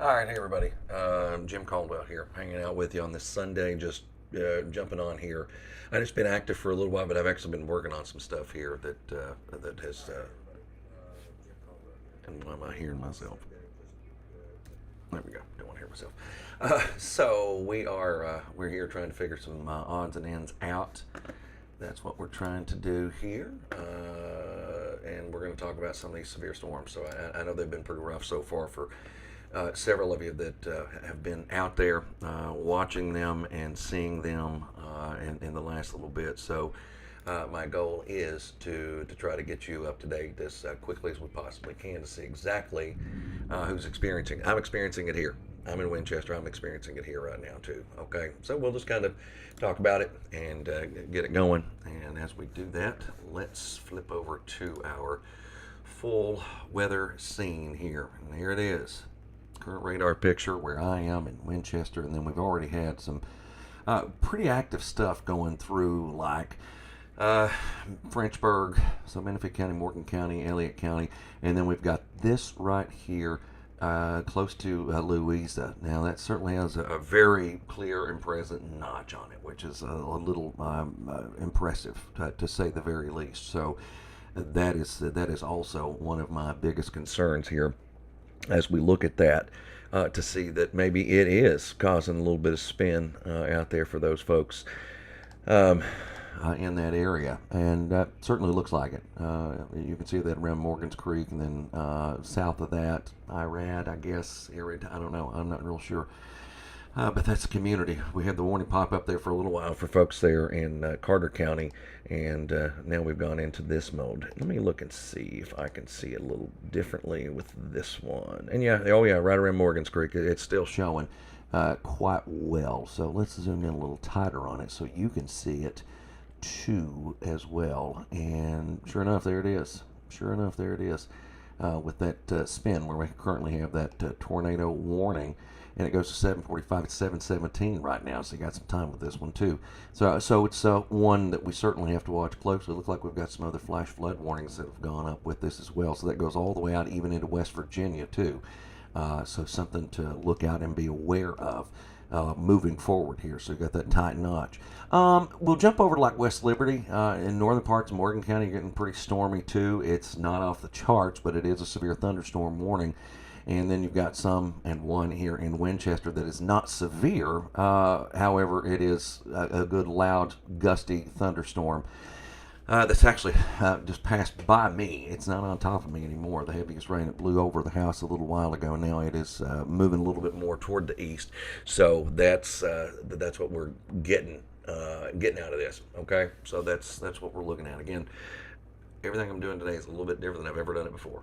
All right, hey everybody. Jim Caldwell here, hanging out with you on this Sunday, just jumping on here. I just been active for a little while, but I've actually been working on some stuff here that has. And why am I hearing myself? There we go. Don't want to hear myself. So we're here trying to figure some odds and ends out. That's what we're trying to do here, and we're going to talk about some of these severe storms. So I know they've been pretty rough so far for several of you that have been out there watching them and seeing them in the last little bit. So my goal is to try to get you up to date as quickly as we possibly can to see exactly who's experiencing. I'm experiencing it here. I'm in Winchester. I'm experiencing it here right now too. Okay, so we'll just kind of talk about it and get it going. And as we do that, let's flip over to our full weather scene here. And here it is. Current radar picture where I am in Winchester, and then we've already had some pretty active stuff going through, like Frenchburg, so Benefit County, Morgan County, Elliott County, and then we've got this right here close to Louisa. Now that certainly has a very clear and present notch on it, which is a little impressive to say the very least. So that is also one of my biggest concerns here as we look at that, to see that maybe it is causing a little bit of spin out there for those folks in that area, and that certainly looks like it. You can see that around Morgan's Creek, and then south of that, Irad, I guess, area. I don't know. I'm not real sure. But that's the community. We had the warning pop up there for a little while for folks there in Carter County, and now we've gone into this mode. Let me look and see if I can see it a little differently with this one. And yeah, oh yeah, right around Morgan's Creek, it's still showing quite well. So let's zoom in a little tighter on it so you can see it too as well. And sure enough, there it is. Sure enough, there it is. With that spin where we currently have that tornado warning, and it goes to 7:45. It's 7:17 right now, so you got some time with this one too. So it's one that we certainly have to watch closely. It looks like we've got some other flash flood warnings that have gone up with this as well. So that goes all the way out even into West Virginia too. So something to look out and be aware of. Moving forward here, so you got that tight notch. We'll jump over to like West Liberty in northern parts of Morgan County. Getting pretty stormy too. It's not off the charts, but it is a severe thunderstorm warning. And then you've got some and one here in Winchester that is not severe. However, it is a good, loud, gusty thunderstorm. That's actually just passed by me. It's not on top of me anymore. The heaviest rain that blew over the house a little while ago. Now it is moving a little bit more toward the east. So that's what we're getting out of this. Okay, so that's what we're looking at. Again, everything I'm doing today is a little bit different than I've ever done it before.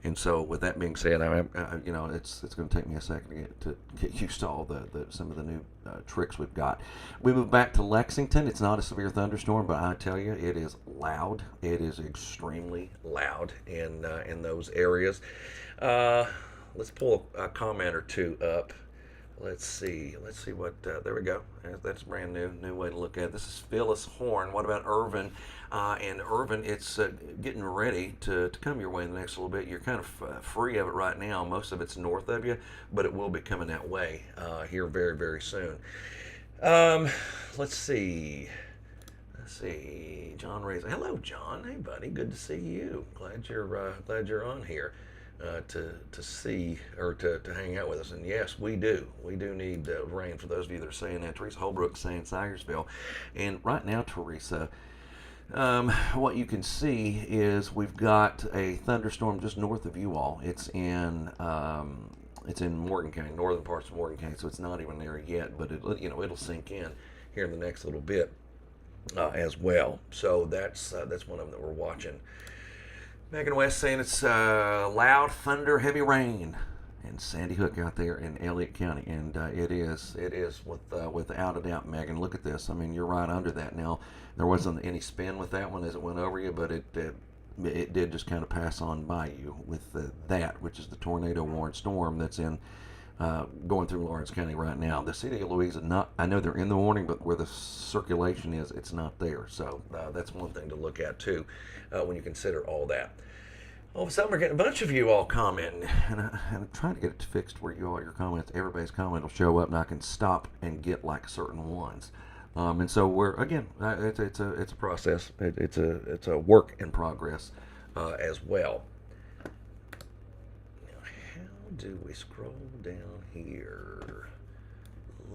And so, with that being said, it's going to take me a second to get used to all some of the new tricks we've got. We move back to Lexington. It's not a severe thunderstorm, but I tell you, it is loud. It is extremely loud in those areas. Let's pull a comment or two up. Let's see what. There we go. That's brand new way to look at it. This is Phyllis Horn. What about Irvin? And Irvin, it's getting ready to come your way in the next little bit. You're kind of free of it right now. Most of it's north of you, but it will be coming that way here very, very soon. Let's see. John Reyes. Hello, John. Hey, buddy. Good to see you. Glad you're on here. To see or to hang out with us. And yes, we do need rain, for those of you that are saying that. Teresa Holbrook saying Syersville. And right now, Teresa, what you can see is we've got a thunderstorm just north of you all. It's in Morgan County, northern parts of Morgan County, so it's not even there yet, but it'll sink in here in the next little bit as well. So that's one of them that we're watching. Megan West saying it's loud thunder, heavy rain, and Sandy Hook out there in Elliott County, and it is without a doubt. Megan, look at this. I mean, you're right under that. Now, there wasn't any spin with that one as it went over you, but it did just kind of pass on by you with that, which is the tornado warned storm that's in going through Lawrence County right now. The city of Louisa, I know they're in the warning, but where the circulation is, it's not there. So that's one thing to look at too when you consider all that. All of a sudden, we're getting a bunch of you all commenting, and I'm trying to get it fixed where you all your comments, everybody's comment will show up, and I can stop and get like certain ones. And so we're again, it's a process. It's a work in progress as well. Now, how do we scroll down here?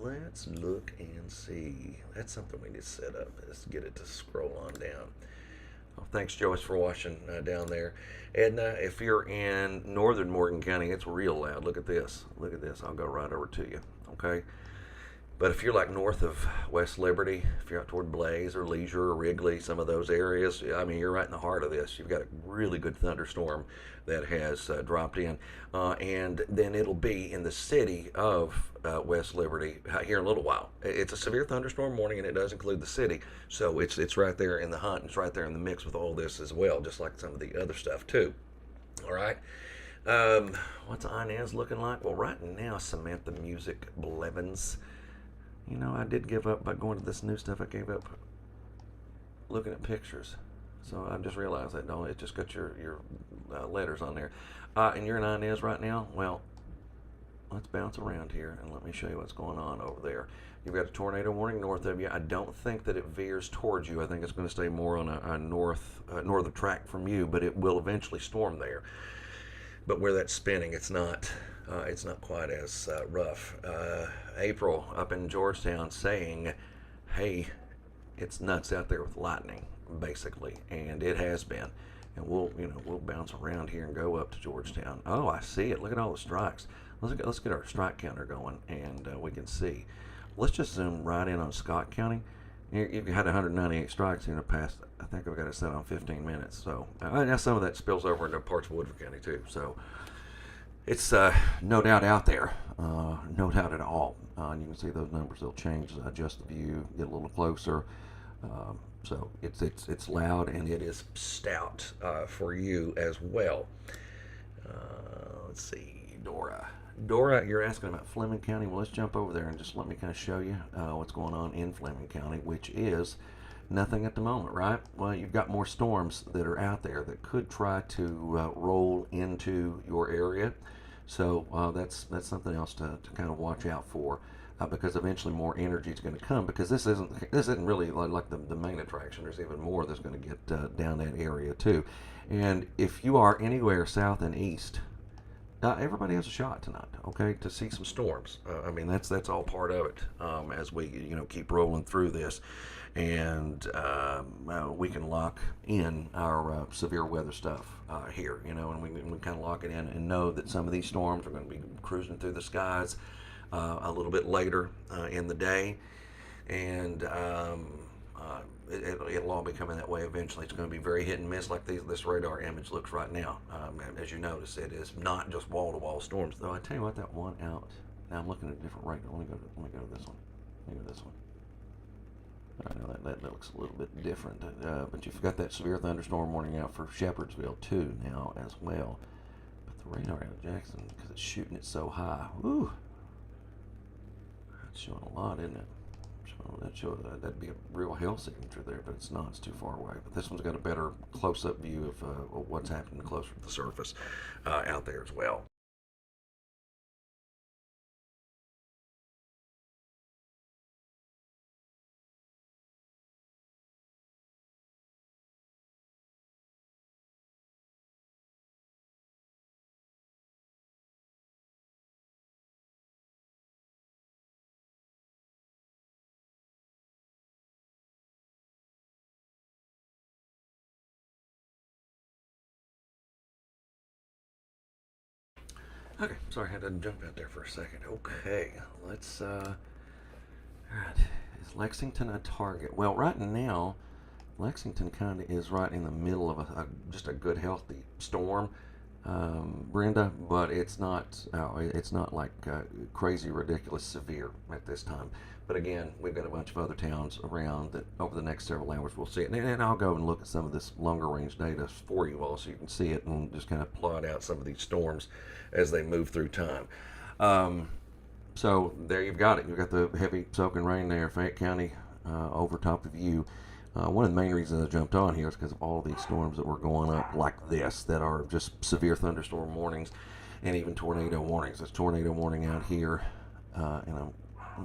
Let's look and see. That's something we need to set up. Let's get it to scroll on down. Well, thanks, Joyce, for watching down there. Edna, if you're in northern Morgan County, it's real loud. Look at this. Look at this. I'll go right over to you. Okay. But if you're like north of West Liberty, if you're out toward Blaze or Leisure or Wrigley, some of those areas, I mean, you're right in the heart of this. You've got a really good thunderstorm that has dropped in. And then it'll be in the city of West Liberty here in a little while. It's a severe thunderstorm warning, and it does include the city. So it's right there in the hunt. It's right there in the mix with all this as well, just like some of the other stuff, too. All right. What's Inez looking like? Well, right now, Samantha Music Blevins. You know, I did give up by going to this new stuff. I gave up looking at pictures. So I just realized that, don't it? Just got your letters on there. And you're in Inez right now? Well, let's bounce around here and let me show you what's going on over there. You've got a tornado warning north of you. I don't think that it veers towards you. I think it's going to stay more on a northern track from you, but it will eventually storm there. But where that's spinning, it's not quite as rough. April up in Georgetown saying, "Hey, it's nuts out there with lightning, basically," and it has been. And we'll bounce around here and go up to Georgetown. Oh, I see it. Look at all the strikes. Let's get our strike counter going, and we can see. Let's just zoom right in on Scott County. You've had 198 strikes in the past. I think I've got it set on 15 minutes. So now some of that spills over into parts of Woodford County too. So it's no doubt out there, no doubt at all. And you can see those numbers. They'll change, adjust the view, get a little closer. So it's loud and it is stout for you as well. Let's see, Dora. Dora, you're asking about Fleming County. Well, let's jump over there and just let me kind of show you what's going on in Fleming County, which is nothing at the moment, right? Well, you've got more storms that are out there that could try to roll into your area. So that's something else to kind of watch out for, because eventually more energy is going to come, because this isn't really like the main attraction. There's even more that's going to get down that area too. And if you are anywhere south and east, everybody has a shot tonight, okay, to see some storms. I mean, that's all part of it as we keep rolling through this, and we can lock in our severe weather stuff here, and we kind of lock it in and know that some of these storms are going to be cruising through the skies a little bit later in the day, and it'll all be coming that way eventually. It's going to be very hit and miss, like this radar image looks right now. As you notice, it is not just wall-to-wall storms. Though I tell you what, that one out. Now I'm looking at a different radar. Let me go to this one. Let me go to this one. I know that looks a little bit different, but you've got that severe thunderstorm warning out for Shepherdsville too now as well. But the radar out of Jackson, because it's shooting it so high, woo, that's showing a lot, isn't it? That'd be a real hell signature there, but it's not. It's too far away. But this one's got a better close-up view of what's happening closer to the surface out there as well. Okay, sorry, I had to jump out there for a second. Okay, let's, all right, is Lexington a target? Well, right now, Lexington kind of is right in the middle of just a good, healthy storm, Brenda, but it's not like crazy, ridiculous, severe at this time. But again, we've got a bunch of other towns around that over the next several hours we'll see it. And I'll go and look at some of this longer range data for you all so you can see it and just kind of plot out some of these storms as they move through time. So there you've got it. You've got the heavy soaking rain there, Fayette County over top of you. One of the main reasons I jumped on here is because of all these storms that were going up like this that are just severe thunderstorm warnings and even tornado warnings. There's tornado warning out here, let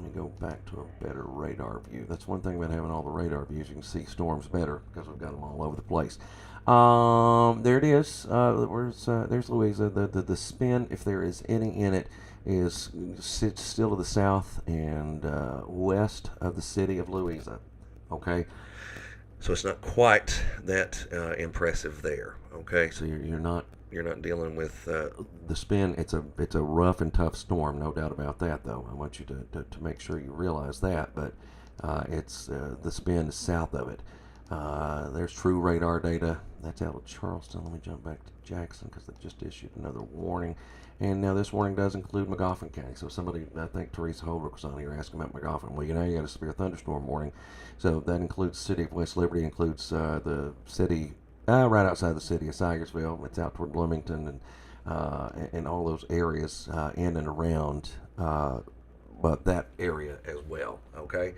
me go back to a better radar view. That's one thing about having all the radar views. You can see storms better because we've got them all over the place. There it is. There's Louisa. The spin, if there is any in it, is still to the south and west of the city of Louisa. Okay, so it's not quite that impressive there. Okay, so you're not dealing with the spin. It's a rough and tough storm, no doubt about that. Though I want you to make sure you realize that. But it's the spin is south of it. There's true radar data. That's out of Charleston. Let me jump back to Jackson because they just issued another warning. And now this warning does include McGoffin County. So somebody, I think Teresa Holbrook was on here asking about McGoffin. Well, you got a severe thunderstorm warning. So that includes the city of West Liberty, includes the city right outside the city of Sigersville. It's out toward Bloomington and all those areas in and around, but that area as well. Okay.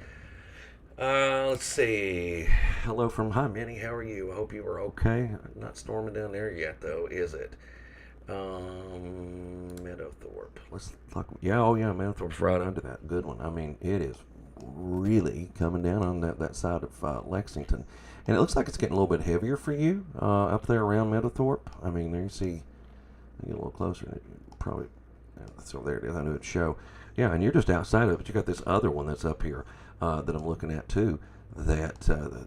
Let's see. Hello from Hi Minnie. How are you? I hope you are okay. Not storming down there yet, though, is it? Meadowthorpe. Let's talk. Yeah, oh yeah, Meadowthorpe's right under that. Good one. I mean, it is really coming down on that side of Lexington, and it looks like it's getting a little bit heavier for you up there around Meadowthorpe. I mean, there you see. Get a little closer. Probably. So there it is. I knew it'd show. Yeah, and you're just outside of it, but you got this other one that's up here that I'm looking at too. That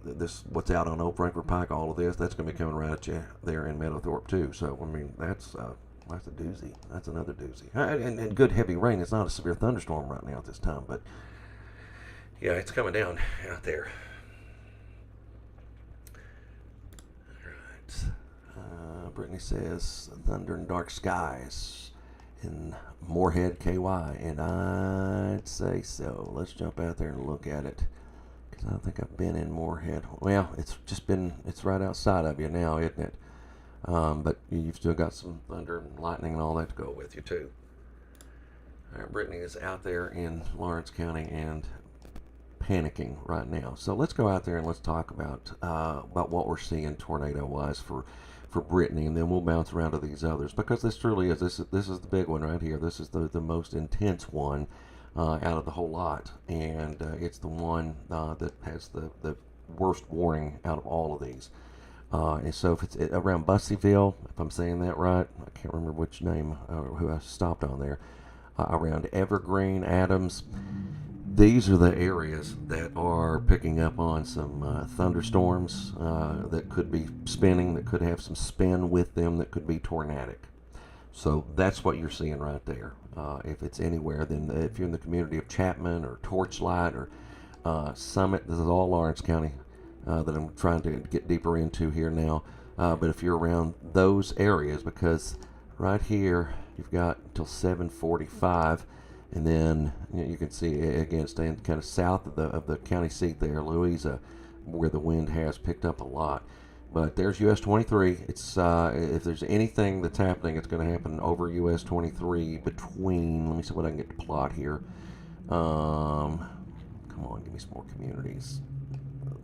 this what's out on Old Frankfort Pike, all of this, that's going to be coming right at you there in Meadowthorpe too. So I mean, that's a doozy. That's another doozy. And good heavy rain. It's not a severe thunderstorm right now at this time, but yeah, it's coming down out there. All right. Brittany says thunder and dark skies in Moorhead, KY, and I'd say so. Let's jump out there and look at it. I don't think I've been in Moorhead. Well, it's right outside of you now, isn't it? But you've still got some thunder and lightning and all that to go with you, too. All right, Brittany is out there in Lawrence County and panicking right now. So let's go out there and let's talk about what we're seeing tornado-wise for Brittany, and then we'll bounce around to these others, because this truly is. This is the big one right here. This is the most intense one. Out of the whole lot, and it's the one that has the worst warning out of all of these. And so if it's around Busseyville, if I'm saying that right, I can't remember which name who I stopped on there, around Evergreen, Adams, these are the areas that are picking up on some thunderstorms that could be spinning, that could have some spin with them, that could be tornadic. So that's what you're seeing right there. If it's anywhere, then if you're in the community of Chapman or Torchlight or Summit, this is all Lawrence County that I'm trying to get deeper into here now. But if you're around those areas, because right here you've got until 7:45, and then you can see again staying kind of south of the county seat there, Louisa, where the wind has picked up a lot. But there's US 23. It's if there's anything that's happening, it's going to happen over US 23 between. Let me see what I can get to plot here. Come on, give me some more communities.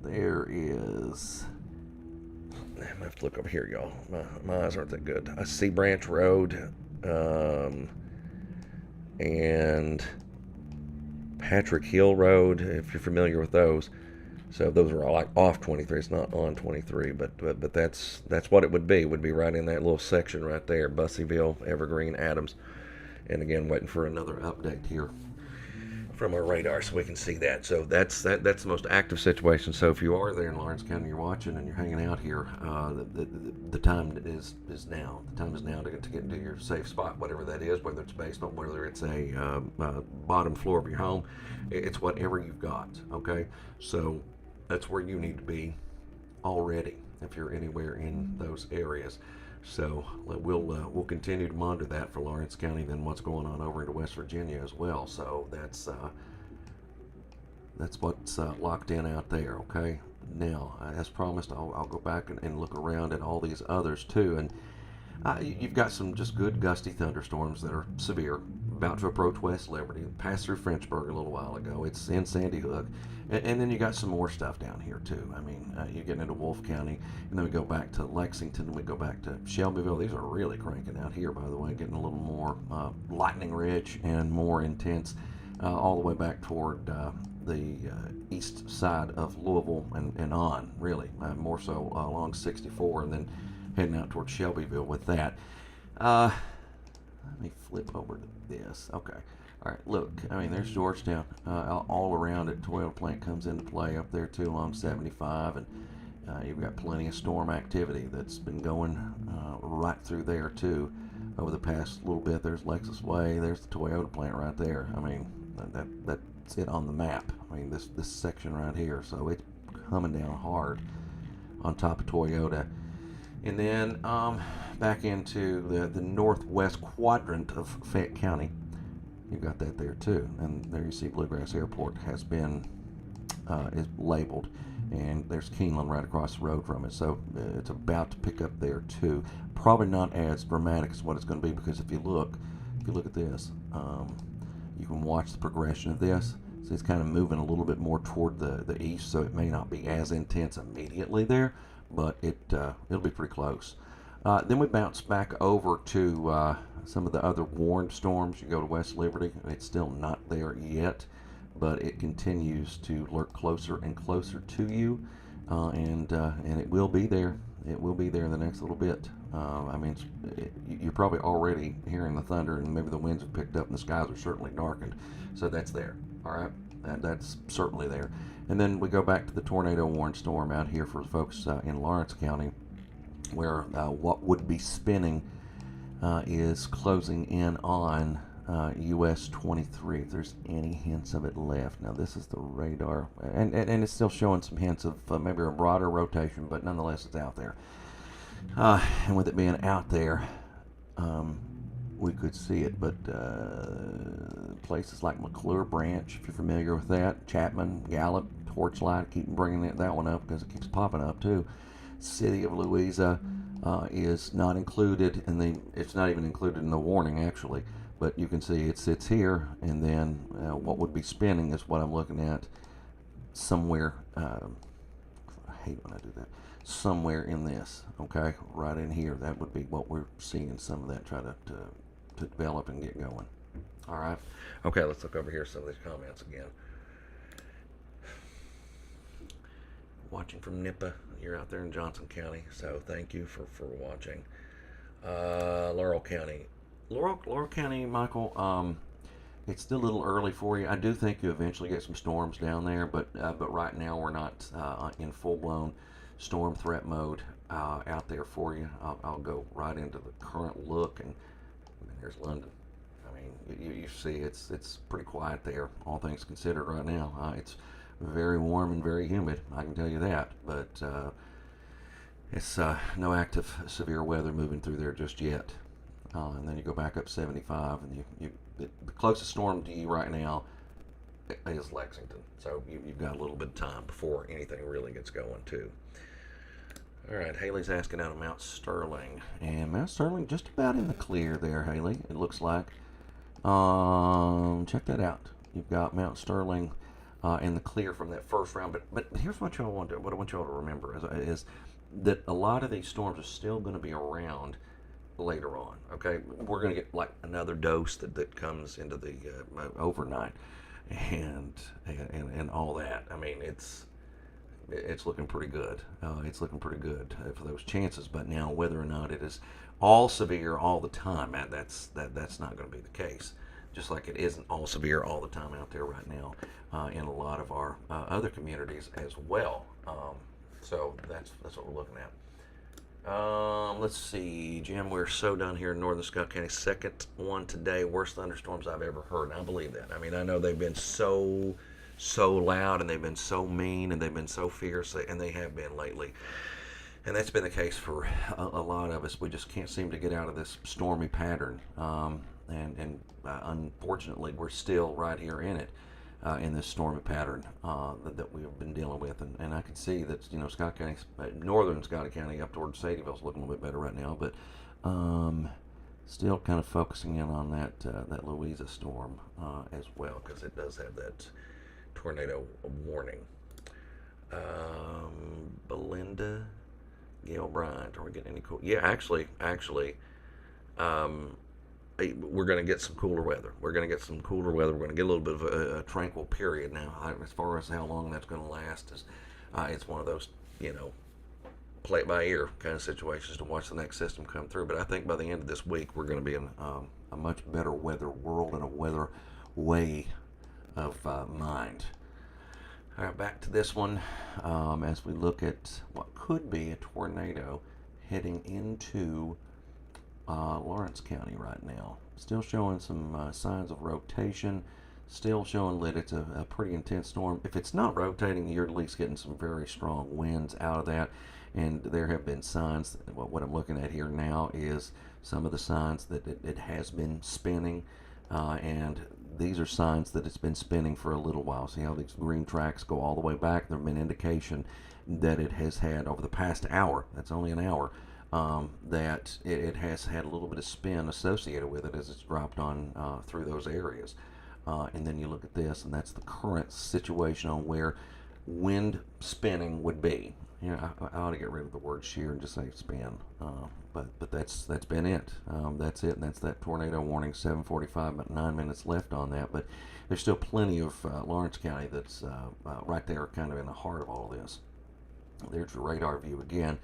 There is. I'm gonna have to look over here, y'all. My eyes aren't that good. I see Branch Road, and Patrick Hill Road, if you're familiar with those. So those are all like off 23. It's not on 23, but that's what it would be. It would be right in that little section right there, Busseyville, Evergreen, Adams. And again, waiting for another update here from our radar so we can see that. So that's the most active situation. So if you are there in Lawrence County, you're watching and you're hanging out here, the time is now. The time is now to get into your safe spot, whatever that is, whether it's basement, whether it's a bottom floor of your home. It's whatever you've got, okay? So that's where you need to be already if you're anywhere in those areas. So we'll continue to monitor that for Lawrence County, then what's going on over into West Virginia as well. So that's what's locked in out there. Okay. Now, as promised, I'll go back and look around at all these others too, and you've got some just good gusty thunderstorms that are severe, about to approach West Liberty. Passed through Frenchburg a little while ago. It's in Sandy Hook. And then you got some more stuff down here, too. I mean, you're getting into Wolfe County, and then we go back to Lexington, and we go back to Shelbyville. These are really cranking out here, by the way, getting a little more lightning rich and more intense, all the way back toward the east side of Louisville and on, really, more so along 64, and then heading out towards Shelbyville with that. Let me flip over to this. Okay. All right, look, I mean, there's Georgetown. All around it, Toyota plant comes into play up there, too, along 75, and you've got plenty of storm activity that's been going right through there, too, over the past little bit. There's Lexus Way. There's the Toyota plant right there. I mean, that's it on the map. I mean, this section right here. So it's coming down hard on top of Toyota. And then back into the northwest quadrant of Fayette County. You've got that there too. And there you see Bluegrass Airport has been is labeled. And there's Keeneland right across the road from it. So it's about to pick up there too. Probably not as dramatic as what it's going to be, because if you look at this, you can watch the progression of this. So it's kind of moving a little bit more toward the east, so it may not be as intense immediately there, but it'll be pretty close. Then we bounce back over to some of the other warned storms. You go to West Liberty, it's still not there yet, but it continues to lurk closer and closer to you, and it will be there. It will be there in the next little bit. I mean, you're probably already hearing the thunder, and maybe the winds have picked up, and the skies are certainly darkened. So that's there. All right, that's certainly there. And then we go back to the tornado warned storm out here for folks in Lawrence County, where what would be spinning is closing in on US 23, if there's any hints of it left. Now this is the radar, and it's still showing some hints of maybe a broader rotation, but nonetheless it's out there. And with it being out there, we could see it, but places like McClure Branch, if you're familiar with that, Chapman, Gallup, Torchlight, keep bringing that one up because it keeps popping up too. City of Louisa is not included in it's not even included in the warning actually, but you can see it's here, and then what would be spinning is what I'm looking at somewhere. I hate when I do that. Somewhere in this, okay, right in here. That would be what we're seeing. Some of that try to develop and get going. All right. Okay, let's look over here. Some of these comments again. Watching from Nippa. You're out there in Johnson County, so thank you for watching. Laurel County. Laurel County, Michael, it's still a little early for you. I do think you eventually get some storms down there, but right now we're not in full-blown storm threat mode out there for you. I'll go right into the current look, and there's London. I mean, you see it's pretty quiet there, all things considered right now. It's very warm and very humid, I can tell you that, but it's no active severe weather moving through there just yet. And then you go back up 75, and the closest storm to you right now is Lexington. So you've got a little bit of time before anything really gets going too. All right, Haley's asking out of Mount Sterling, and Mount Sterling just about in the clear there, Haley. It looks like. Check that out. You've got Mount Sterling in the clear from that first round. But here's what y'all want to do. What I want y'all to remember is that a lot of these storms are still going to be around later on. Okay, we're going to get like another dose that comes into the overnight, and all that. I mean, it's looking pretty good. It's looking pretty good for those chances. But now, whether or not it is all severe all the time, that's not going to be the case. Just like it isn't all severe all the time out there right now in a lot of our other communities as well. So that's what we're looking at. Let's see, Jim. We're so done here in northern Scott County. Second one today. Worst thunderstorms I've ever heard. And I believe that. I mean, I know they've been so loud, and they've been so mean, and they've been so fierce, and they have been lately. And that's been the case for a lot of us. We just can't seem to get out of this stormy pattern. And unfortunately, we're still right here in it, in this stormy pattern that we've been dealing with. And I can see that, Scott County, northern Scott County up towards Sadieville is looking a little bit better right now. But Still kind of focusing in on that Louisa storm as well, because it does have that tornado warning. Belinda, Gail Bryant, are we getting any cool? Yeah, actually, um, we're going to get some cooler weather. We're going to get some cooler weather. We're going to get a little bit of a tranquil period now. As far as how long that's going to last, it's one of those, play it by ear kind of situations to watch the next system come through. But I think by the end of this week, we're going to be in a much better weather world and a weather way of mind. All right, back to this one as we look at what could be a tornado heading into Lawrence County right now. Still showing some signs of rotation. Still showing that it's a pretty intense storm. If it's not rotating, you're at least getting some very strong winds out of that. And there have been signs. What I'm looking at here now is some of the signs that it has been spinning. And these are signs that it's been spinning for a little while. See how these green tracks go all the way back? There have been indication that it has had over the past hour, that's only an hour, that it has had a little bit of spin associated with it as it's dropped on through those areas. And then you look at this, and that's the current situation on where wind spinning would be. I ought to get rid of the word shear and just say spin. But that's been it. That's it, and that's that tornado warning. 7:45, about 9 minutes left on that. But there's still plenty of Lawrence County that's right there, kind of in the heart of all this. There's your radar view again.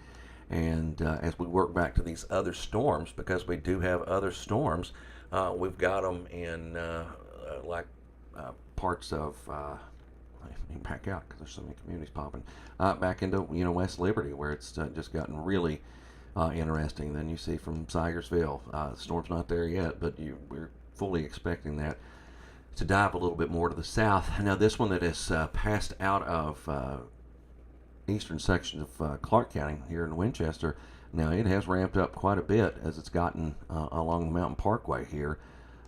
And as we work back to these other storms, because we do have other storms, we've got them in parts of. Let me back out because there's so many communities popping back into West Liberty, where it's just gotten really interesting. Then you see from Sigersville, the storm's not there yet, but we're fully expecting that to dive a little bit more to the south. Now this one that has passed out of eastern section of Clark County here in Winchester, now it has ramped up quite a bit as it's gotten along the Mountain Parkway here.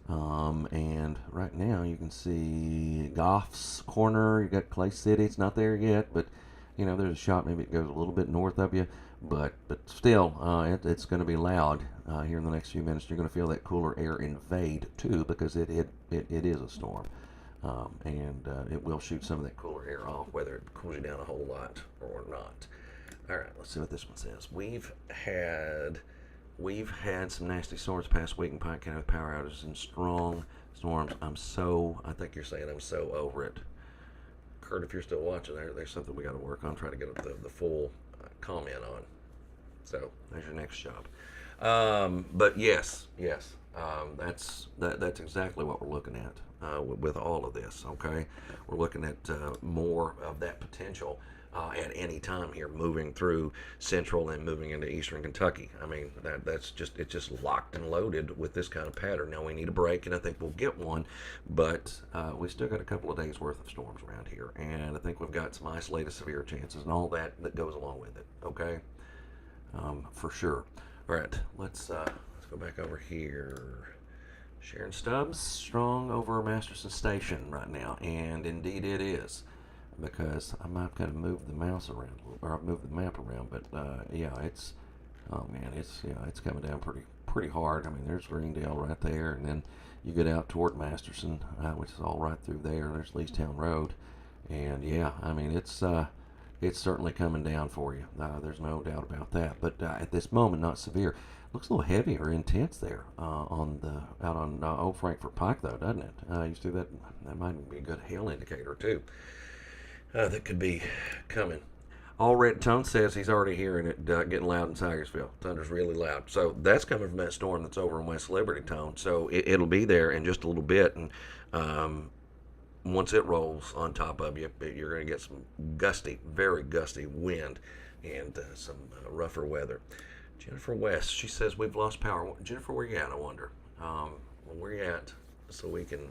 And right now you can see Goff's Corner, you got Clay City. It's not there yet, but there's a shot maybe it goes a little bit north of you, but still it's going to be loud here in the next few minutes. You're going to feel that cooler air invade too, because it is a storm, and it will shoot some of that cooler air off, whether it cools you down a whole lot or not. All right, let's see what this one says. We've had some nasty storms past week in Pike County with power outages and strong storms. I think you're saying I'm so over it. Kurt, if you're still watching, there's something we got to work on, try to get the full comment on. So there's your next job. But yes, that's exactly what we're looking at with all of this. Okay, we're looking at more of that potential at any time here, moving through central and moving into eastern Kentucky. I mean, it's just locked and loaded with this kind of pattern. Now we need a break, and I think we'll get one, but we still got a couple of days worth of storms around here, and I think we've got some isolated severe chances and all that goes along with it. Okay, for sure. All right, let's go back over here. Sharon Stubbs strong over Masterson Station right now, and indeed it is. Because I might kind of move the mouse around, or I've moved the map around, but it's coming down pretty hard. I mean, there's Greendale right there, and then you get out toward Masterson, which is all right through there. There's Leestown Road, and I mean it's certainly coming down for you. There's no doubt about that. But at this moment, not severe. Looks a little heavy or intense there out on Old Frankfort Pike, though, doesn't it? You see that? That might be a good hail indicator too. That could be coming. All Red Tone says he's already hearing it getting loud in Tigersville. Thunder's really loud. So that's coming from that storm that's over in West Liberty, Tone. So it'll be there in just a little bit. And once it rolls on top of you, you're going to get some gusty, very gusty wind and some rougher weather. Jennifer West, she says we've lost power. Jennifer, where you at, I wonder? Where you at? So we can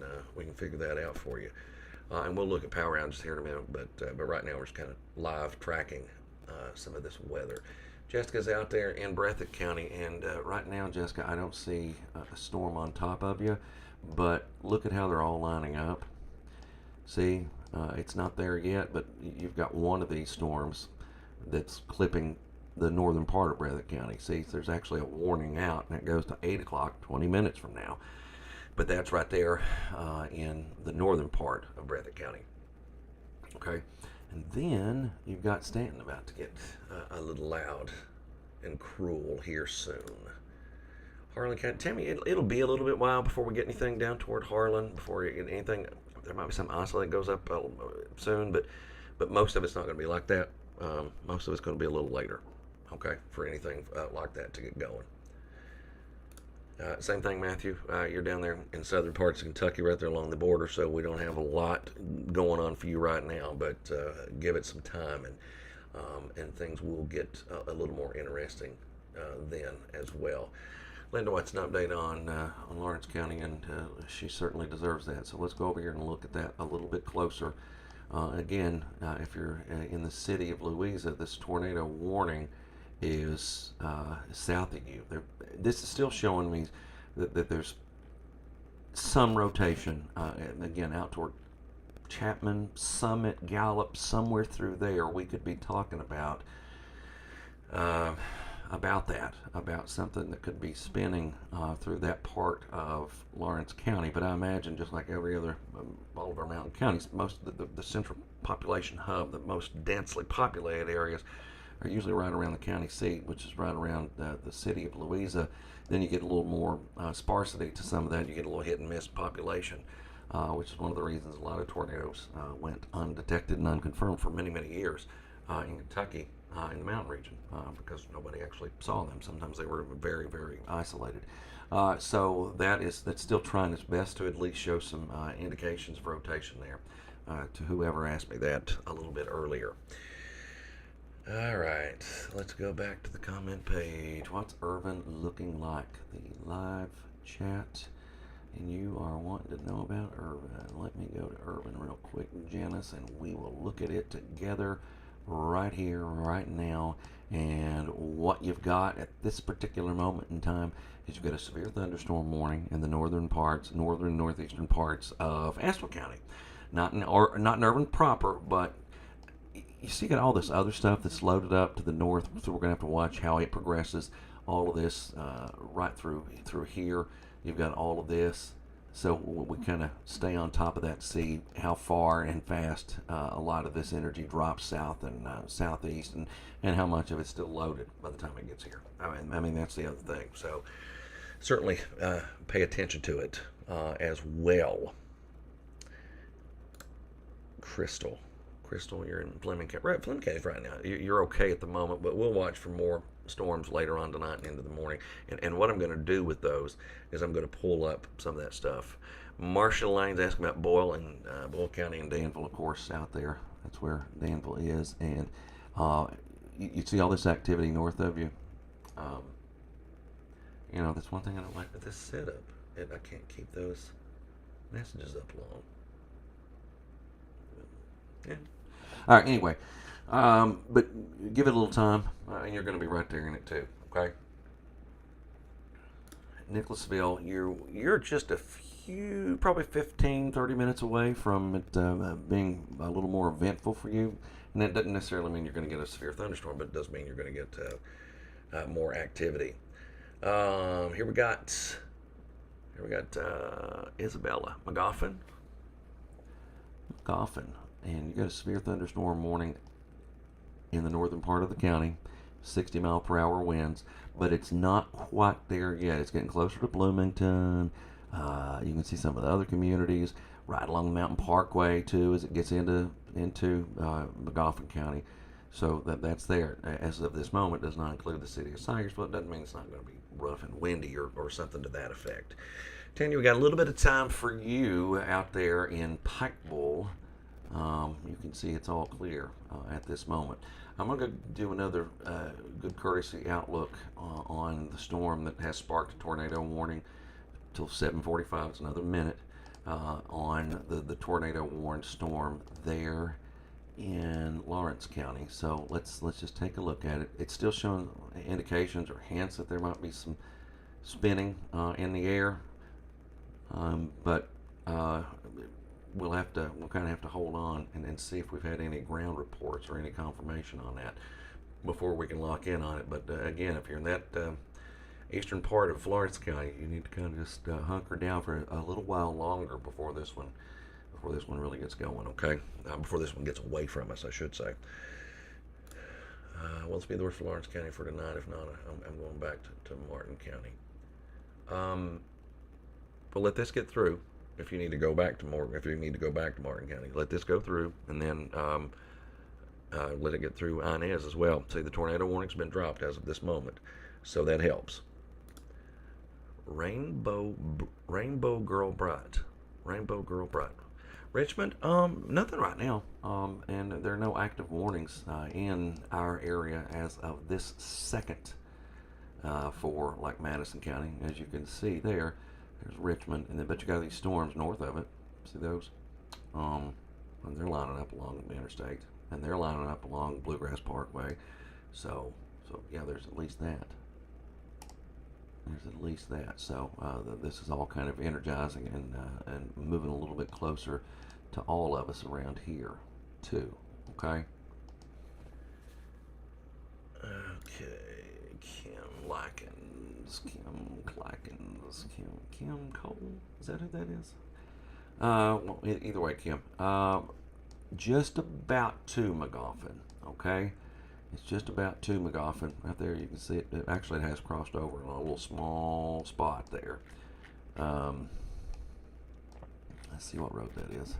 figure that out for you. And we'll look at power outages here in a minute, but right now we're just kind of live tracking some of this weather. Jessica's out there in Breathitt County, and right now, Jessica, I don't see a storm on top of you, but look at how they're all lining up. See, it's not there yet, but you've got one of these storms that's clipping the northern part of Breathitt County. See, there's actually a warning out, and it goes to 8 o'clock, 20 minutes from now. But that's right there in the northern part of Breathitt County. Okay, and then you've got Stanton about to get a little loud and cruel here soon. Harlan County, Tammy, it'll be a little bit while before we get anything down toward Harlan, before you get anything. There might be some oscillate that goes up soon, but most of it's not going to be like that. Most of it's going to be a little later, okay, for anything like that to get going. Same thing, Matthew. You're down there in southern parts of Kentucky, right there along the border, so we don't have a lot going on for you right now. But give it some time, and things will get a little more interesting then as well. Linda wants an update on Lawrence County, and she certainly deserves that. So let's go over here and look at that a little bit closer. Again, if you're in the city of Louisa, this tornado warning is south of you. This is still showing me that there's some rotation, again, out toward Chapman, Summit, Gallup, somewhere through there. We could be talking about something that could be spinning through that part of Lawrence County. But I imagine, just like every other, all of our mountain counties, most of the central population hub, the most densely populated areas, are usually right around the county seat, which is right around the city of Louisa. Then you get a little more sparsity to some of that. You get a little hit and miss population, which is one of the reasons a lot of tornadoes went undetected and unconfirmed for many, many years in Kentucky, in the mountain region, because nobody actually saw them. Sometimes they were very, very isolated. So that's still trying its best to at least show some indications of rotation there, to whoever asked me that a little bit earlier. All right, let's go back to the comment page. What's Irvin looking like? The live chat, and you are wanting to know about Irvin. Let me go to Irvin real quick, Janice, and we will look at it together right here, right now. And what you've got at this particular moment in time is you've got a severe thunderstorm warning in the northern northeastern parts of Astor County. Not in Irvin proper, but you see, got all this other stuff that's loaded up to the north, so we're going to have to watch how it progresses. All of this right through here. You've got all of this. So we kind of stay on top of that to see how far and fast a lot of this energy drops south and southeast, and how much of it's still loaded by the time it gets here. I mean that's the other thing. So certainly pay attention to it as well. Crystal, you're in Fleming County. Right, Fleming County right now. You're okay at the moment, but we'll watch for more storms later on tonight and into the morning. And what I'm going to do with those is I'm going to pull up some of that stuff. Marshall Lane's asking about Boyle County and Danville, of course, out there. That's where Danville is. And you see all this activity north of you. That's one thing I don't like with this setup. I can't keep those messages up long. Yeah. All right, anyway, but give it a little time, and you're going to be right there in it too, okay? Nicholasville, you're just a few, probably 15, 30 minutes away from it being a little more eventful for you. And that doesn't necessarily mean you're going to get a severe thunderstorm, but it does mean you're going to get more activity. Here we got Isabella McGoffin, and you got a severe thunderstorm warning in the northern part of the county, 60-mile-per-hour winds, but it's not quite there yet. It's getting closer to Bloomington. You can see some of the other communities right along the Mountain Parkway too, as it gets into McGoffin County. So that's there. As of this moment, does not include the city of Syersville. It doesn't mean it's not going to be rough and windy or something to that effect. Tanya, we got a little bit of time for you out there in Pikeville. You can see it's all clear at this moment. I'm going to do another good courtesy outlook on the storm that has sparked a tornado warning till 7:45. It's another minute on the tornado warned storm there in Lawrence County. So let's just take a look at it. It's still showing indications or hints that there might be some spinning in the air, but we'll kind of have to hold on and see if we've had any ground reports or any confirmation on that. before we can lock in on it. But again, if you're in that eastern part of Florence County, you need to kind of just hunker down for a little while longer before this one really gets going. Okay, before this one gets away from us, I should say. Well, let's be the word for Lawrence County for tonight. If not, I'm going back to Martin County. But let this get through. If you need to go back to Martin County, let this go through, and then let it get through Inez as well. See, the tornado warning's been dropped as of this moment, so that helps. Rainbow Girl Bright. Richmond, nothing right now, and there are no active warnings in our area as of this second for like Madison County. As you can see there's Richmond, and then but you got these storms north of it. See those? And they're lining up along the interstate, and they're lining up along Bluegrass Parkway. So yeah, there's at least that. So this is all kind of energizing and moving a little bit closer to all of us around here, too. Okay. Kim Cole. Is that who that is? Well, either way, Kim. Just about to McGoffin. Okay. It's just about to McGoffin. Right there, you can see it. Actually, it has crossed over in a little small spot there. Let's see what road that is.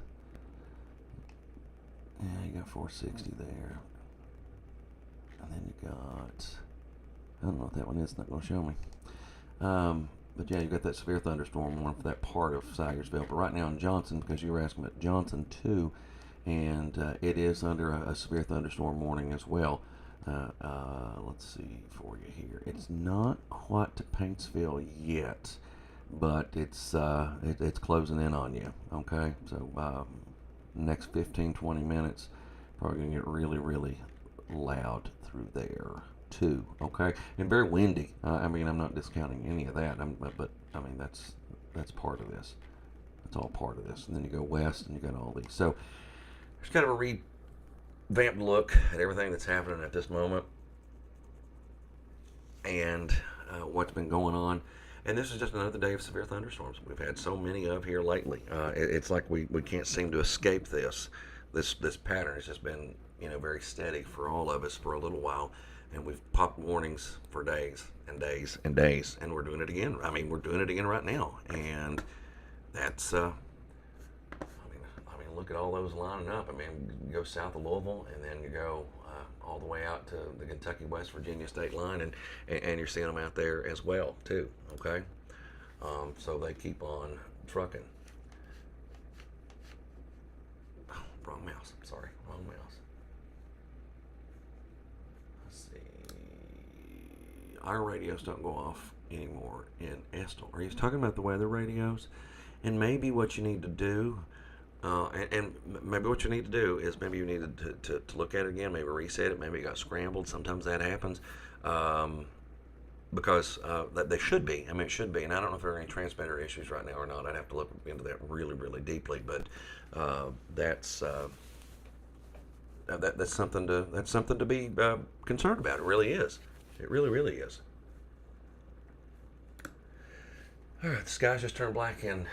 Yeah, you got 460 there. And then you got, I don't know what that one is. It's not going to show me. But yeah, you got that severe thunderstorm warning for that part of Sayersville. But right now in Johnson, because you were asking about Johnson too, and it is under a severe thunderstorm warning as well. Let's see for you here. It's not quite to Paintsville yet, but it's closing in on you. Okay, so next 15-20 minutes, probably gonna get really, really loud through there too. Okay, and very windy. I mean, I'm not discounting any of that. But I mean, that's part of this. That's all part of this. And then you go west, and you got all these. So there's kind of a revamped look at everything that's happening at this moment, and what's been going on. And this is just another day of severe thunderstorms. We've had so many of here lately. It's like we can't seem to escape this pattern. It's just been very steady for all of us for a little while, and we've popped warnings for days and days and days, and we're doing it again. I mean, we're doing it again right now, and that's I mean, look at all those lining up. I mean, you go south of Louisville, and then you go all the way out to the Kentucky-West Virginia state line, and you're seeing them out there as well, too, okay? So they keep on trucking. Oh, wrong mouse. Sorry, wrong mouse. Let's see. Our radios don't go off anymore in Estill. Are you talking about the weather radios? And maybe what you need to do and maybe what you need to do is maybe you need to look at it again, maybe reset it, maybe it got scrambled. Sometimes that happens because that they should be. I mean, it should be. And I don't know if there are any transmitter issues right now or not. I'd have to look into that really, really deeply. But that's something to be concerned about. It really is. It really, really is. All right, the skies just turned black in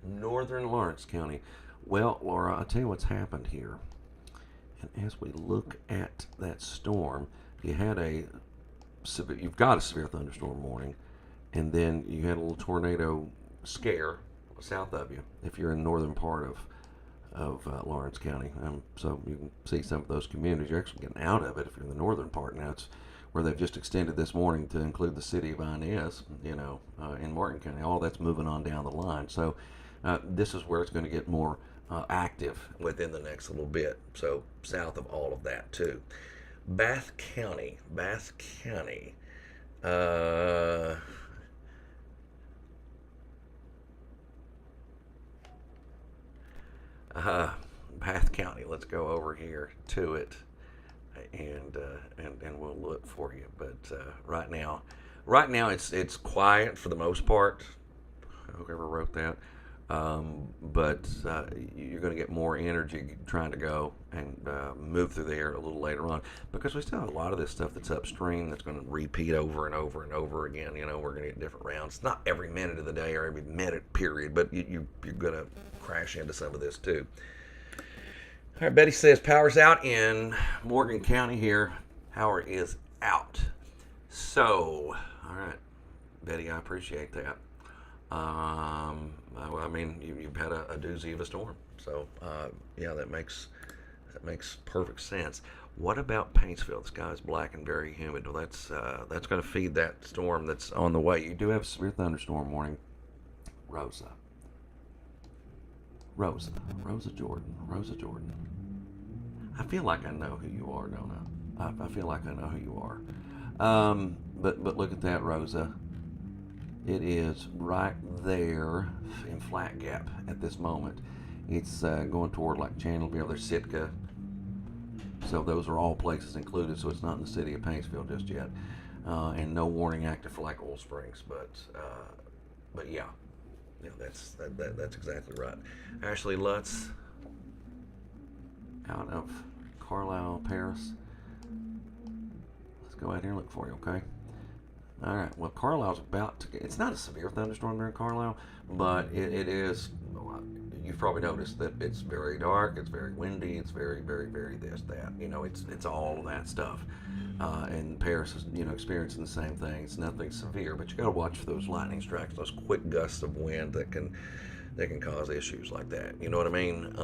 northern Lawrence County. Well, Laura, I'll tell you what's happened here. And as we look at that storm, you've got a severe thunderstorm warning, and then you had a little tornado scare south of you if you're in the northern part of Lawrence County. So you can see some of those communities. You're actually getting out of it if you're in the northern part. Now it's where they've just extended this morning to include the city of Inez, in Martin County. All that's moving on down the line. So this is where it's going to get more active within the next little bit. So south of all of that too. Bath County. Bath County. Let's go over here to it, and we'll look for you. But right now it's quiet for the most part. Whoever wrote that. But you're going to get more energy trying to go and move through there a little later on, because we still have a lot of this stuff that's upstream that's going to repeat over and over and over again. You know, we're going to get different rounds. Not every minute of the day or every minute period, but you're going to crash into some of this too. All right, Betty says power's out in Morgan County here. Power is out. So, all right, Betty, I appreciate that. I mean, you've had a doozy of a storm, so yeah, that makes perfect sense. What about Paintsville? The sky is black and very humid. Well, that's going to feed that storm that's on the way. You do have a severe thunderstorm warning. Rosa, Rosa, Rosa Jordan, Rosa Jordan. I feel like I know who you are, don't I? I feel like I know who you are. But look at that, Rosa. It is right there in Flat Gap at this moment. It's going toward like Chandlerville. There's Sitka. So those are all places included. So it's not in the city of Paintsville just yet. And no warning active for like Oil Springs. But yeah, that's exactly right. Ashley Lutz out of Carlisle, Paris. Let's go out here and look for you, okay? All right. Well, Carlisle's about to get. It's not a severe thunderstorm there in Carlisle, but it is. You've probably noticed that it's very dark. It's very windy. It's very, very, very this, that. You know, it's all of that stuff. And Paris is, experiencing the same thing. It's nothing severe, but you got to watch for those lightning strikes, those quick gusts of wind that can cause issues like that. You know what I mean?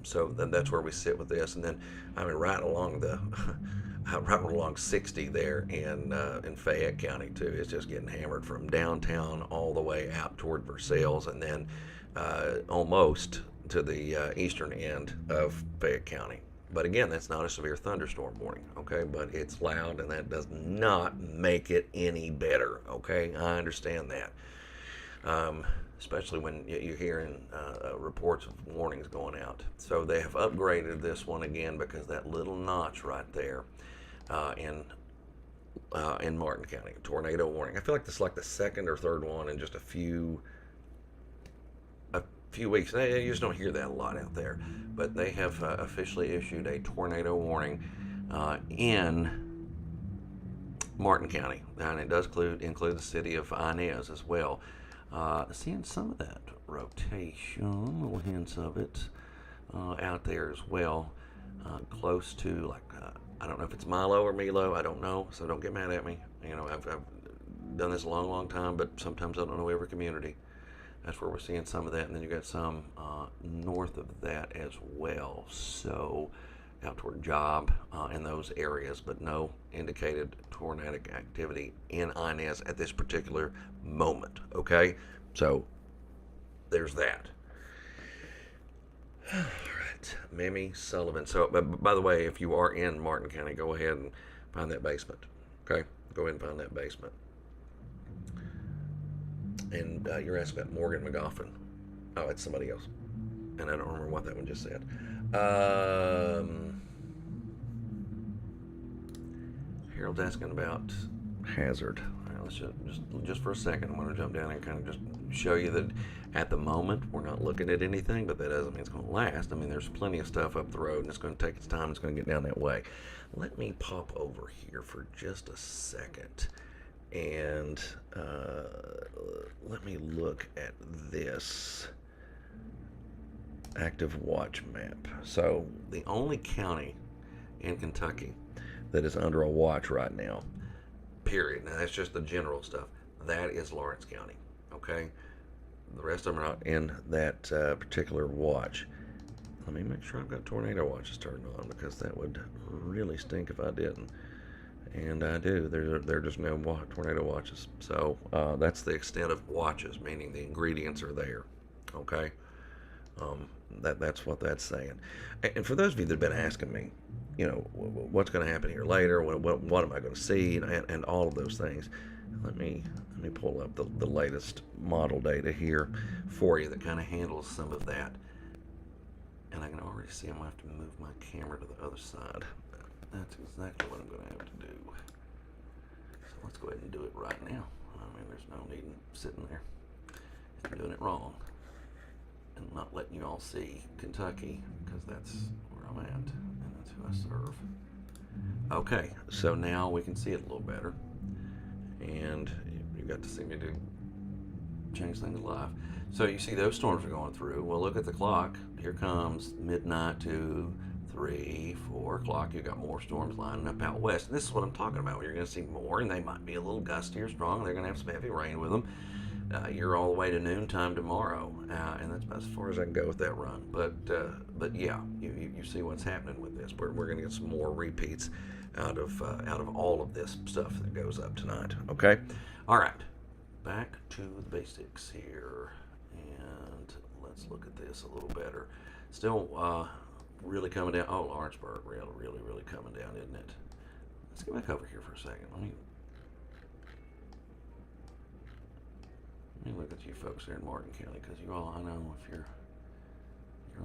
So that's where we sit with this, and then I mean right along the. Right along 60 there in Fayette County too. It's just getting hammered from downtown all the way out toward Versailles, and then almost to the eastern end of Fayette County. But again, that's not a severe thunderstorm warning, okay? But it's loud, and that does not make it any better, okay? I understand that. Especially when you're hearing reports of warnings going out. So they have upgraded this one again because that little notch right there in Martin County, a tornado warning. I feel like this is like the second or third one in just a few weeks. You just don't hear that a lot out there, but they have officially issued a tornado warning in Martin County, and it does include the city of Inez as well. Seeing some of that rotation, little hints of it out there as well, close to like I don't know if it's Milo or Milo, I don't know, so don't get mad at me. I've done this a long, long time, but sometimes I don't know every community. That's where we're seeing some of that, and then you got some north of that as well. So out toward Job in those areas, but no indicated tornadic activity in Inez at this particular moment. Okay, so there's that. All right, Mimi Sullivan. So, by the way, if you are in Martin County, go ahead and find that basement. Okay, go ahead and find that basement. And you're asking about Morgan McGoffin. Oh, it's somebody else, and I don't remember what that one just said. Harold's asking about hazard. All right, let's just for a second, I'm going to jump down and kind of just show you that at the moment we're not looking at anything, but that doesn't mean it's going to last. I mean, there's plenty of stuff up the road, and it's going to take its time. It's going to get down that way. Let me pop over here for just a second, and let me look at this active watch map. So the only county in Kentucky that is under a watch right now, period. Now that's just the general stuff. That is Lawrence County. Okay, the rest of them are not in that particular watch. Let me make sure I've got tornado watches turned on, because that would really stink if I didn't. And I do. There are just no tornado watches. So that's the extent of watches, meaning the ingredients are there. Okay. That's what that's saying. And for those of you that have been asking me, what's going to happen here later? What am I going to see? And all of those things. Let me pull up the latest model data here for you that kind of handles some of that. And I can already see I'm going to have to move my camera to the other side. That's exactly what I'm going to have to do. So let's go ahead and do it right now. I mean, there's no need in sitting there and doing it wrong. and not letting you all see Kentucky because that's where I'm at and that's who I serve. Okay, so now we can see it a little better, and you got to see me do change things live. So you see those storms are going through. Well, look at the clock. Here comes midnight to 3, 4 o'clock. You got more storms lining up out west. And this is what I'm talking about. You're going to see more, and they might be a little gusty or strong. They're going to have some heavy rain with them. You're all the way to noontime tomorrow, and that's about as far as I can go with that run. But yeah, you see what's happening with this. We're going to get some more repeats out of all of this stuff that goes up tonight. Okay, all right. Back to the basics here, and let's look at this a little better. Still really coming down. Oh, Lawrenceburg, really coming down, isn't it? Let's get back over here for a second. Let me look at you folks there in Martin County, because you all, I know if you're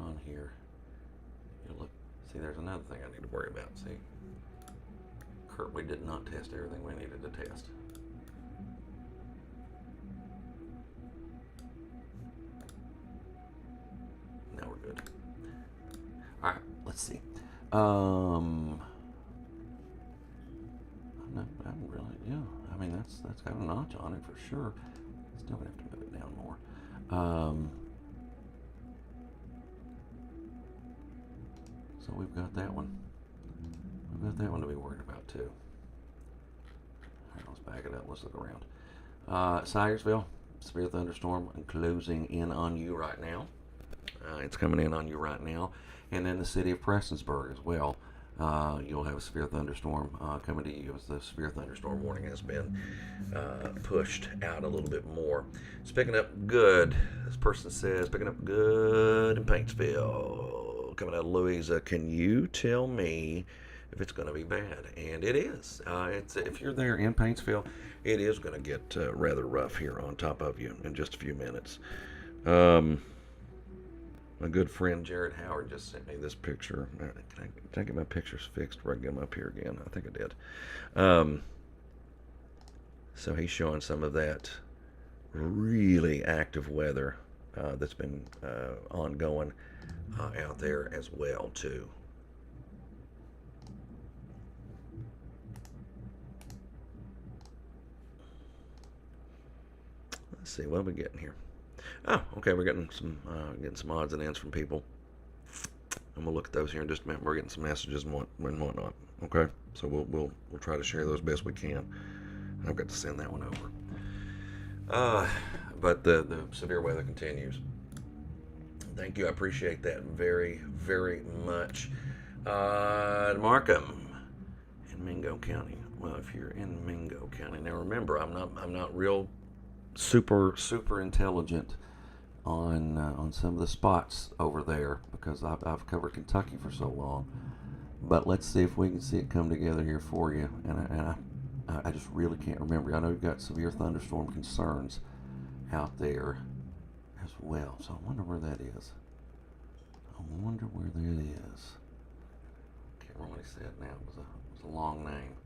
on here, you look. See, there's another thing I need to worry about. See, Kurt, we did not test everything we needed to test. Now we're good. All right, let's see. I'm really, yeah. I mean, that's got a notch on it for sure. Still gonna have to move it down more. So we've got that one. We've got that one to be worried about too. All right, let's back it up. Let's look around. Syersville, severe thunderstorm closing in on you right now. It's coming in on you right now. And then the city of Prestonsburg as well. You'll have a severe thunderstorm coming to you as the severe thunderstorm warning has been pushed out a little bit more. It's picking up good. This person says picking up good in Paintsville. Coming out of Louisa. Can you tell me if it's going to be bad? And it is. If you're there in Paintsville, it is going to get rather rough here on top of you in just a few minutes. My good friend Jared Howard just sent me this picture. Can I get my pictures fixed where I get them up here again? I think I did. So he's showing some of that really active weather that's been ongoing out there as well too. Let's see, what are we getting here? Oh, okay, we're getting some odds and ends from people. And we'll look at those here in just a minute. We're getting some messages and whatnot. Okay, so we'll try to share those best we can. And I've got to send that one over. But the severe weather continues. Thank you, I appreciate that very, very much. Markham in Mingo County. Well, if you're in Mingo County, now remember, I'm not real super intelligent on some of the spots over there because I've covered Kentucky for so long. But let's see if we can see it come together here for you. And I just really can't remember. I know you've got severe thunderstorm concerns out there as well. So I wonder where that is. Can't remember what he said now. It was a long name.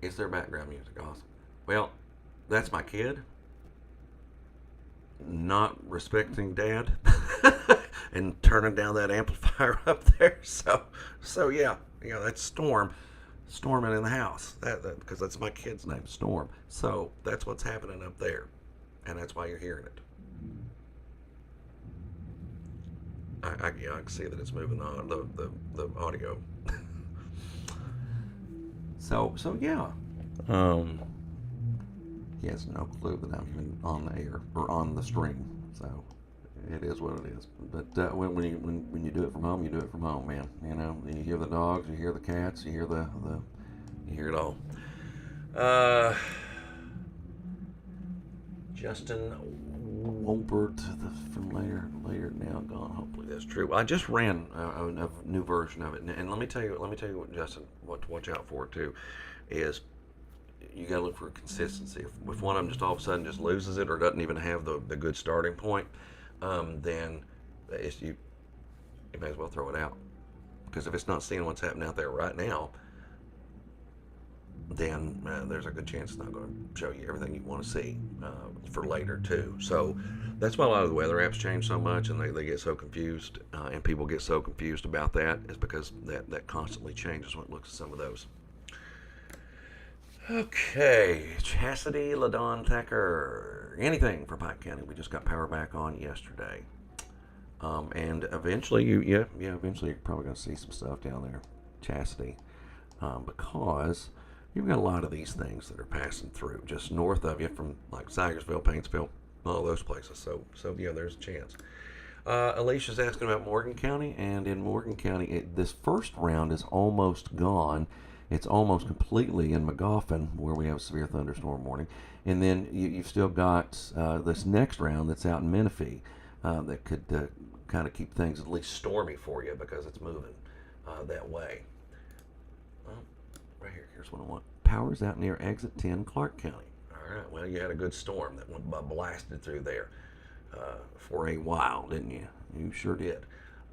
Is there background music? Awesome. Well, that's my kid not respecting dad and turning down that amplifier up there. So yeah, that's storming in the house. That because that's my kid's name, Storm. So that's what's happening up there, and that's why you're hearing it. I can see that it's moving on the audio. So yeah. He has no clue that I'm even on the air or on the stream. So it is what it is. But when you do it from home, you do it from home, man. You know, you hear the dogs, you hear the cats, you hear you hear it all. Justin Wolpert from later now gone. Hopefully that's true. I just ran a new version of it, and let me tell you what, Justin, what to watch out for too is you got to look for consistency. If one of them just all of a sudden just loses it or doesn't even have the good starting point, then you may as well throw it out, because if it's not seeing what's happening out there right now, then there's a good chance it's not going to show you everything you want to see for later too. So that's why a lot of the weather apps change so much, and they get so confused, and people get so confused about that, is because that constantly changes when it looks at some of those. Okay, Chastity Ladon Thacker. Anything for Pike County? We just got power back on yesterday. And eventually, eventually you're probably going to see some stuff down there, Chastity, because you've got a lot of these things that are passing through just north of you from like Sigersville, Paintsville, all those places. So yeah, there's a chance. Alicia's asking about Morgan County, and in Morgan County, this first round is almost gone. It's almost completely in Magoffin, where we have a severe thunderstorm warning. And then you've still got this next round that's out in Menifee that could kind of keep things at least stormy for you because it's moving that way. Well, right here, here's what I want. Power's out near exit 10, Clark County. All right, well, you had a good storm that went blasted through there for a while, didn't you? You sure did.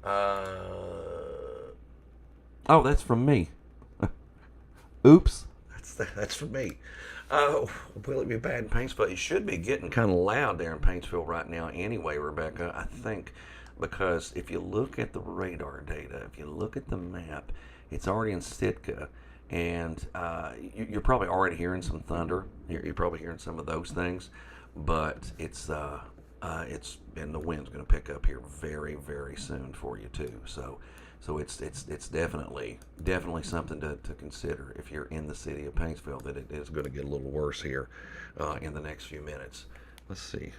Oh, that's from me. Oops. That's for me. Will it be bad in Paintsville? It should be getting kind of loud there in Paintsville right now anyway, Rebecca. I think because if you look at the radar data, if you look at the map, it's already in Sitka, and you're probably already hearing some thunder. You're probably hearing some of those things, but it's and the wind's going to pick up here very, very soon for you too. So it's definitely something to consider if you're in the city of Paintsville, that it is going to get a little worse here in the next few minutes. Let's see.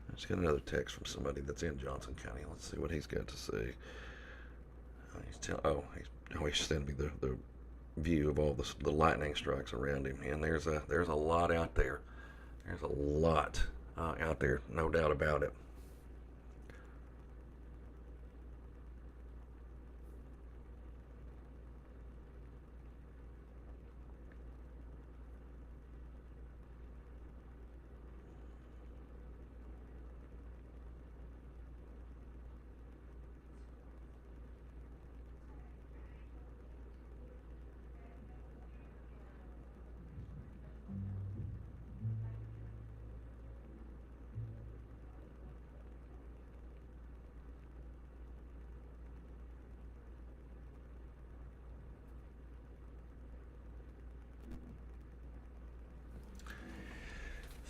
I just got another text from somebody that's in Johnson County. Let's see what he's got to say. He's sending me the view of all the lightning strikes around him, and there's a lot out there. There's a lot out there, no doubt about it.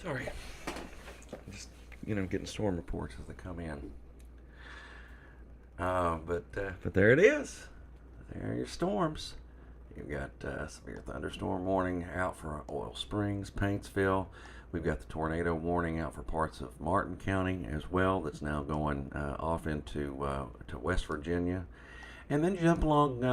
Sorry. Just, getting storm reports as they come in. But there it is. There are your storms. You've got severe thunderstorm warning out for Oil Springs, Paintsville. We've got the tornado warning out for parts of Martin County as well. That's now going off into to West Virginia, and then jump along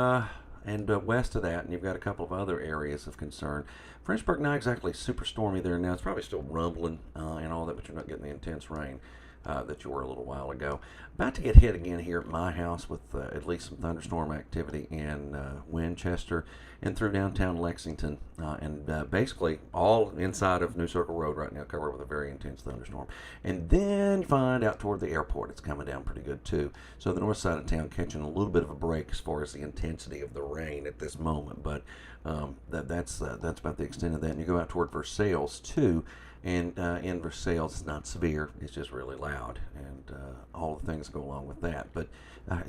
and west of that, and you've got a couple of other areas of concern. Frenchburg, not exactly super stormy there now. It's probably still rumbling and all that, but you're not getting the intense rain that you were a little while ago. About to get hit again here at my house with at least some thunderstorm activity in Winchester and through downtown Lexington, and basically all inside of New Circle Road right now covered with a very intense thunderstorm. And then find out toward the airport it's coming down pretty good too. So the north side of town catching a little bit of a break as far as the intensity of the rain at this moment, but that's about the extent of that. And you go out toward Versailles too. And in Versailles, it's not severe; it's just really loud, and all the things that go along with that. But I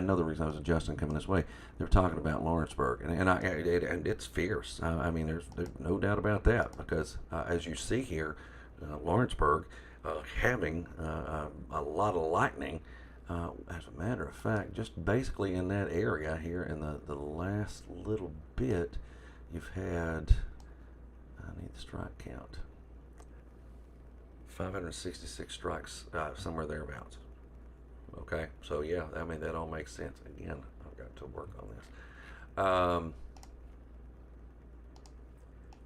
know the reason I was adjusting coming this way. They were talking about Lawrenceburg, and it's fierce. I mean, there's no doubt about that, because as you see here, Lawrenceburg having a lot of lightning. As a matter of fact, just basically in that area here, in the last little bit, you've had. I need the strike count. 566 strikes, somewhere thereabouts. Okay, so yeah, I mean, that all makes sense. Again, I've got to work on this.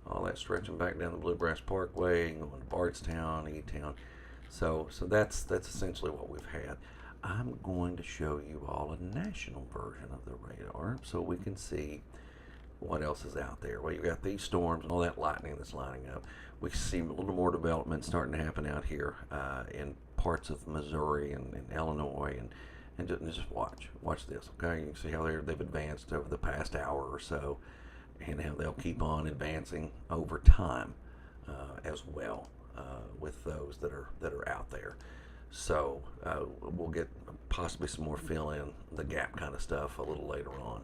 All that stretching back down the Bluegrass Parkway, going to Bardstown, E-Town. So that's essentially what we've had. I'm going to show you all a national version of the radar so we can see what else is out there. Well, you've got these storms and all that lightning that's lining up. We see a little more development starting to happen out here in parts of Missouri and Illinois, and just watch this, okay? You can see how they've advanced over the past hour or so. and how they'll keep on advancing over time as well with those that are out there. So we'll get possibly some more fill in the gap kind of stuff a little later on.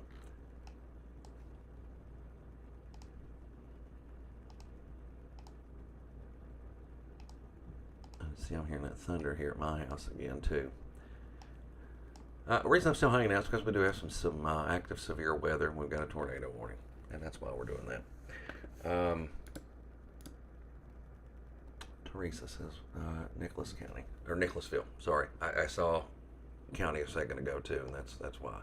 See, I'm hearing that thunder here at my house again too. The reason I'm still hanging out is because we do have some active severe weather. We've got a tornado warning, and that's why we're doing that. Teresa says Nicholas County or Nicholasville. Sorry, I saw county a second ago too, and that's why.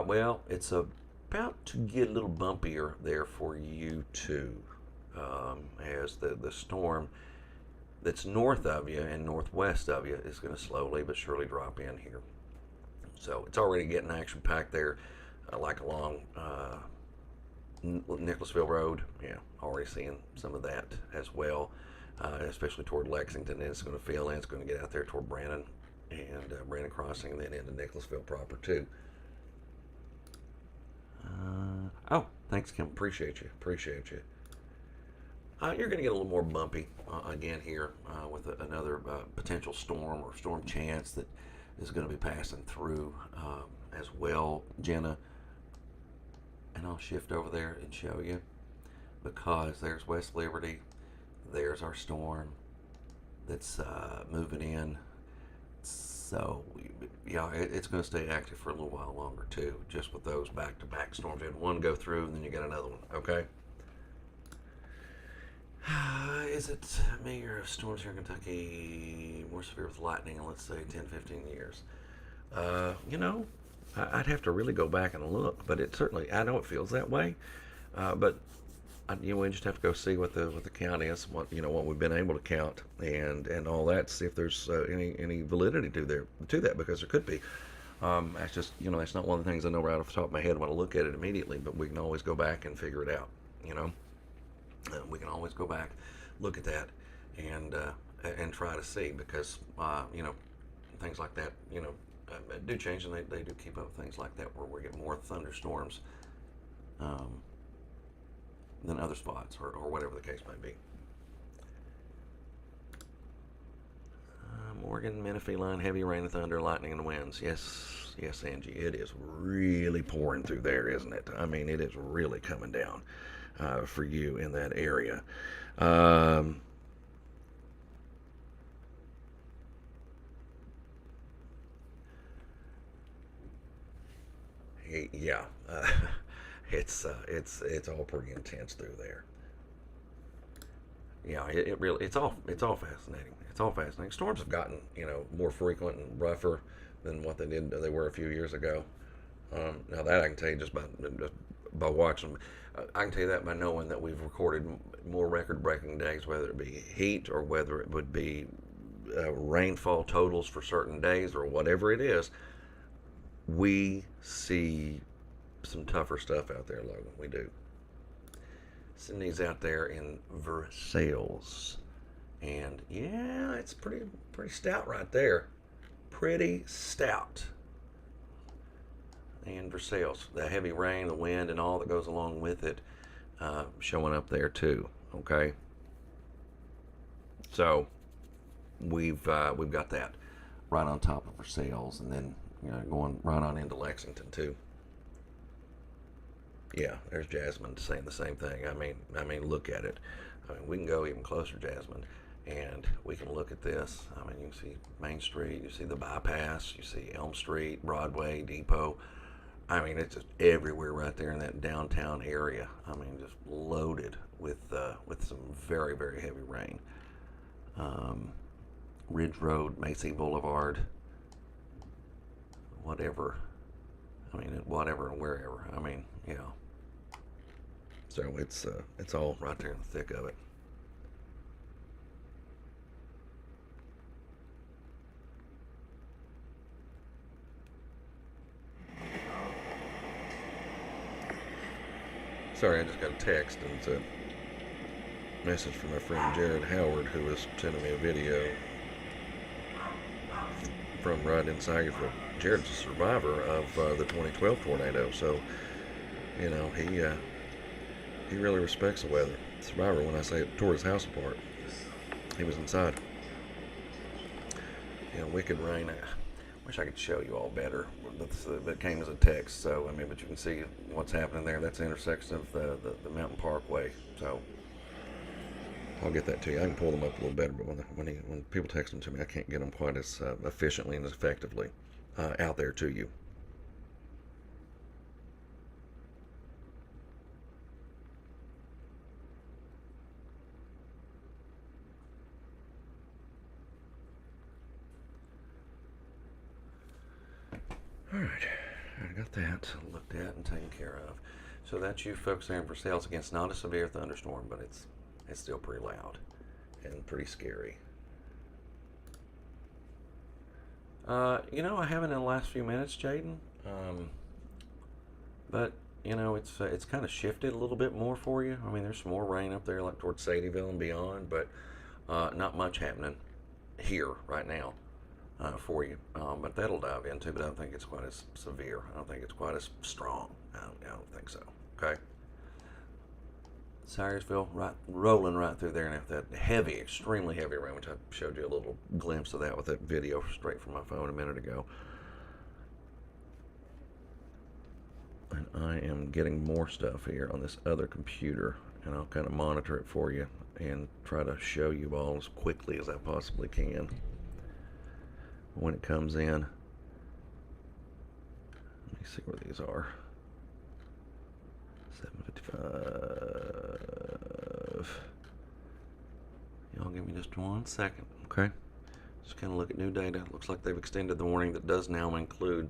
Well, it's about to get a little bumpier there for you too, as the storm that's north of you and northwest of you is going to slowly but surely drop in here. So it's already getting action packed there, like along Nicholasville Road. Yeah, already seeing some of that as well, especially toward Lexington. And it's going to fill in. It's going to get out there toward Brandon and Brandon Crossing, and then into Nicholasville proper too. Oh, thanks, Kim. Appreciate you. You're going to get a little more bumpy again here with another potential storm or storm chance that is going to be passing through as well, Jenna. And I'll shift over there and show you, because there's West Liberty. There's our storm that's moving in. So, yeah, it's going to stay active for a little while longer too, just with those back-to-back storms. You had one go through, and then you got another one, okay? Is it me or storms here in Kentucky more severe with lightning in, let's say, 10, 15 years? I'd have to really go back and look, but it certainly, I know it feels that way. But we just have to go see what the count is, what we've been able to count, and all that, see if there's any validity to that, because there could be. That's just, that's not one of the things I know right off the top of my head when I look at it immediately, but we can always go back and figure it out, we can always go back, look at that, and try to see, because things like that do change, and they do keep up things like that where we get more thunderstorms than other spots, or whatever the case may be. Morgan, Menifee line, heavy rain, thunder, lightning, and winds. Yes, Angie, it is really pouring through there, isn't it? I mean, it is really coming down for you in that area. Yeah, it's all pretty intense through there. Yeah, it really, it's all fascinating. It's all fascinating. Storms have gotten more frequent and rougher than what they were a few years ago. Now that I can tell you just by watching them. I can tell you that by knowing that we've recorded more record-breaking days, whether it be heat or whether it would be rainfall totals for certain days or whatever it is. We see some tougher stuff out there, Logan. We do. Cindy's out there in Versailles, and yeah, it's pretty stout right there. Pretty stout. And Versailles, the heavy rain, the wind, and all that goes along with it, showing up there too. Okay. So we've got that right on top of Versailles, and then going right on into Lexington too. Yeah, there's Jasmine saying the same thing. I mean, look at it. I mean, we can go even closer, Jasmine, and we can look at this. I mean, you can see Main Street, you see the bypass, you see Elm Street, Broadway, Depot. I mean, it's just everywhere right there in that downtown area. I mean, just loaded with some very, very heavy rain. Ridge Road, Macy Boulevard, whatever. I mean, whatever and wherever. I mean, yeah. So it's all right there in the thick of it. Sorry, I just got a text, and it's a message from my friend Jared Howard, who was sending me a video from right in Sagerville. Jared's a survivor of the 2012 tornado, so You know, he really respects the weather. Survivor, when I say it, tore his house apart. He was inside. You know, wicked rain. I wish I could show you all better. That came as a text, so I mean, but you can see what's happening there. That's the intersection of the Mountain Parkway. So I'll get that to you. I can pull them up a little better, but when people text them to me, I can't get them quite as efficiently and as effectively out there to you. All right, I got that looked at and taken care of. So that's you folks there for sales. Again, it's not a severe thunderstorm, but it's still pretty loud and pretty scary. You know, I haven't in the last few minutes, Jaden. But you know, it's kind of shifted a little bit more for you. I mean, there's some more rain up there, like towards Sadieville and beyond, but not much happening here right now for you. But that'll dive into. But I don't think it's quite as severe. I don't think it's quite as strong. I don't think so. Okay. Syersville, right, rolling right through there, and that heavy, extremely heavy rain, which I showed you a little glimpse of that with that video straight from my phone a minute ago. And I am getting more stuff here on this other computer, and I'll kind of monitor it for you and try to show you all as quickly as I possibly can when it comes in. Let me see where these are. 7:55. Y'all give me just 1 second, okay? Just kind of look at new data. Looks like they've extended the warning that does now include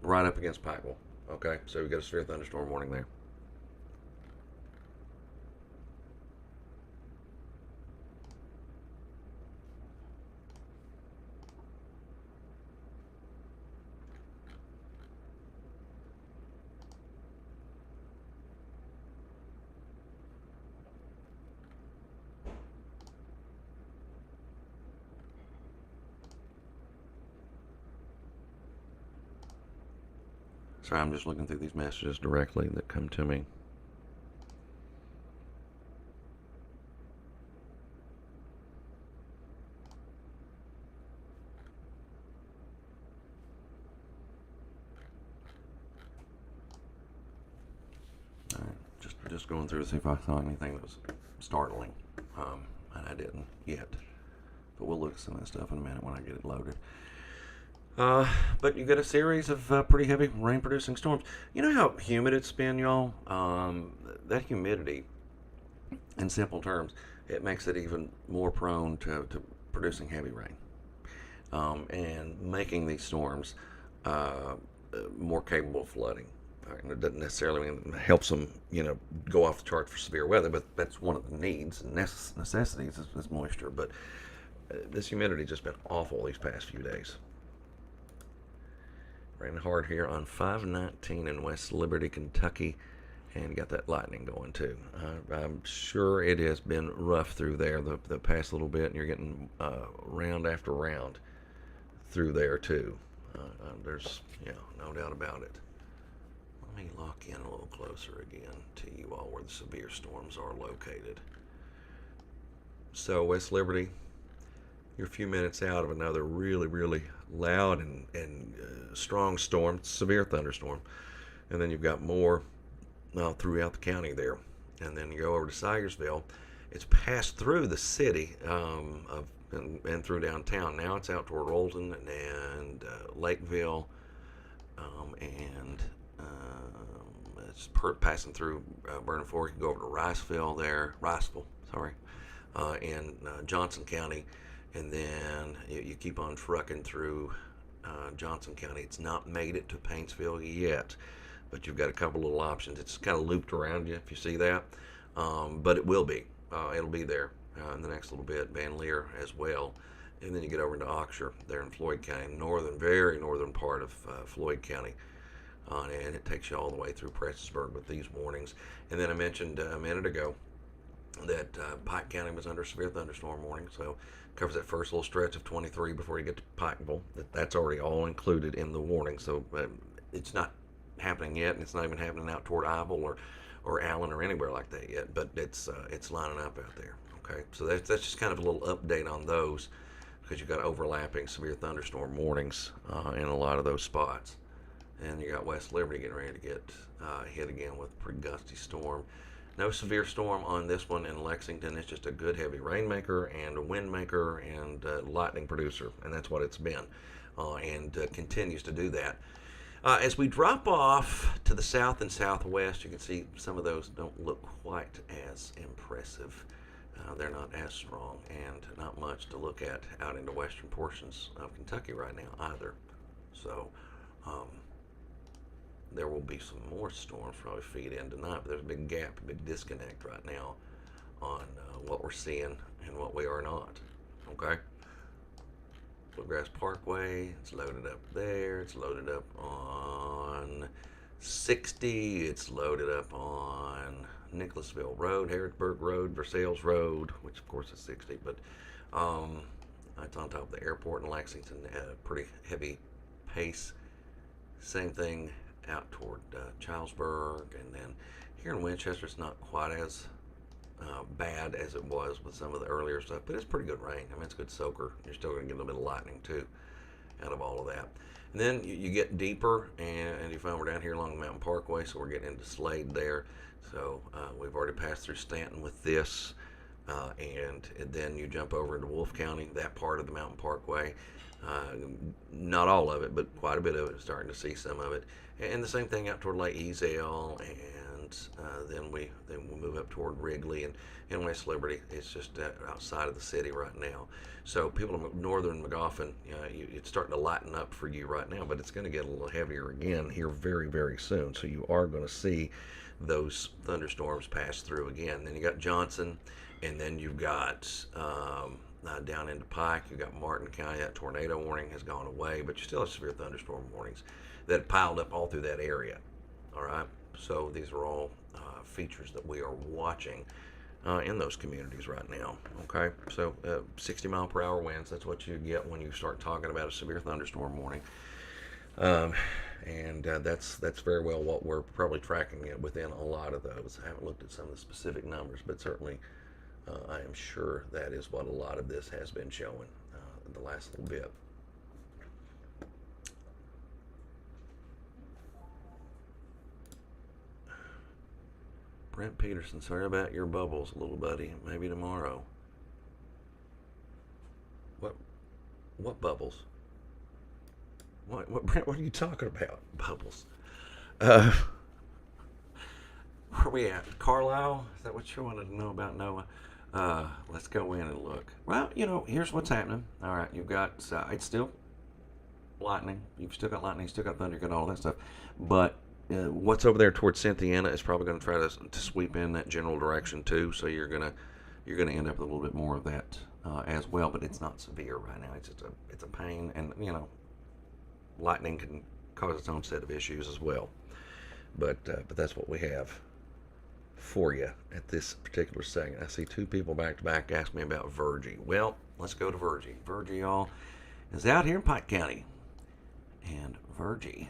right up against Pikeville. Okay, so we've got a severe thunderstorm warning there. Sorry, I'm just looking through these messages directly that come to me. All right, just going through to see if I saw anything that was startling, and I didn't yet. But we'll look at some of that stuff in a minute when I get it loaded. But you got a series of pretty heavy rain-producing storms. You know how humid it's been, y'all? That humidity, in simple terms, it makes it even more prone to producing heavy rain and making these storms more capable of flooding. It doesn't necessarily mean it helps them, go off the chart for severe weather, but that's one of the needs and necessities is moisture. But this humidity just been awful these past few days. Raining hard here on 519 in West Liberty, Kentucky, and you got that lightning going too. I'm sure it has been rough through there the past little bit, and you're getting round after round through there too. There's no doubt about it. Let me lock in a little closer again to you all where the severe storms are located. So West Liberty, you're a few minutes out of another really, really loud and strong storm, severe thunderstorm. And then you've got more throughout the county there. And then you go over to Syersville. It's passed through the city and through downtown. Now it's out toward Rolton and Lakeville, and it's passing through Burnham Fork. You go over to Riceville, in Johnson County. And then you keep on trucking through Johnson County. It's not made it to Paintsville yet, but you've got a couple little options. It's kind of looped around you, if you see that. But it will be. It'll be there in the next little bit. Van Leer as well. And then you get over into Oxshire there in Floyd County, very northern part of Floyd County. And it takes you all the way through Prestonsburg with these warnings. And then I mentioned a minute ago that Pike County was under severe thunderstorm warning, so covers that first little stretch of 23 before you get to Pikeville. That's already all included in the warning, so it's not happening yet, and it's not even happening out toward Ivel or Allen or anywhere like that yet. But it's lining up out there. Okay, so that's just kind of a little update on those, because you got overlapping severe thunderstorm warnings in a lot of those spots. And you got West Liberty getting ready to get hit again with a pretty gusty storm. No severe storm on this one in Lexington. It's just a good heavy rainmaker and a windmaker and lightning producer, and that's what it's been, and continues to do that. As we drop off to the south and southwest, you can see some of those don't look quite as impressive. They're not as strong, and not much to look at out into western portions of Kentucky right now either. So there will be some more storms probably feed in tonight, but there's a big gap, a big disconnect right now on what we're seeing and what we are not. Okay? Bluegrass Parkway, it's loaded up there. It's loaded up on 60. It's loaded up on Nicholasville Road, Harrodsburg Road, Versailles Road, which of course is 60, but it's on top of the airport in Lexington at a pretty heavy pace. Same thing out toward Childsburg, and then here in Winchester it's not quite as bad as it was with some of the earlier stuff, but it's pretty good rain. I mean, it's a good soaker. You're still going to get a little bit of lightning too out of all of that. And then you get deeper, and you find we're down here along the Mountain Parkway, so we're getting into Slade there. So we've already passed through Stanton with this, and then you jump over into Wolfe County, that part of the Mountain Parkway. Not all of it, but quite a bit of it. Starting to see some of it, and the same thing out toward Lake Ezell, and then we move up toward Wrigley and West Liberty. It's just outside of the city right now. So people in northern Magoffin, it's starting to lighten up for you right now, but it's going to get a little heavier again here very, very soon. So you are going to see those thunderstorms pass through again. Then you got Johnson, and then you've got down into Pike. You've got Martin County. That tornado warning has gone away, but you still have severe thunderstorm warnings that have piled up all through that area. All right, so these are all features that we are watching in those communities right now. Okay, so 60 mile per hour winds, that's what you get when you start talking about a severe thunderstorm warning. And that's very well what we're probably tracking it within a lot of those. I haven't looked at some of the specific numbers, but certainly I am sure that is what a lot of this has been showing the last little bit. Brent Peterson, sorry about your bubbles, little buddy. Maybe tomorrow. What bubbles? What Brent? What are you talking about? Bubbles. Where are we at? Carlisle? Is that what you wanted to know about, Noah? Let's go in and look. Well, here's what's happening. All right, you've got it's still lightning. You've still got lightning. Still got thunder. Got all that stuff. But what's over there towards Cynthiana is probably going to try to sweep in that general direction too. So you're gonna end up with a little bit more of that as well. But it's not severe right now. It's a pain, and lightning can cause its own set of issues as well. But that's what we have for you at this particular second. I see two people back to back ask me about Virgie. Well, let's go to Virgie. Virgie, y'all, is out here in Pike County, and Virgie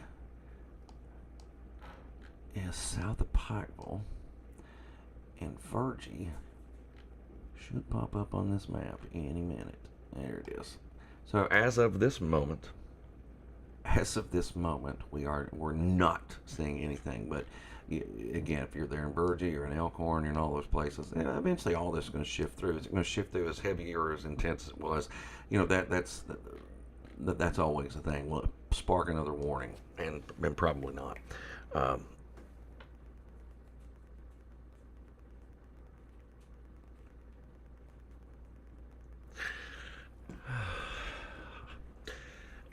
is south of Pikeville, and Virgie should pop up on this map any minute. There it is. So as of this moment, we're not seeing anything. But again, if you're there in Virgie or in Elkhorn and all those places, eventually all this is going to shift through. It's going to shift through as heavy or as intense as it was. That's always a thing. Will it spark another warning? And probably not.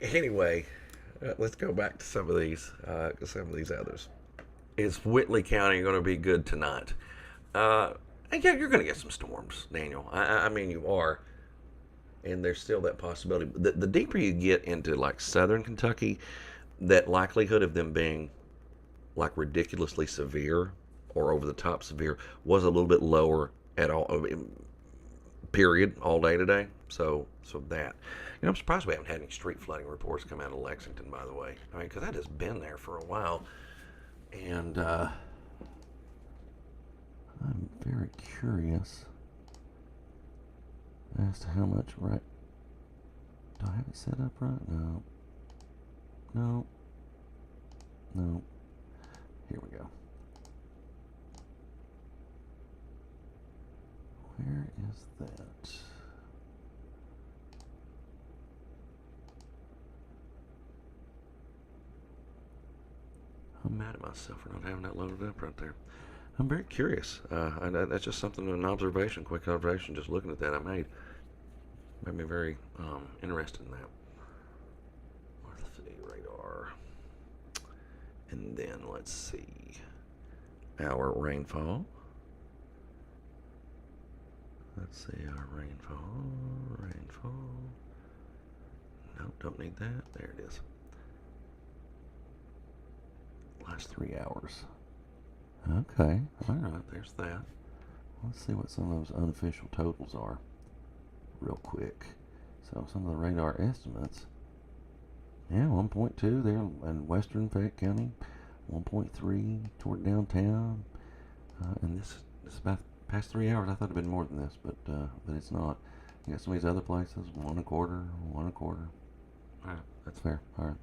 Anyway, let's go back to some of these others. Is Whitley County going to be good tonight? Yeah, you're going to get some storms, Daniel. I mean, you are. And there's still that possibility. The deeper you get into, like, southern Kentucky, that likelihood of them being, like, ridiculously severe or over-the-top severe was a little bit lower at all, period, all day today. So that. I'm surprised we haven't had any street flooding reports come out of Lexington, by the way. I mean, because that has been there for a while. And I'm very curious as to how much right. Do I have it set up right? No. No. No. Here we go. Where is that? I'm mad at myself for not having that loaded up right there. I'm very curious. That's just something, an observation, quick observation, just looking at that I made. Made me very interested in that. Let's see, radar. And then let's see. Our rainfall. Let's see our rainfall. Rainfall. Nope, don't need that. There it is. Last 3 hours. Okay, alright, there's that. Let's see what some of those unofficial totals are real quick. So some of the radar estimates. Yeah, 1.2 there in western Fayette County, 1.3 toward downtown, and this about past 3 hours. I thought it'd been more than this, but it's not. You got some of these other places, 1.25, 1.25. All right, that's fair. All right.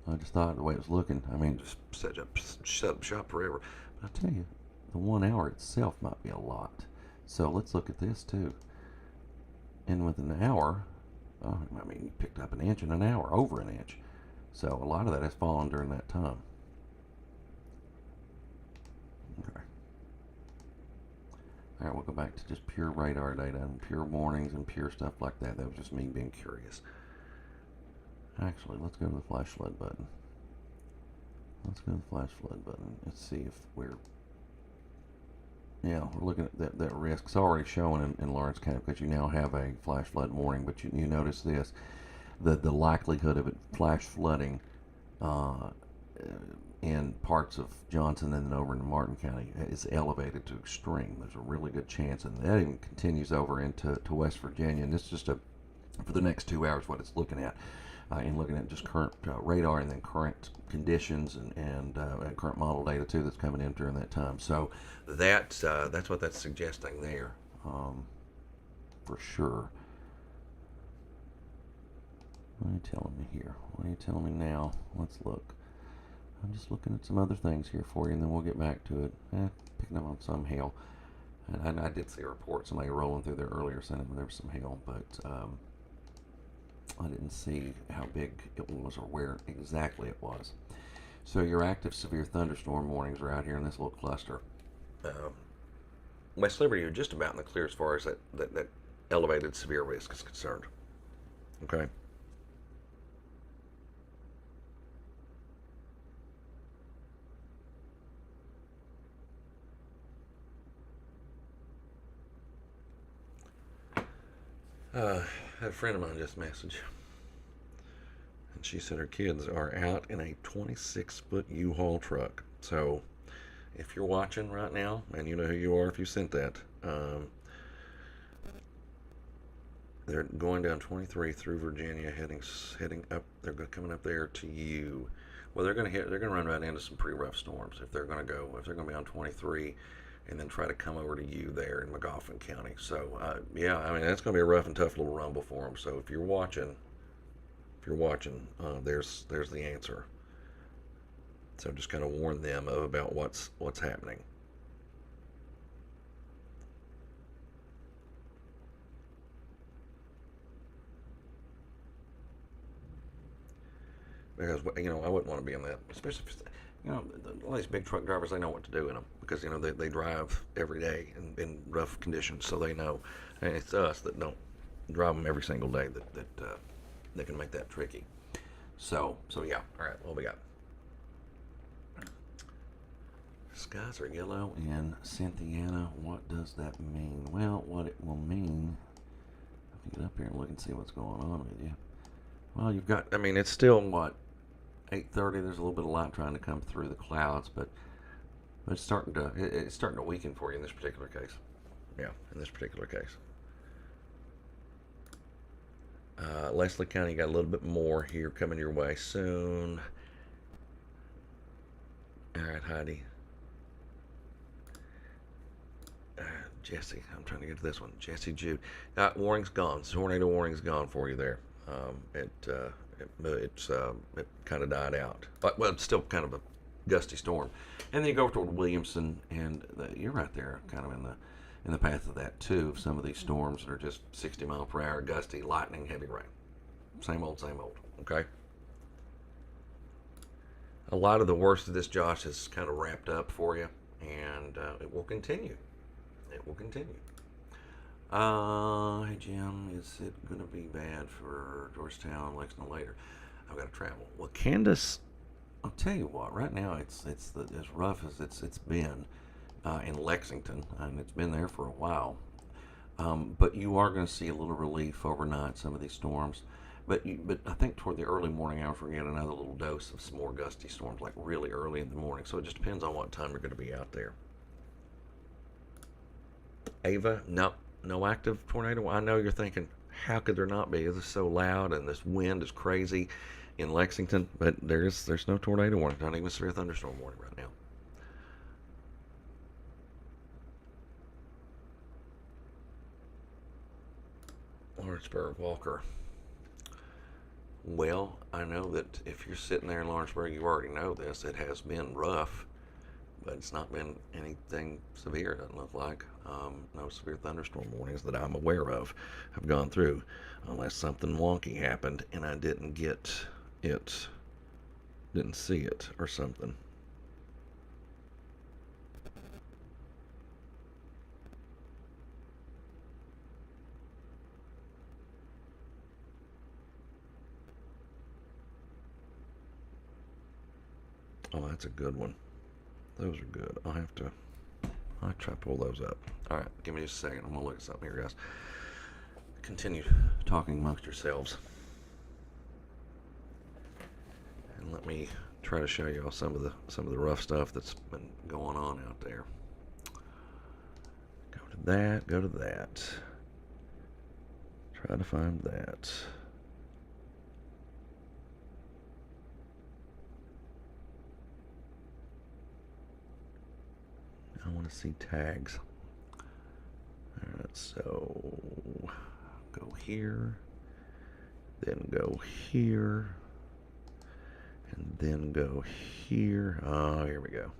I just thought the way it was looking. I mean, just shut up shop forever. But I tell you, the 1 hour itself might be a lot. So let's look at this too. And with an hour, I mean, you picked up an inch in an hour, over an inch. So a lot of that has fallen during that time. Okay. All right, we'll go back to just pure radar data and pure warnings and pure stuff like that. That was just me being curious. Actually, let's go to the flash flood button. Let's go to the flash flood button. Let's see if we're... Yeah, we're looking at that risk. It's already showing in Lawrence County because you now have a flash flood warning. But you notice this, the likelihood of it flash flooding in parts of Johnson and then over in Martin County is elevated to extreme. There's a really good chance, and that even continues over into West Virginia. And this is just for the next 2 hours what it's looking at. And looking at just current radar and then current conditions and current model data too that's coming in during that time. So that's what that's suggesting there, for sure. What are you telling me here? What are you telling me now? Let's look. I'm just looking at some other things here for you, and then we'll get back to it. Picking up on some hail, and I did see a report somebody rolling through there earlier saying there was some hail, but I didn't see how big it was or where exactly it was. So your active severe thunderstorm warnings are out here in this little cluster. West Liberty, you're just about in the clear as far as that elevated severe risk is concerned. Okay. I had a friend of mine just messaged, and she said her kids are out in a 26-foot U-Haul truck. So if you're watching right now, and you know who you are if you sent that, they're going down 23 through Virginia, heading up. They're coming up there to you. Well, they're going to run right into some pretty rough storms if they're going to be on 23 and then try to come over to you there in Magoffin County. So yeah, I mean that's going to be a rough and tough little rumble for them. So if you're watching, there's the answer. So just kind of warn them about what's happening. Because I wouldn't want to be in that, especially if all these big truck drivers, they know what to do in them because they drive every day in rough conditions, so they know. And it's us that don't drive them every single day that can make that tricky. So yeah. All right, what we got? Skies are yellow in Cynthiana. What does that mean? Well, what it will mean, I can get up here and look and see what's going on with you. Well, you've got, I mean, it's still, what, 8:30. There's a little bit of light trying to come through the clouds, but it's starting to weaken for you in this particular case. Yeah, in this particular case. Leslie County got a little bit more here coming your way soon. All right, Heidi. Jesse, I'm trying to get to this one. Jesse Jude. Warning's gone. Tornado warning's gone for you there. It kind of died out. But, well, it's still kind of a gusty storm. And then you go over toward Williamson, and you're right there, kind of in the path of that too. Of some of these storms that are just 60 mile per hour, gusty, lightning, heavy rain. Same old, same old. Okay. A lot of the worst of this, Josh, is kind of wrapped up for you, and it will continue. It will continue. Hey Jim, is it going to be bad for Georgetown, Lexington later? I've got to travel. Well, Candace, I'll tell you what. Right now, it's as rough as it's been in Lexington, and it's been there for a while. But you are going to see a little relief overnight. Some of these storms, but I think toward the early morning hours, we're going to get another little dose of some more gusty storms, like really early in the morning. So it just depends on what time you're going to be out there. Ava, no active tornado. I know you're thinking, how could there not be? It's so loud and this wind is crazy in Lexington, but there's no tornado warning, not even a severe thunderstorm warning right now. Lawrenceburg, Walker. Well, I know that if you're sitting there in Lawrenceburg, you already know this. It has been rough, but it's not been anything severe, it doesn't look like. No severe thunderstorm warnings that I'm aware of have gone through, unless something wonky happened and I didn't get it, didn't see it or something. Oh, that's a good one. Those are good. I'll try to pull those up. All right, give me just a second. I'm gonna look at something here, guys. Continue talking amongst yourselves, and let me try to show you all some of the rough stuff that's been going on out there. Go to that. Go to that. Try to find that. I want to see tags. Alright, so go here, then go here, and then go here. Oh, here we go.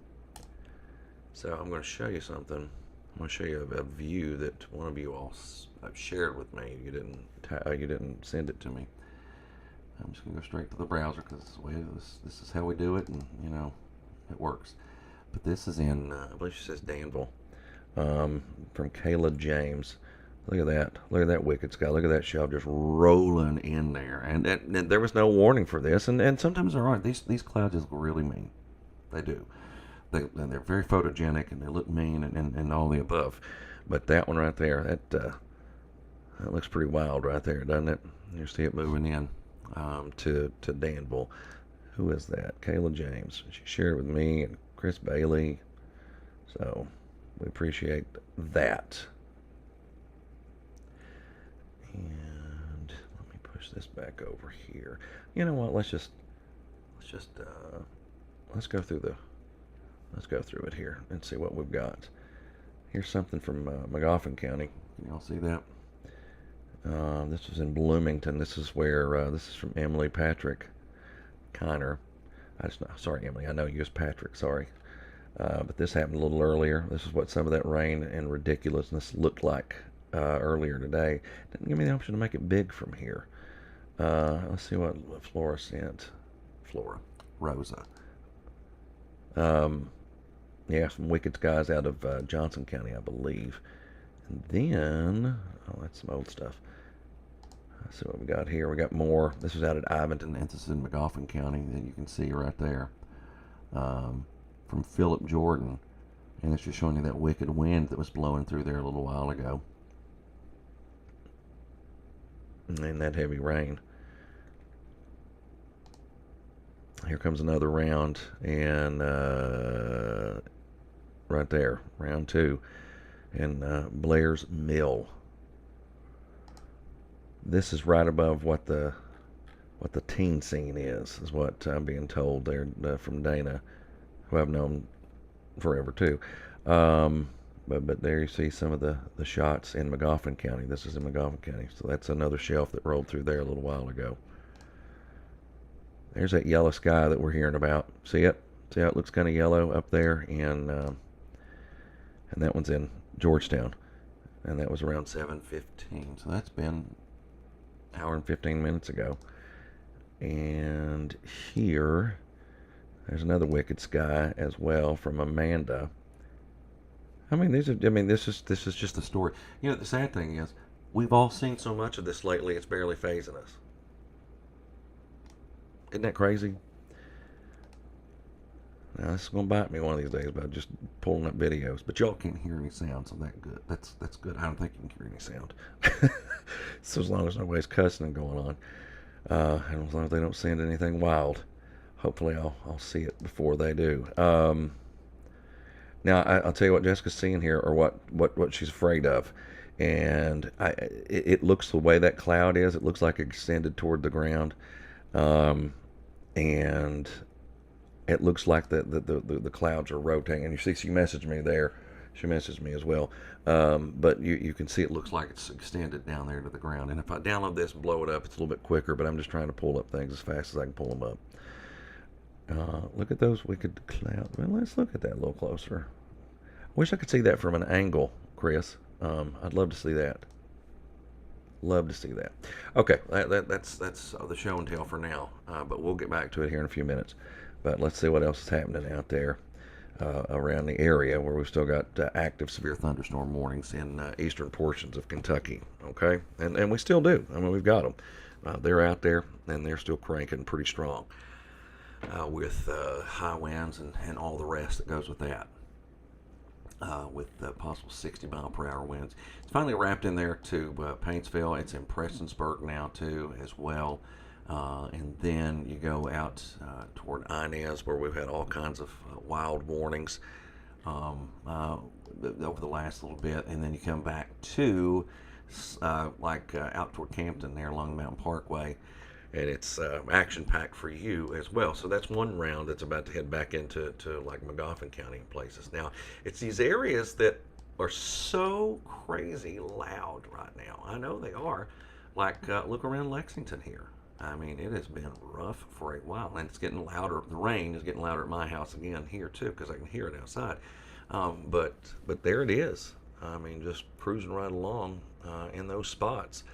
So I'm going to show you something. I'm going to show you a view that one of you all shared with me. You didn't send it to me. I'm just going to go straight to the browser because this is how we do it, and you know it works. But this is in, I believe she says Danville, from Kayla James. Look at that. Look at that wicked sky. Look at that shell just rolling in there. And there was no warning for this. And sometimes there aren't. These clouds just look really mean. They do. They're very photogenic, and they look mean, and all the above. But that one right there, that looks pretty wild right there, doesn't it? You see it moving in to Danville. Who is that? Kayla James. She shared with me and Chris Bailey. So we appreciate that. And let me push this back over here. You know what? Let's go through it here and see what we've got. Here's something from Magoffin County. Can y'all see that? This was in Bloomington. This is where this is from Emily Patrick Kiner. Sorry, Emily. I know you as Patrick. Sorry. But this happened a little earlier. This is what some of that rain and ridiculousness looked like earlier today. Didn't give me the option to make it big from here. Let's see what Flora sent. Rosa. Yeah, some wicked skies out of Johnson County, I believe. And then, oh, that's some old stuff. Let's see what we got here. We got more. This is out at Ivanton, and this is in Magoffin County that you can see right there. From Philip Jordan. And it's just showing you that wicked wind that was blowing through there a little while ago. And that heavy rain. Here comes another round, and right there, round 2, and Blair's Mill. This is right above what the teen scene is what I'm being told there from Dana. who I've known forever too. But there you see some of the shots in Magoffin County. This is in Magoffin County, so that's another shelf that rolled through there a little while ago. There's that yellow sky that we're hearing about. See it? See how it looks kind of yellow up there? And that one's in Georgetown, and that was around 7:15. So that's been an hour and 15 minutes ago. And here, there's another wicked sky as well from Amanda. I mean, this is just the story. You know, the sad thing is, we've all seen so much of this lately. It's barely phasing us. Isn't that crazy? Now, this is gonna bite me one of these days about just pulling up videos. But y'all can't hear any sound, so that's good. That's good. I don't think you can hear any sound. So as long as nobody's cussing and going on, and as long as they don't send anything wild, hopefully I'll see it before they do. Now I'll tell you what Jessica's seeing here, or what she's afraid of, and it looks the way that cloud is. It looks like it extended toward the ground, and it looks like the clouds are rotating. And you see, she messaged me there. She messaged me as well. But you can see it looks like it's extended down there to the ground. And if I download this and blow it up, it's a little bit quicker. But I'm just trying to pull up things as fast as I can pull them up. Look at those wicked clouds. Well, let's look at that a little closer. I wish I could see that from an angle, Chris. I'd love to see that. Love to see that. Okay, that's the show and tell for now. But we'll get back to it here in a few minutes. But let's see what else is happening out there around the area where we've still got active severe thunderstorm warnings in eastern portions of Kentucky. Okay, and we still do. I mean, we've got them. They're out there, and they're still cranking pretty strong with high winds and all the rest that goes with that. With possible 60 mile per hour winds. It's finally wrapped in there to Paintsville. It's in Prestonsburg now too as well. And then you go out toward Inez, where we've had all kinds of wild warnings over the last little bit. And then you come back to out toward Campton there along the Mountain Parkway. And it's action-packed for you as well. So that's one round that's about to head back into like Magoffin County places. Now, it's these areas that are so crazy loud right now. I know they are. Like, look around Lexington here. I mean, it has been rough for a while, and it's getting louder. The rain is getting louder at my house again here too, because I can hear it outside. But there it is. I mean, just cruising right along in those spots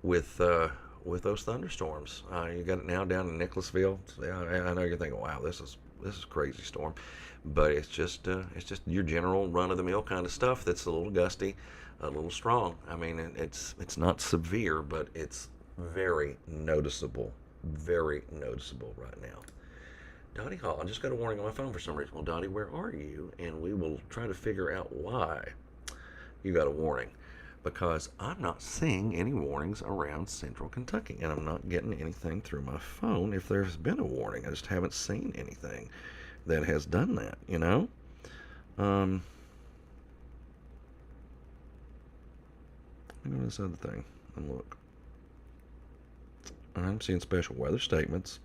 with those thunderstorms. You got it now down in Nicholasville. I know you're thinking, wow, this is a crazy storm, but it's just your general run-of-the-mill kind of stuff that's a little gusty, a little strong. I mean, it's not severe, but it's very noticeable right now. Dottie Hall, I just got a warning on my phone for some reason. Well, Dottie, where are you? And we will try to figure out why you got a warning. Because I'm not seeing any warnings around central Kentucky, and I'm not getting anything through my phone if there's been a warning. I just haven't seen anything that has done that, you know? Let me go to this other thing and look. I'm seeing special weather statements,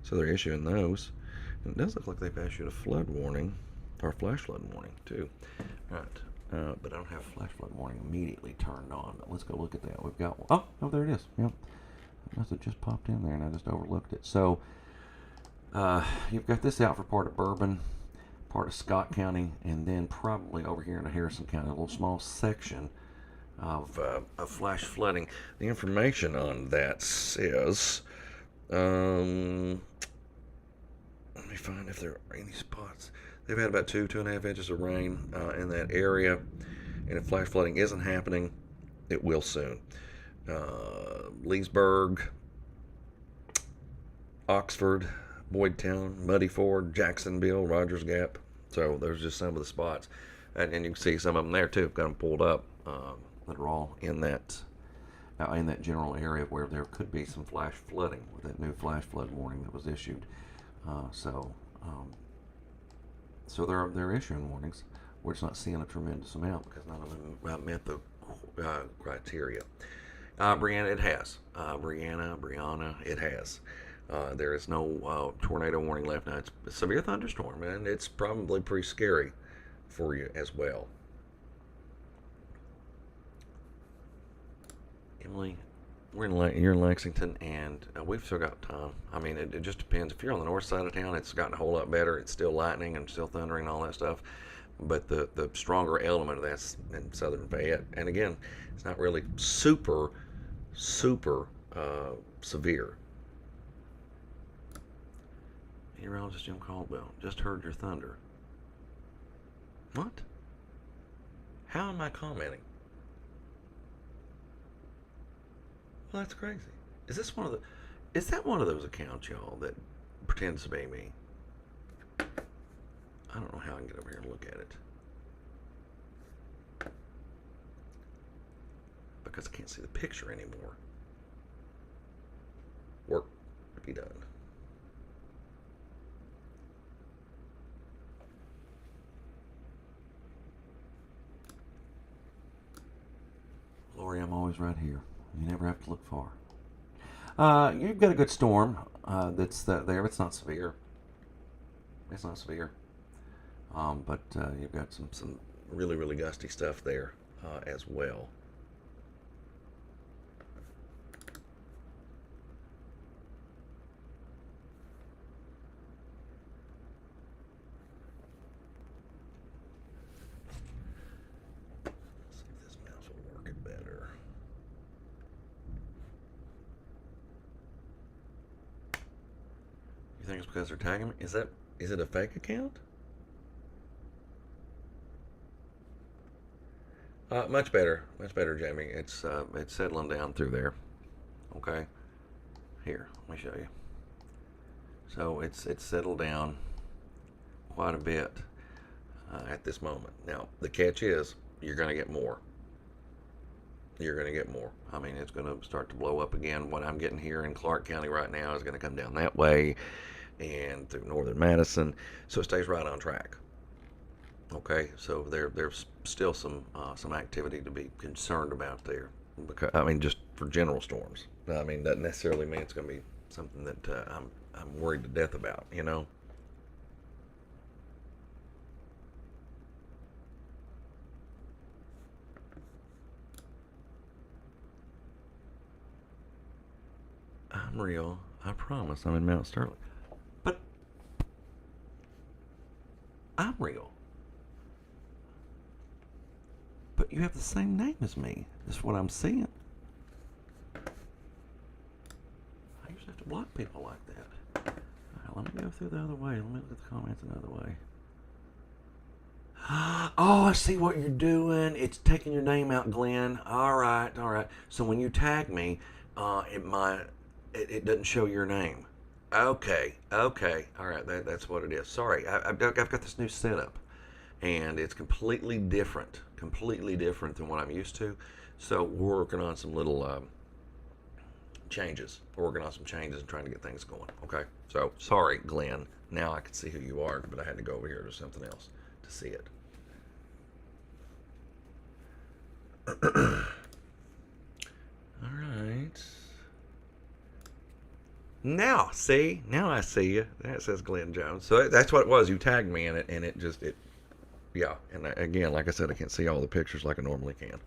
so they're issuing those. And it does look like they've issued a flood warning, or flash flood warning, too. All right. But I don't have flash flood warning immediately turned on. But let's go look at that. We've got one. Oh, there it is. Yep. It must have just popped in there and I just overlooked it. So, you've got this out for part of Bourbon, part of Scott County, and then probably over here in Harrison County, a little small section of flash flooding. The information on that says, let me find if there are any spots. They've had about 2.5 inches of rain in that area, and if flash flooding isn't happening, it will soon. Leesburg, Oxford, Boydtown, Muddy Ford, Jacksonville, Rogers Gap. So there's just some of the spots, and you can see some of them there too. Got them pulled up that are all in that general area where there could be some flash flooding with that new flash flood warning that was issued. So they're issuing warnings. We're just not seeing a tremendous amount because none of them met the criteria. Brianna, it has. Brianna, it has. There is no tornado warning left. Now, it's a severe thunderstorm, and it's probably pretty scary for you as well. Emily, you're in Lexington, and we've still got time. I mean, it just depends. If you're on the north side of town, it's gotten a whole lot better. It's still lightning and still thundering and all that stuff. But the stronger element of that's in southern Fayette. And again, it's not really super severe. Meteorologist Jim Caldwell, just heard your thunder. What? How am I commenting? Well, that's crazy. Is this one of the? Is that one of those accounts, y'all, that pretends to be me? I don't know how I can get over here and look at it because I can't see the picture anymore. Work to be done. Lori, I'm always right here. You never have to look far. You've got a good storm that's there. It's not severe. It's not severe. But you've got some really gusty stuff there as well. Let's see if this mouse will work it better. You think it's because they're tagging me? Is it a fake account? Much better, Jamie. It's settling down through there. Okay, here, let me show you. So it's settled down quite a bit at this moment. Now the catch is you're going to get more. You're going to get more. I mean, it's going to start to blow up again. What I'm getting here in Clark County right now is going to come down that way and through northern Madison, so it stays right on track. Okay, so there's still some activity to be concerned about there. Because I mean, just for general storms. I mean, doesn't necessarily mean it's going to be something that I'm worried to death about. You know. I'm real. I promise. I'm in Mount Sterling. But I'm real. But you have the same name as me. That's what I'm seeing. I usually have to block people like that. Alright, let me go through the other way. Let me look at the comments another way. Oh, I see what you're doing. It's taking your name out, Glenn. All right, all right. So when you tag me, it doesn't show your name. Okay, okay. All right, that's what it is. Sorry, I've got this new setup, and it's completely different than what I'm used to. So we're working on some little changes. We're working on some changes and trying to get things going. Okay. So sorry, Glenn. Now I can see who you are, but I had to go over here to something else to see it. All right. Now I see you. That says Glenn Jones. So that's what it was. You tagged me in it, and yeah. And again, like I said, I can't see all the pictures like I normally can.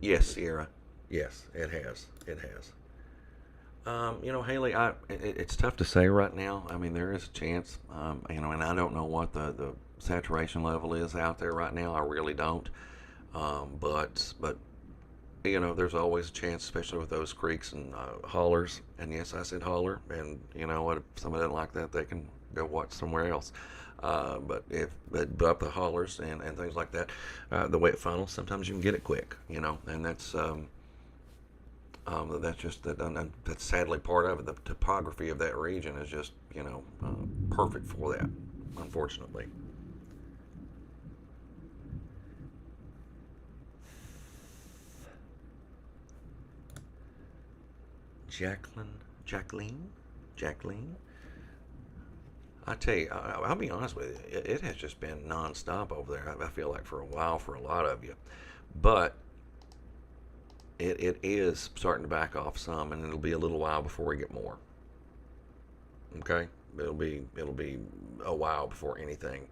Yes, Sierra. Yes, it has. It has. Haley, it's tough to say right now. I mean, there is a chance, and I don't know what the saturation level is out there right now. I really don't. But there's always a chance, especially with those creeks and hollers. And yes, I said holler. And you know what? If somebody doesn't like that, they can go watch somewhere else. But up the hollers and things like that, the way it funnels, sometimes you can get it quick. And that's just that's sadly part of it. The topography of that region is just perfect for that, unfortunately. Jacqueline. I tell you, I'll be honest with you, it has just been nonstop over there. I feel like for a while for a lot of you, but it is starting to back off some, and it'll be a little while before we get more. Okay, it'll be a while before anything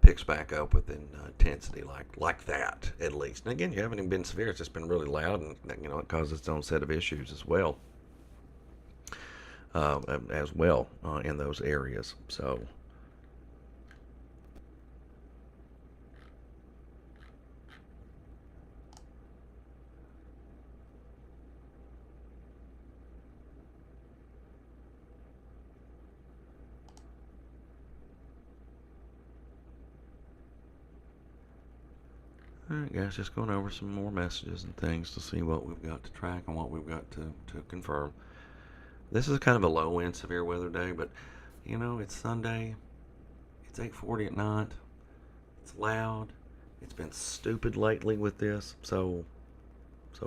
picks back up with intensity like that at least. And again, you haven't even been severe; it's just been really loud, and it causes its own set of issues as well, in those areas. So. Alright guys, just going over some more messages and things to see what we've got to track and what we've got to confirm. This is kind of a low end severe weather day, but it's Sunday, it's 8:40 at night, it's loud, it's been stupid lately with this, so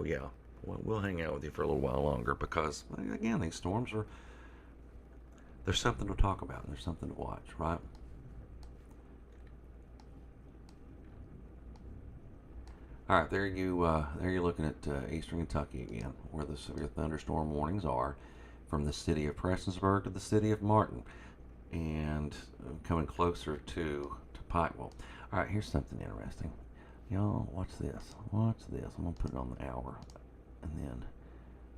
yeah, we'll hang out with you for a little while longer because again, these storms there's something to talk about and there's something to watch, right? All right, there you're looking at eastern Kentucky again, where the severe thunderstorm warnings are, from the city of Prestonsburg to the city of Martin, and coming closer to Pikeville. All right, here's something interesting. Y'all, watch this. Watch this. I'm gonna put it on the hour, and then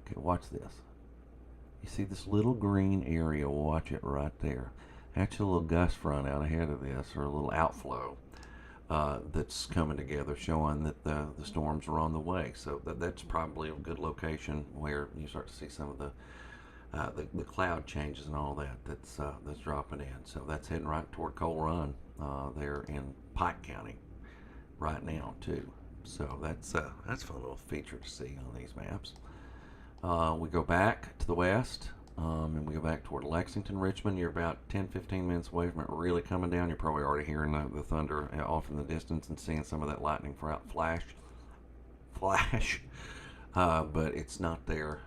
okay, watch this. You see this little green area? Watch it right there. Actually, a little gust front out ahead of this, or a little outflow that's coming together, showing that the storms are on the way. So that's probably a good location where you start to see some of the cloud changes and all that's dropping in. So that's heading right toward Coal Run there in Pike County right now too. So that's a fun little feature to see on these maps. We go back to the west. And we go back toward Lexington, Richmond. You're about 10-15 minutes away from it really coming down. You're probably already hearing the thunder off in the distance and seeing some of that lightning flash. But it's not there,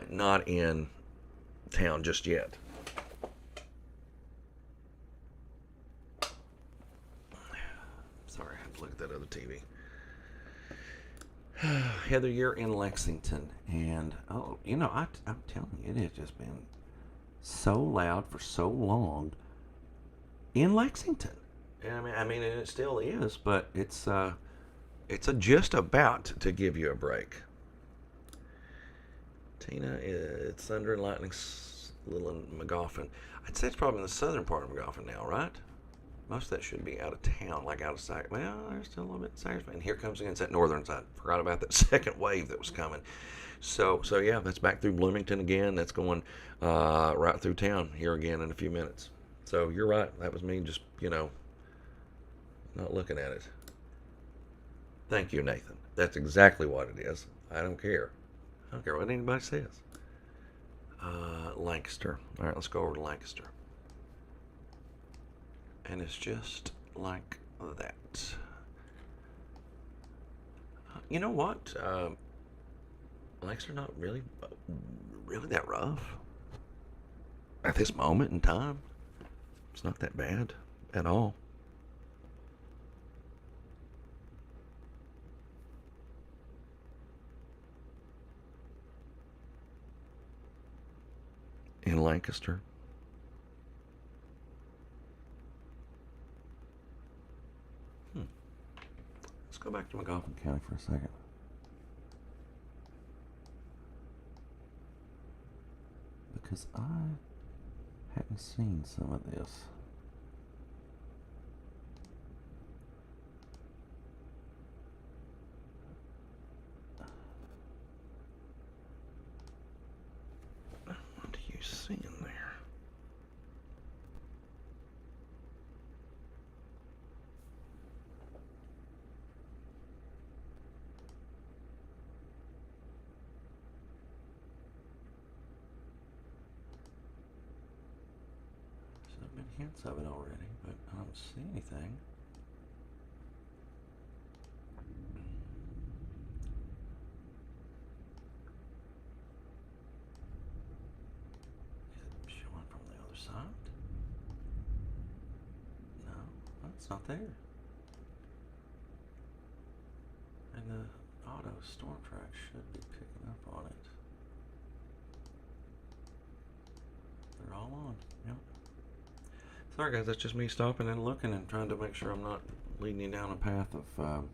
not in town just yet. Sorry, I have to look at that other TV. Heather, you're in Lexington, and I'm telling you, it has just been so loud for so long in Lexington. And and it still is, but it's just about to give you a break. Tina, it's thunder and lightning, little in Magoffin. I'd say it's probably in the southern part of Magoffin now, right? Most of that should be out of town, like out of sight. Well, there's still a little bit of and here comes again that northern side. Forgot about that second wave that was coming. So yeah, that's back through Bloomington again. That's going right through town here again in a few minutes. So you're right. That was me just not looking at it. Thank you, Nathan. That's exactly what it is. I don't care. I don't care what anybody says. Lancaster. All right, let's go over to Lancaster. And it's just like that. You know what? Legs are not really that rough at this moment in time. It's not that bad at all. In Lancaster. Let's go back to Magoffin County for a second. Because I hadn't seen some of this. What do you see in there? Been hints of it already, but I don't see anything. Is it showing from the other side? It's not there. And the auto storm track should be picking up on it. They're all on. Yep. Sorry guys, that's just me stopping and looking and trying to make sure I'm not leading you down a path of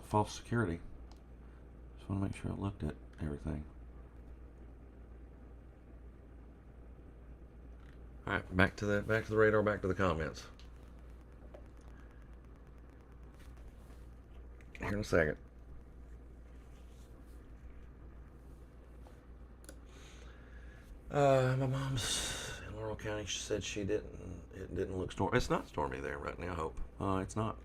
false security. Just want to make sure I looked at everything. All right, back to the radar, back to the comments. Here in a second. My mom's in Laurel County. She said it didn't look stormy. It's not stormy there right now, Hope. It's not.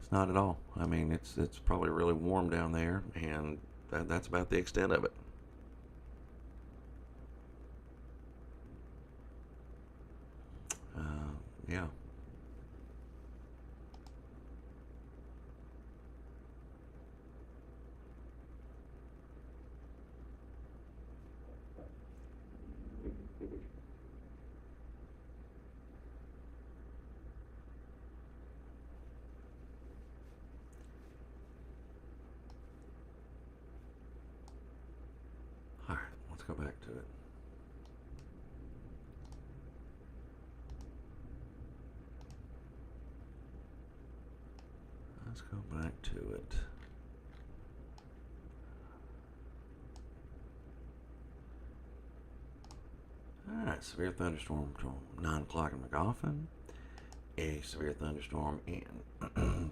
It's not at all. I mean, it's probably really warm down there, and that's about the extent of it. Yeah. All right, let's go back to it. Let's go back to it. Alright, severe thunderstorm until 9 o'clock in Magoffin. A severe thunderstorm in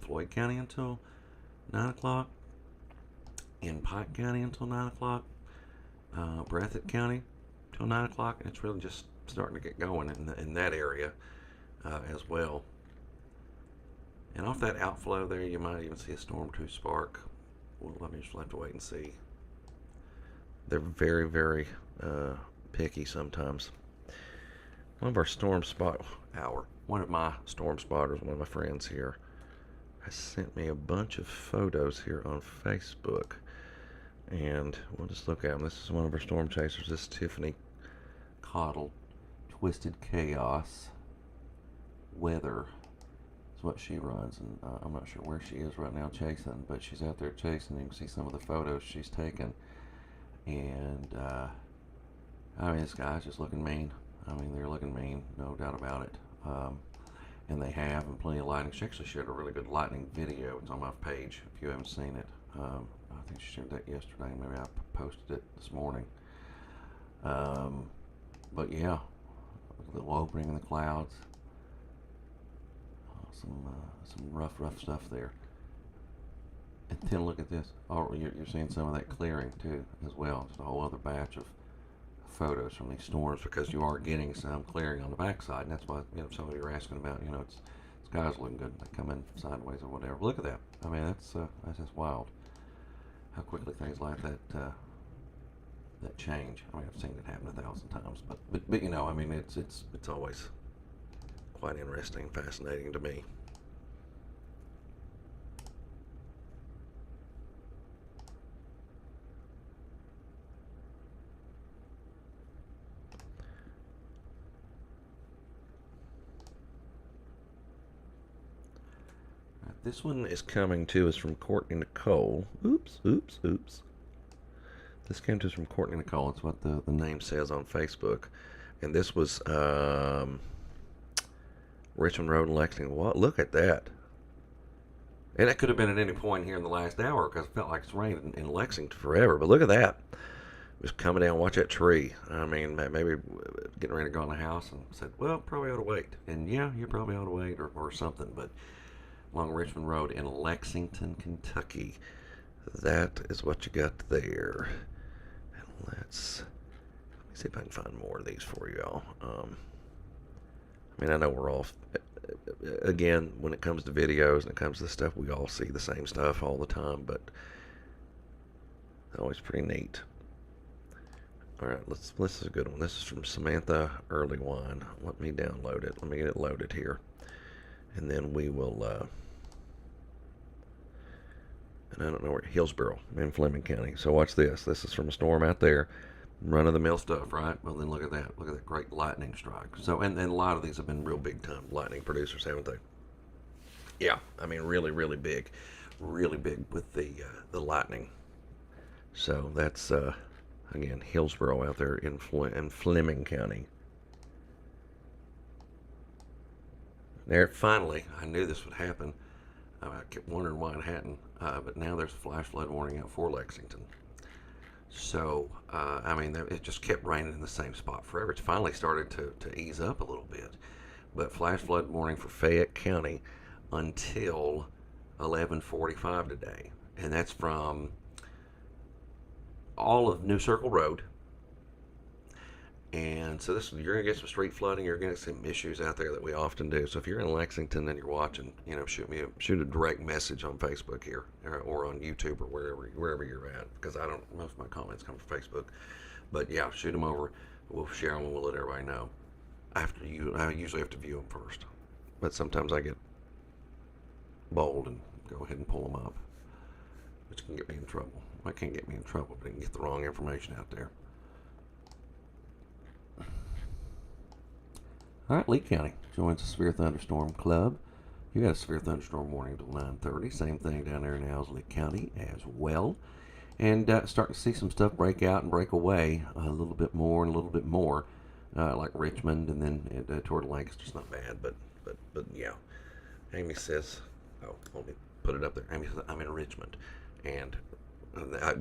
Floyd County until 9 o'clock. In Pike County until 9 o'clock. Breathitt County until 9 o'clock. And it's really just starting to get going in that area as well. And off that outflow there, you might even see a Storm 2 spark. Well, let me just have to wait and see. They're very, very picky sometimes. One of my storm spotters, one of my friends here, has sent me a bunch of photos here on Facebook. And we'll just look at them. This is one of our storm chasers. This is Tiffany Cottle, Twisted Chaos Weather. What she runs, and I'm not sure where she is right now chasing, but she's out there chasing. You can see some of the photos she's taken, and I mean, this guy's just looking mean. I mean, they're looking mean, no doubt about it. And they have, and plenty of lightning. She actually shared a really good lightning video. It's on my page if you haven't seen it. I think she shared that yesterday. Maybe I posted it this morning. But yeah, a little opening in the clouds. Some rough stuff there. And then look at this. Oh, you're seeing some of that clearing too, as well. Just a whole other batch of photos from these storms, because you are getting some clearing on the backside, and that's why some of you are asking about. It's sky's looking good. They come in sideways or whatever. Look at that. I mean, that's just wild. How quickly things like that that change. I mean, I've seen it happen 1,000 times, but I mean, it's always quite interesting, fascinating to me. This one is coming to us from Courtney Nicole. Oops. This came to us from Courtney Nicole. It's what the name says on Facebook. And this was Richmond Road in Lexington. What? Look at that. And that could have been at any point here in the last hour, because it felt like it's rained in Lexington forever. But look at that. It was coming down. Watch that tree. I mean, maybe getting ready to go in the house and said, well, probably ought to wait. And yeah, you probably ought to wait or something. But along Richmond Road in Lexington, Kentucky. That is what you got there. And let me see if I can find more of these for you all. I mean, I know we're all, again, when it comes to videos and it comes to stuff, we all see the same stuff all the time, but always pretty neat. All right, this is a good one. This is from Samantha Early Wine. Let me download it. Let me get it loaded here. And then we will, and I don't know where, Hillsboro in Fleming County. So watch this. This is from a storm out there. Run-of-the-mill stuff, right? Well, then look at that. Look at that great lightning strike. So, and a lot of these have been real big-time lightning producers, haven't they? Yeah, I mean, really big with the lightning. So that's again Hillsboro out there in Fleming County. There, finally, I knew this would happen. I kept wondering why it hadn't, but now there's a flash flood warning out for Lexington. So, I mean, it just kept raining in the same spot forever. It's finally started to ease up a little bit. But flash flood warning for Fayette County until 11:45 today. And that's from all of New Circle Road. And so you're gonna get some street flooding. You're gonna get some issues out there that we often do. So if you're in Lexington and you're watching, shoot a direct message on Facebook here or on YouTube or wherever you're at, because most of my comments come from Facebook. But yeah, shoot them over. We'll share them and we'll let everybody know. I usually have to view them first, but sometimes I get bold and go ahead and pull them up, which can get me in trouble. It can't get me in trouble, but it can get the wrong information out there. All right, Lee County joins the Severe Thunderstorm Club. You got a severe thunderstorm warning until 9:30. Same thing down there in Owsley County as well. And starting to see some stuff break out and break away a little bit more and a little bit more, like Richmond, and then toward Lancaster's not bad, but yeah. Amy says, oh, let me put it up there. Amy says, I'm in Richmond, and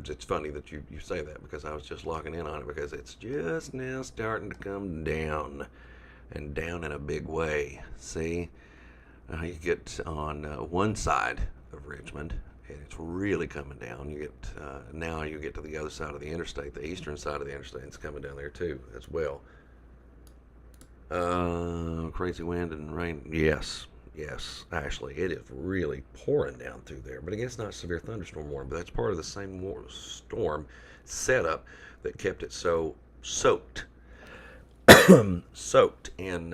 it's funny that you say that because I was just logging in on it because it's just now starting to come down. And down in a big way. See, you get on one side of Richmond, and it's really coming down. You get now you get to the other side of the interstate, the eastern side of the interstate, it's coming down there too as well. Crazy wind and rain. Yes, Ashley, it is really pouring down through there. But again, it's not severe thunderstorm warning, but that's part of the same storm setup that kept it so soaked. Soaked in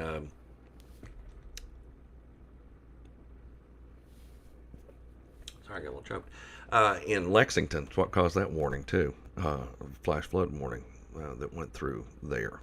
sorry, I got a little choked. In Lexington, it's what caused that warning too. Flash flood warning that went through there.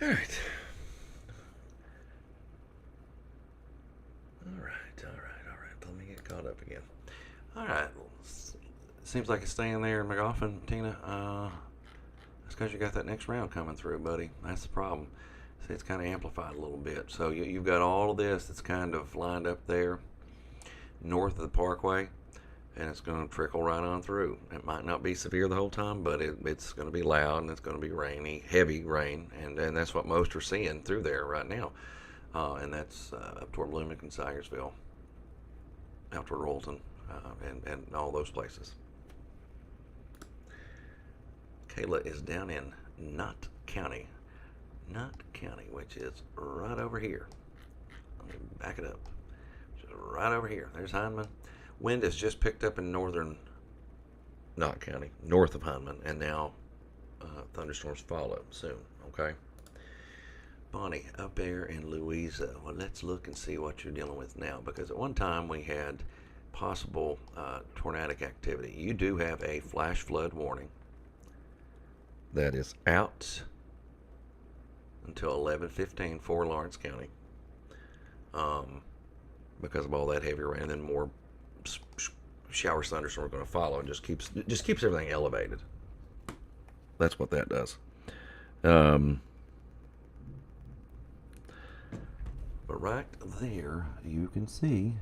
All right. Let me get caught up again. All right. Seems like it's staying there in McGoffin, Tina. That's because you got that next round coming through, buddy. That's the problem. See, it's kind of amplified a little bit. So you've got all of this that's kind of lined up there north of the Parkway, and it's going to trickle right on through. It might not be severe the whole time, but it's going to be loud, and it's going to be rainy, heavy rain, and that's what most are seeing through there right now. And that's up toward Bloomington, Syersville, out toward Royalton, and all those places. Kayla is down in Knott County, which is right over here. Let me back it up. Just right over here. There's Hindman. Wind has just picked up in northern Knott County, north of Hindman, and now thunderstorms follow soon. Okay. Bonnie, up there in Louisa. Well, let's look and see what you're dealing with now, because at one time we had possible tornadic activity. You do have a flash flood warning that is out until 11:15 for Lawrence County, because of all that heavy rain, and then more shower thunderstorms are going to follow, and just keeps everything elevated. That's what that does. But right there, you can see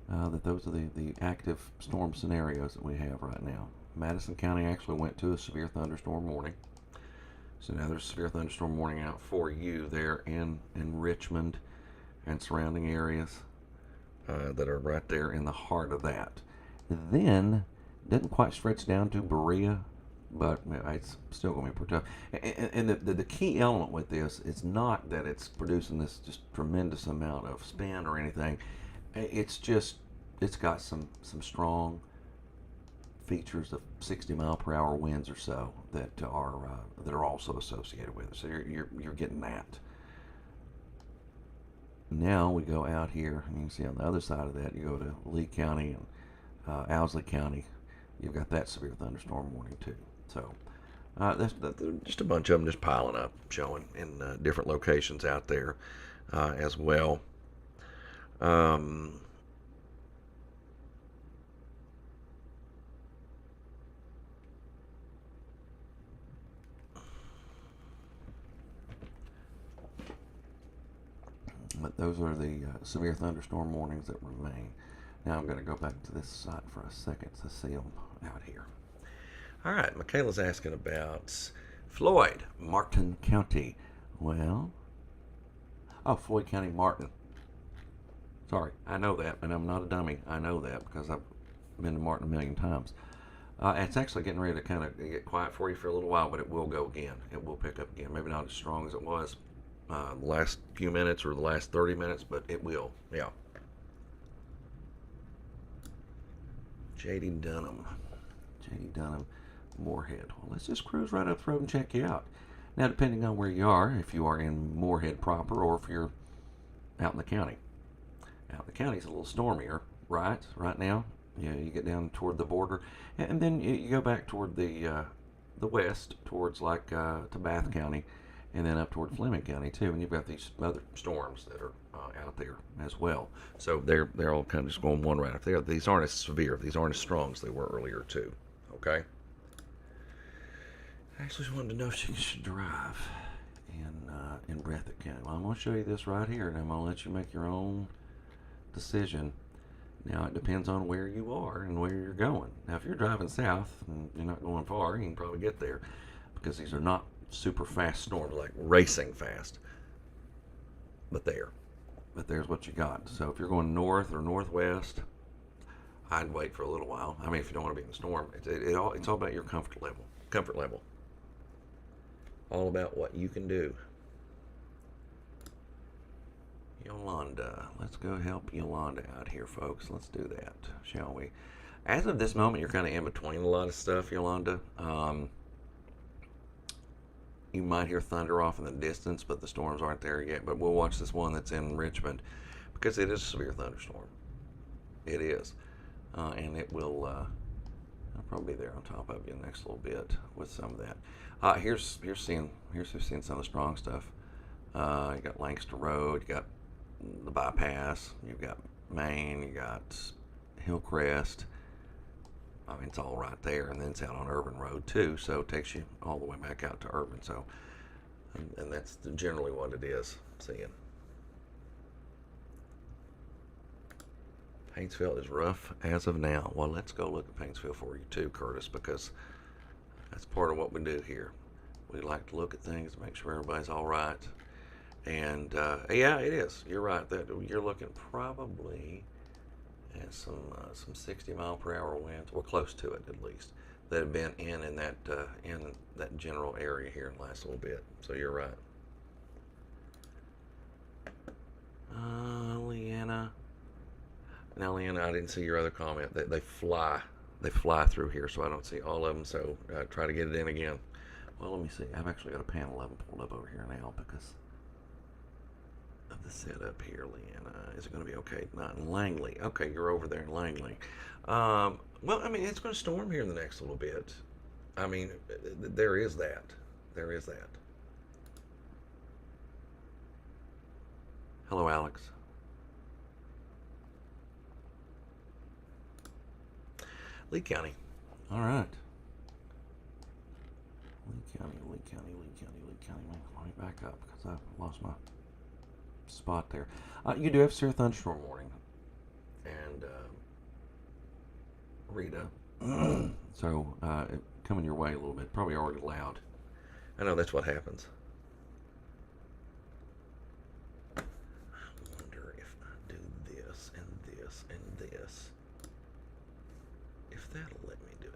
that those are the active storm scenarios that we have right now. Madison County actually went to a severe thunderstorm warning. So now there's a severe thunderstorm warning out for you there in Richmond and surrounding areas that are right there in the heart of that. Then Doesn't quite stretch down to Berea, but it's still going to be pretty tough. And the key element with this is not that it's producing this just tremendous amount of spin or anything. It's just it's got some strong features of 60 mile per hour winds or so that are also associated with it. So you're getting that. Now we go out here, and you can see on the other side of that, you go to Lee County and Owsley County. You've got that severe thunderstorm warning too. So that's just a bunch of them just piling up, showing in different locations out there as well. Um, but those are the severe thunderstorm warnings that remain. Now I'm going to go back to this site for a second to see them out here. All right, Michaela's asking about Floyd, Martin County. Well, oh, Floyd County, Martin. Sorry, I know that, and I'm not a dummy. I know that because I've been to Martin a million times. It's actually getting ready to kind of get quiet for you for a little while, but it will go again. It will pick up again. Maybe not as strong as it was the last few minutes or the last 30 minutes, but it will. Yeah. J.D. Dunham. J.D. Dunham, Moorhead. Well, let's just cruise right up the road and check you out. Now, depending on where you are, if you are in Moorhead proper or if you're out in the county. Out in the county is a little stormier, right now. Yeah, you get down toward the border, and then you go back toward the west, towards like to Bath County, and then up toward Fleming County too. And you've got these other storms that are out there as well. So they're all kind of just going one right up there. These aren't as severe. These aren't as strong as they were earlier too. Okay. I actually wanted to know if she should drive in Breathitt County. Well, I'm going to show you this right here, and I'm going to let you make your own decision. Now, it depends on where you are and where you're going. Now, if you're driving south and you're not going far, you can probably get there because these are not super fast storms, like racing fast. But there's what you got. So if you're going north or northwest, I'd wait for a little while. I mean, if you don't want to be in the storm, it's all about your comfort level. Comfort level. All about what you can do. Yolanda. Let's go help Yolanda out here, folks. Let's do that, shall we? As of this moment, you're kind of in between a lot of stuff, Yolanda. You might hear thunder off in the distance, but the storms aren't there yet. But we'll watch this one that's in Richmond because it is a severe thunderstorm. It is. And it will I'll probably be there on top of you in the next little bit with some of that. Here's seeing some of the strong stuff. You got Lancaster Road, you got the bypass, you've got Maine, you got Hillcrest. I mean, it's all right there, and then it's out on Irvin Road too, so it takes you all the way back out to Irvin. So, and that's generally what it is. Seeing Paintsville is rough as of now. Well, let's go look at Paintsville for you too, Curtis, because that's part of what we do here. We like to look at things to make sure everybody's all right. And yeah, it is. You're right. That you're looking probably at some 60 mile per hour winds, or close to it at least, that have been in that general area here in the last little bit. So you're right. Leanna. Now, Leanna, I didn't see your other comment. They fly through here, so I don't see all of them. So try to get it in again. Well, let me see. I've actually got a panel 11 pulled up over here now because of the setup here, Leanna. Is it going to be okay? Not in Langley. Okay, you're over there in Langley. Well, I mean, it's going to storm here in the next little bit. I mean, there is that. There is that. Hello, Alex. Lee County. All right. Lee County. Let me back up because I lost my spot there. You do have severe thunderstorm warning. And Rita. So coming your way a little bit. Probably already loud. I know that's what happens. I wonder if I do this and this and this, if that'll let me do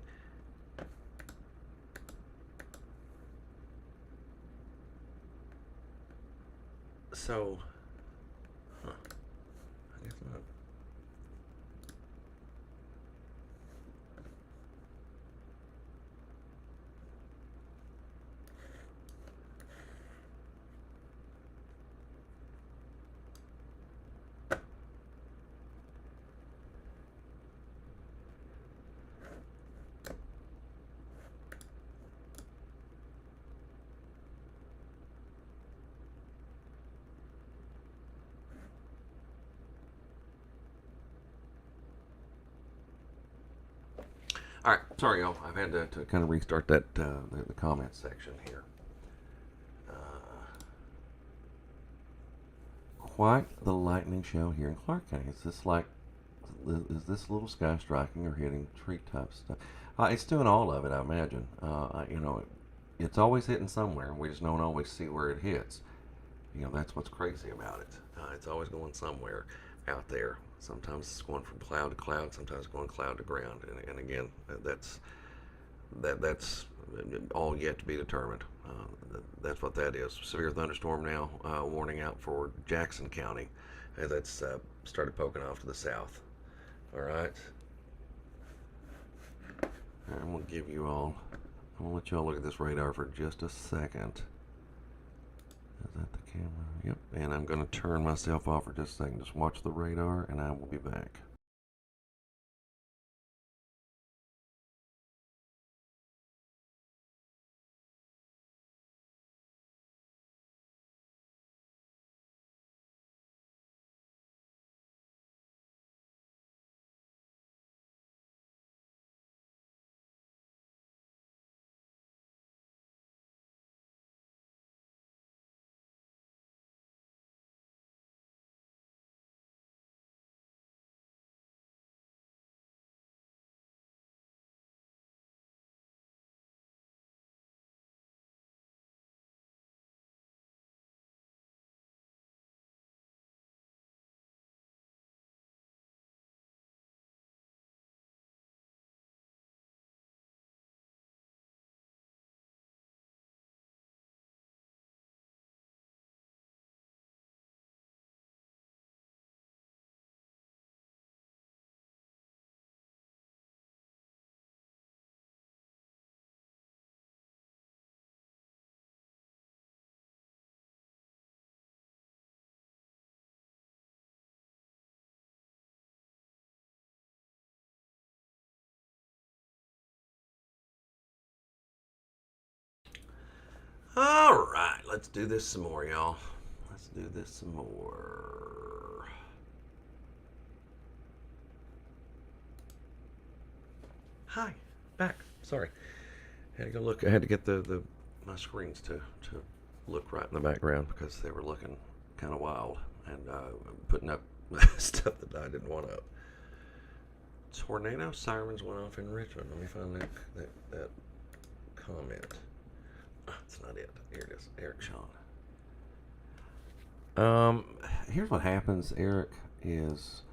So, huh, I guess not. All right, sorry, y'all. I've had to kind of restart the comment section here. Uh, Quite the lightning show here in Clark County. Is this a little sky striking or hitting treetop stuff? It's doing all of it, I imagine. It's always hitting somewhere. We just don't always see where it hits. That's what's crazy about it. It's always going somewhere out there. Sometimes it's going from cloud to cloud. Sometimes it's going cloud to ground. And again, that's all yet to be determined. That's what that is. Severe thunderstorm now. Warning out for Jackson County, as that's started poking off to the south. All right. I'm gonna give you all. I'm gonna let you all look at this radar for just a second. Is that the camera? Yep. And I'm gonna turn myself off for just a second. Just watch the radar, and I will be back. All right, let's do this some more, y'all. Let's do this some more. Hi, back. Sorry, had to go look. I had to get the my screens to look right in the background because they were looking kind of wild and putting up stuff that I didn't want up. Tornado sirens went off in Richmond. Let me find that comment. That's not it. Here it is. Eric Sean. Here's what happens, Eric, is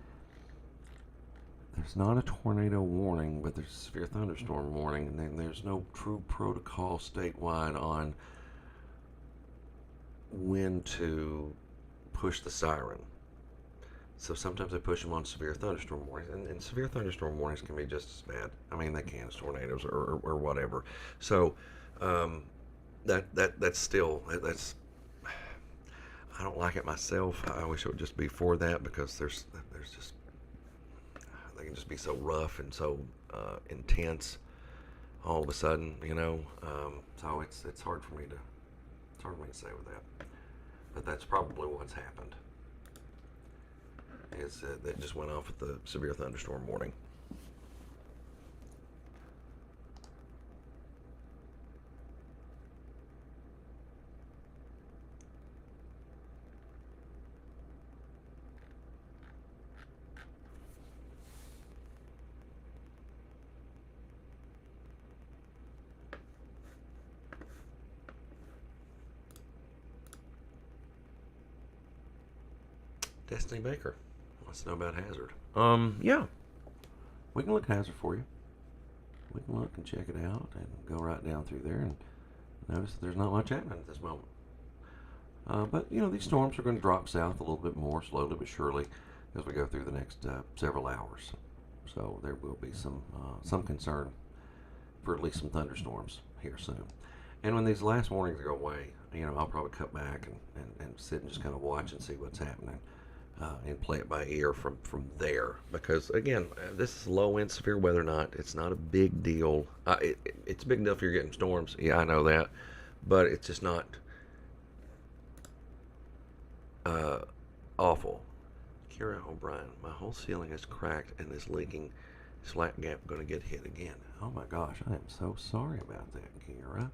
there's not a tornado warning, but there's a severe thunderstorm warning, and then there's no true protocol statewide on when to push the siren. So sometimes they push them on severe thunderstorm warnings, and severe thunderstorm warnings can be just as bad. I mean, they can as tornadoes or whatever. So that's still that's I don't like it myself. I wish it would just be for that because there's just they can just be so rough and so intense all of a sudden, so it's hard for me to say with that. But that's probably what's happened. Is that just went off with the severe thunderstorm warning. Destiny Baker wants to know about Hazard. Yeah, we can look at Hazard for you. We can look and check it out and go right down through there and notice that there's not much happening at this moment. But you know, these storms are going to drop south a little bit more slowly but surely as we go through the next several hours. So there will be some concern for at least some thunderstorms here soon. And when these last warnings go away, you know, I'll probably cut back and sit and just kind of watch and see what's happening. And play it by ear from there. Because again, this is low end severe weather night. It's not a big deal. It's a big deal if you're getting storms. Yeah, I know that, but it's just not uh, awful. Kira O'Brien, my whole ceiling is cracked and this leaking slack gap going to get hit again. Oh my gosh, I am so sorry about that, Kira.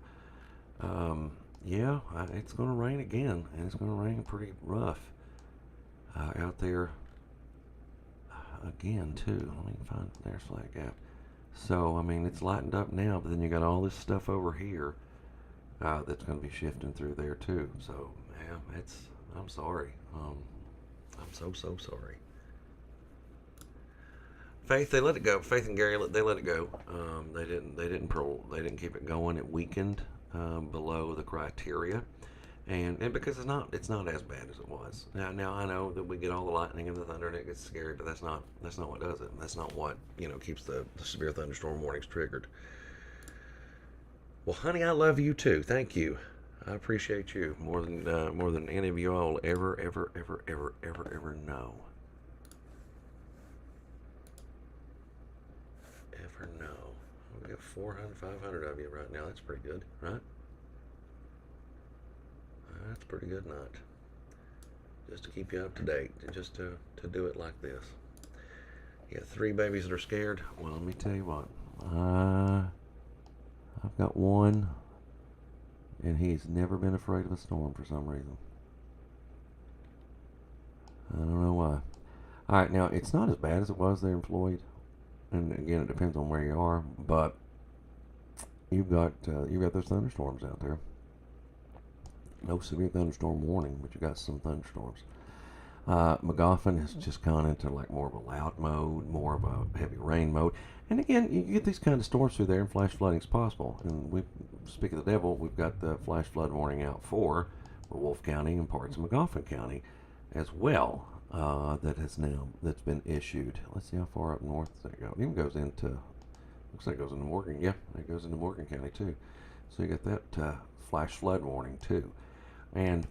Yeah, it's going to rain again, and it's going to rain pretty rough out there again too. Let me find their slack gap. So I mean, it's lightened up now, but then you got all this stuff over here that's going to be shifting through there too. So yeah, I'm sorry. I'm so sorry. Faith, they let it go. Faith and Gary, they let it go. They didn't keep it going. It weakened below the criteria, and because it's not as bad as it was. Now I know that we get all the lightning and the thunder and it gets scary, but that's not what does it. That's not what keeps the severe thunderstorm warnings triggered. Well, honey, I love you too. Thank you. I appreciate you more than any of you all ever know. Ever know. We got 400, 500 of you right now. That's pretty good, right? That's pretty good, not just to keep you up to date, just to do it like this. You got 3 babies that are scared. Well, let me tell you what. I've got one, and he's never been afraid of a storm for some reason. I don't know why. All right, now it's not as bad as it was there in Floyd, and again, it depends on where you are. But you've got those thunderstorms out there. No severe thunderstorm warning, but you got some thunderstorms. Magoffin has just gone into like more of a loud mode, more of a heavy rain mode. And again, you get these kind of storms through there, and flash flooding is possible. And we speak of the devil, we've got the flash flood warning out for Wolfe County and parts of Magoffin County as well. That's been issued. Let's see how far up north does that go. It even goes into, looks like it goes into Morgan. Yeah, it goes into Morgan County too. So you got that flash flood warning too. And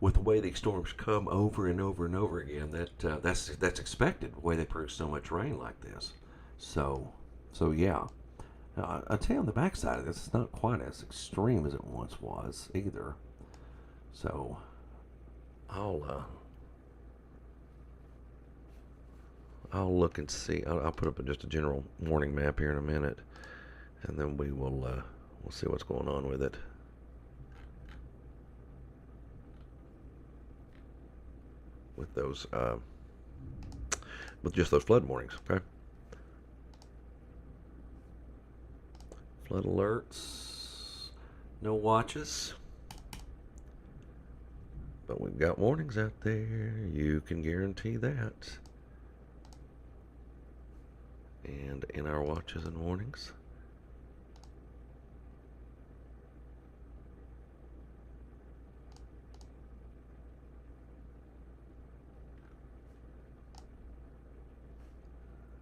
with the way these storms come over and over and over again, that's expected. The way they produce so much rain like this. So yeah. I'll tell you on the backside of this, it's not quite as extreme as it once was either. So I'll look and see. I'll put up just a general warning map here in a minute, and then we'll see what's going on with it. With those, with just those flood warnings, okay? Flood alerts, no watches, but we've got warnings out there. You can guarantee that. And in our watches and warnings,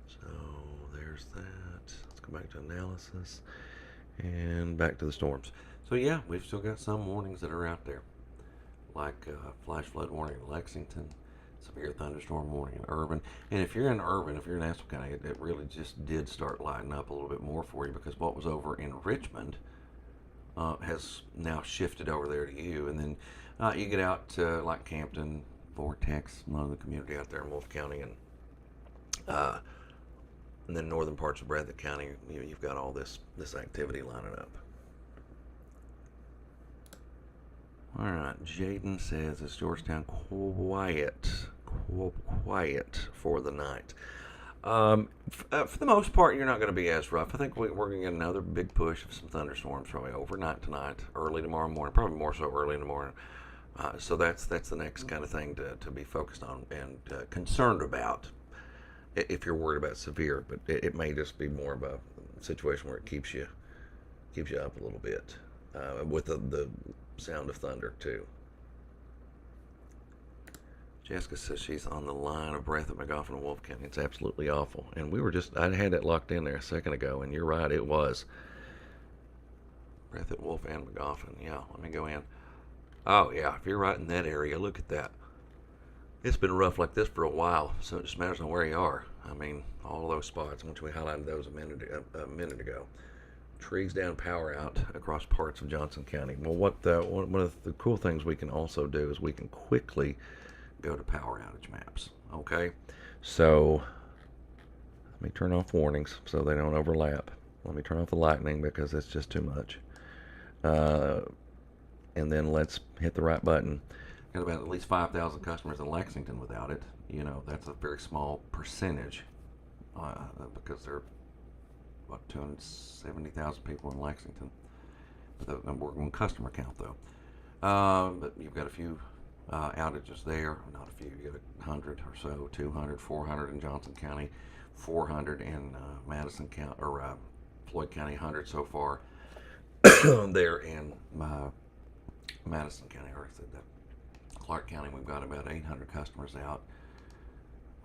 so there's that. Let's go back to analysis and back to the storms. So yeah, we've still got some warnings that are out there, like flash flood warning in Lexington, severe thunderstorm warning in Urban. And if you're in Urban, if you're in Nashville County, it really just did start lighting up a little bit more for you, because what was over in Richmond has now shifted over there to you. And then you get out to like Campton, Vortex, a lot of the community out there in Wolfe County, and then northern parts of Bradley County. You've got all this activity lining up. All right, Jaden says it's Georgetown quiet for the night. For the most part, you're not going to be as rough. I think we're going to get another big push of some thunderstorms probably overnight tonight, early tomorrow morning, probably more so early in the morning. So that's the next kind of thing to be focused on and concerned about if you're worried about severe. But it may just be more of a situation where it keeps you up a little bit with the sound of thunder too. Jessica says she's on the line of Breathitt, Magoffin, and Wolfe County. It's absolutely awful. And I had that locked in there a second ago, and you're right, it was. Breathitt, Wolfe, and Magoffin. Yeah, let me go in. Oh, yeah, if you're right in that area, look at that. It's been rough like this for a while, so it just matters on where you are. I mean, all of those spots, which we highlighted those a minute ago. Trees down, power out across parts of Johnson County. Well, one of the cool things we can also do is we can quickly go to power outage maps. Okay, so let me turn off warnings so they don't overlap. Let me turn off the lightning because it's just too much. And then let's hit the right button. Got about at least 5,000 customers in Lexington without it. You know, that's a very small percentage because there are about 270,000 people in Lexington. But we're on customer count though. But you've got a few outages there. Not a few. You got 100 or so, 200, 400 in Johnson County, 400 in Madison County or Floyd County, 100 so far. There in Madison County, I already said that. Clark County, we've got about 800 customers out.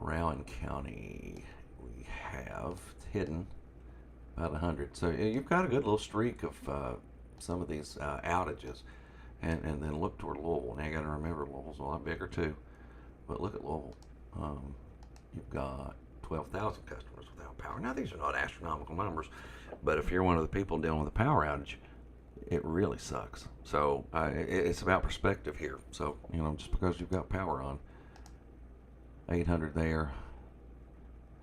Rowan County, we have hidden about 100. So you've got a good little streak of some of these outages. And then look toward Louisville. Now you got to remember Louisville's a lot bigger too. But look at Louisville. You've got 12,000 customers without power. Now these are not astronomical numbers, but if you're one of the people dealing with a power outage, it really sucks. So it's about perspective here. So, you know, just because you've got power on, 800 there,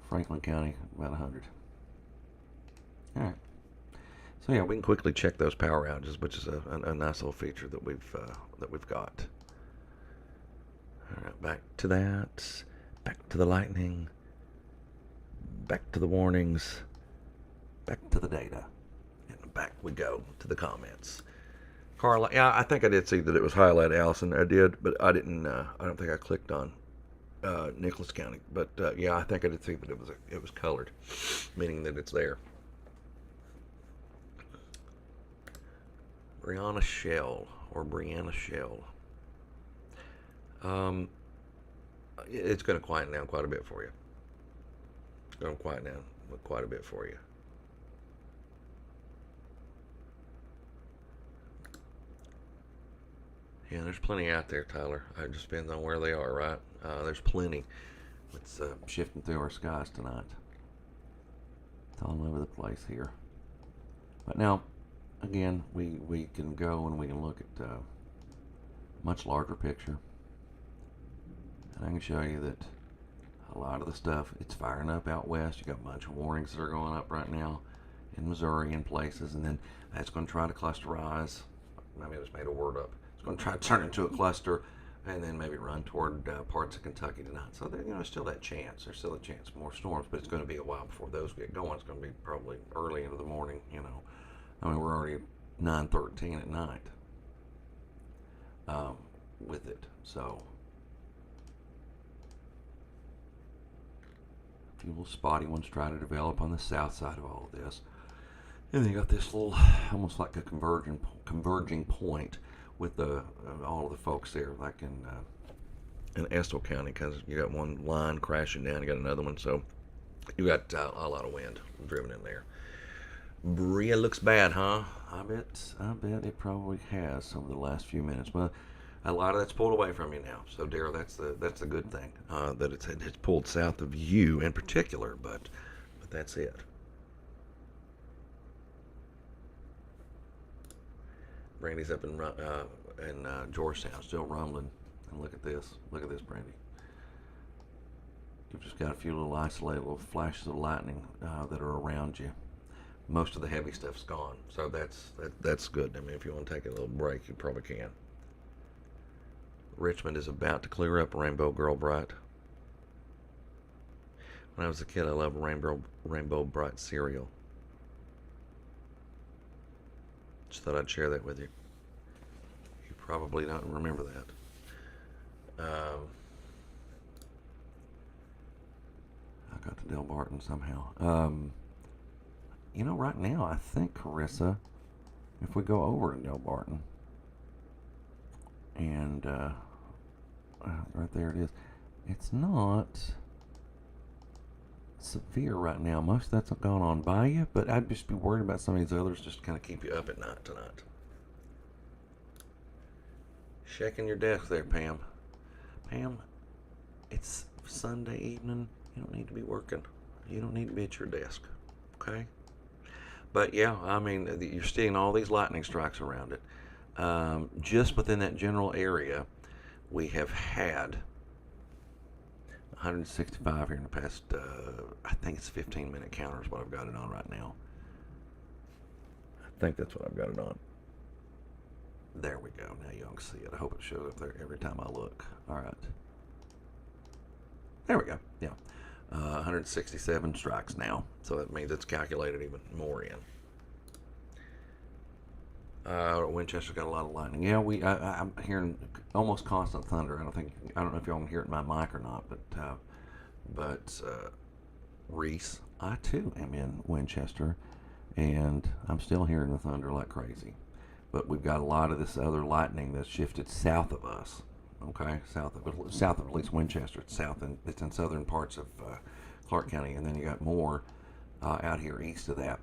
Franklin County, about 100. All right. So yeah, we can quickly check those power outages, which is a nice little feature that we've got. All right, back to that, back to the lightning, back to the warnings, back to the data. Back we go to the comments. Carla, yeah, I think I did see that it was highlighted, Allison. I did, but I didn't. I don't think I clicked on Nicholas County. But yeah, I think I did see that it was colored, meaning that it's there. Brianna Shell. It's going to quieten down quite a bit for you. It's going to quieten down quite a bit for you. Yeah, there's plenty out there, Tyler. It just depends on where they are, right? There's plenty. It's shifting through our skies tonight. It's all over the place here. But now, again, we can go and we can look at a much larger picture. And I can show you that a lot of the stuff, it's firing up out west. You got a bunch of warnings that are going up right now in Missouri and places. And then that's going to try to clusterize. Maybe I just made a word up. Going to try to turn into a cluster and then maybe run toward parts of Kentucky tonight. So there, still that chance. There's still a chance of more storms, but it's going to be a while before those get going. It's going to be probably early into the morning. I mean, we're already 9:13 at night with it. So a few little spotty ones try to develop on the south side of all of this, and then you got this little, almost like a converging point with all of the folks there, like in Estill County, because you got one line crashing down, you got another one, so you got a lot of wind driven in there. Bria looks bad, huh? I bet it probably has over the last few minutes. But a lot of that's pulled away from you now. So, Daryl, that's the good thing that it's pulled south of you in particular. But that's it. Brandy's up in Georgetown, still rumbling. And look at this, Brandy. You've just got a few little isolated little flashes of lightning that are around you. Most of the heavy stuff's gone, so that's good. I mean, if you want to take a little break, you probably can. Richmond is about to clear up, Rainbow Girl Bright. When I was a kid, I loved Rainbow Bright cereal. Just thought I'd share that with you. You probably don't remember that. I got to Del Barton somehow. Right now, I think, Carissa, if we go over to Del Barton and Right there it is. It's not severe right now. Most of that's gone on by you, but I'd just be worried about some of these others just to kind of keep you up at night tonight. Checking your desk there, Pam. Pam, it's Sunday evening. You don't need to be working. You don't need to be at your desk. Okay? But yeah, I mean, you're seeing all these lightning strikes around it. Just within that general area, we have had 165 here in the past, I think it's 15-minute counter is what I've got it on right now. I think that's what I've got it on. There we go. Now you can see it. I hope it shows up there every time I look. All right. There we go. Yeah. 167 strikes now. So that means it's calculated even more in. Winchester's got a lot of lightning. Yeah, I'm hearing almost constant thunder. I don't know if y'all can hear it in my mic or not, but Reese, I too am in Winchester, and I'm still hearing the thunder like crazy. But we've got a lot of this other lightning that's shifted south of us. Okay, south of at least Winchester. It's in southern parts of Clark County, and then you got more out here east of that,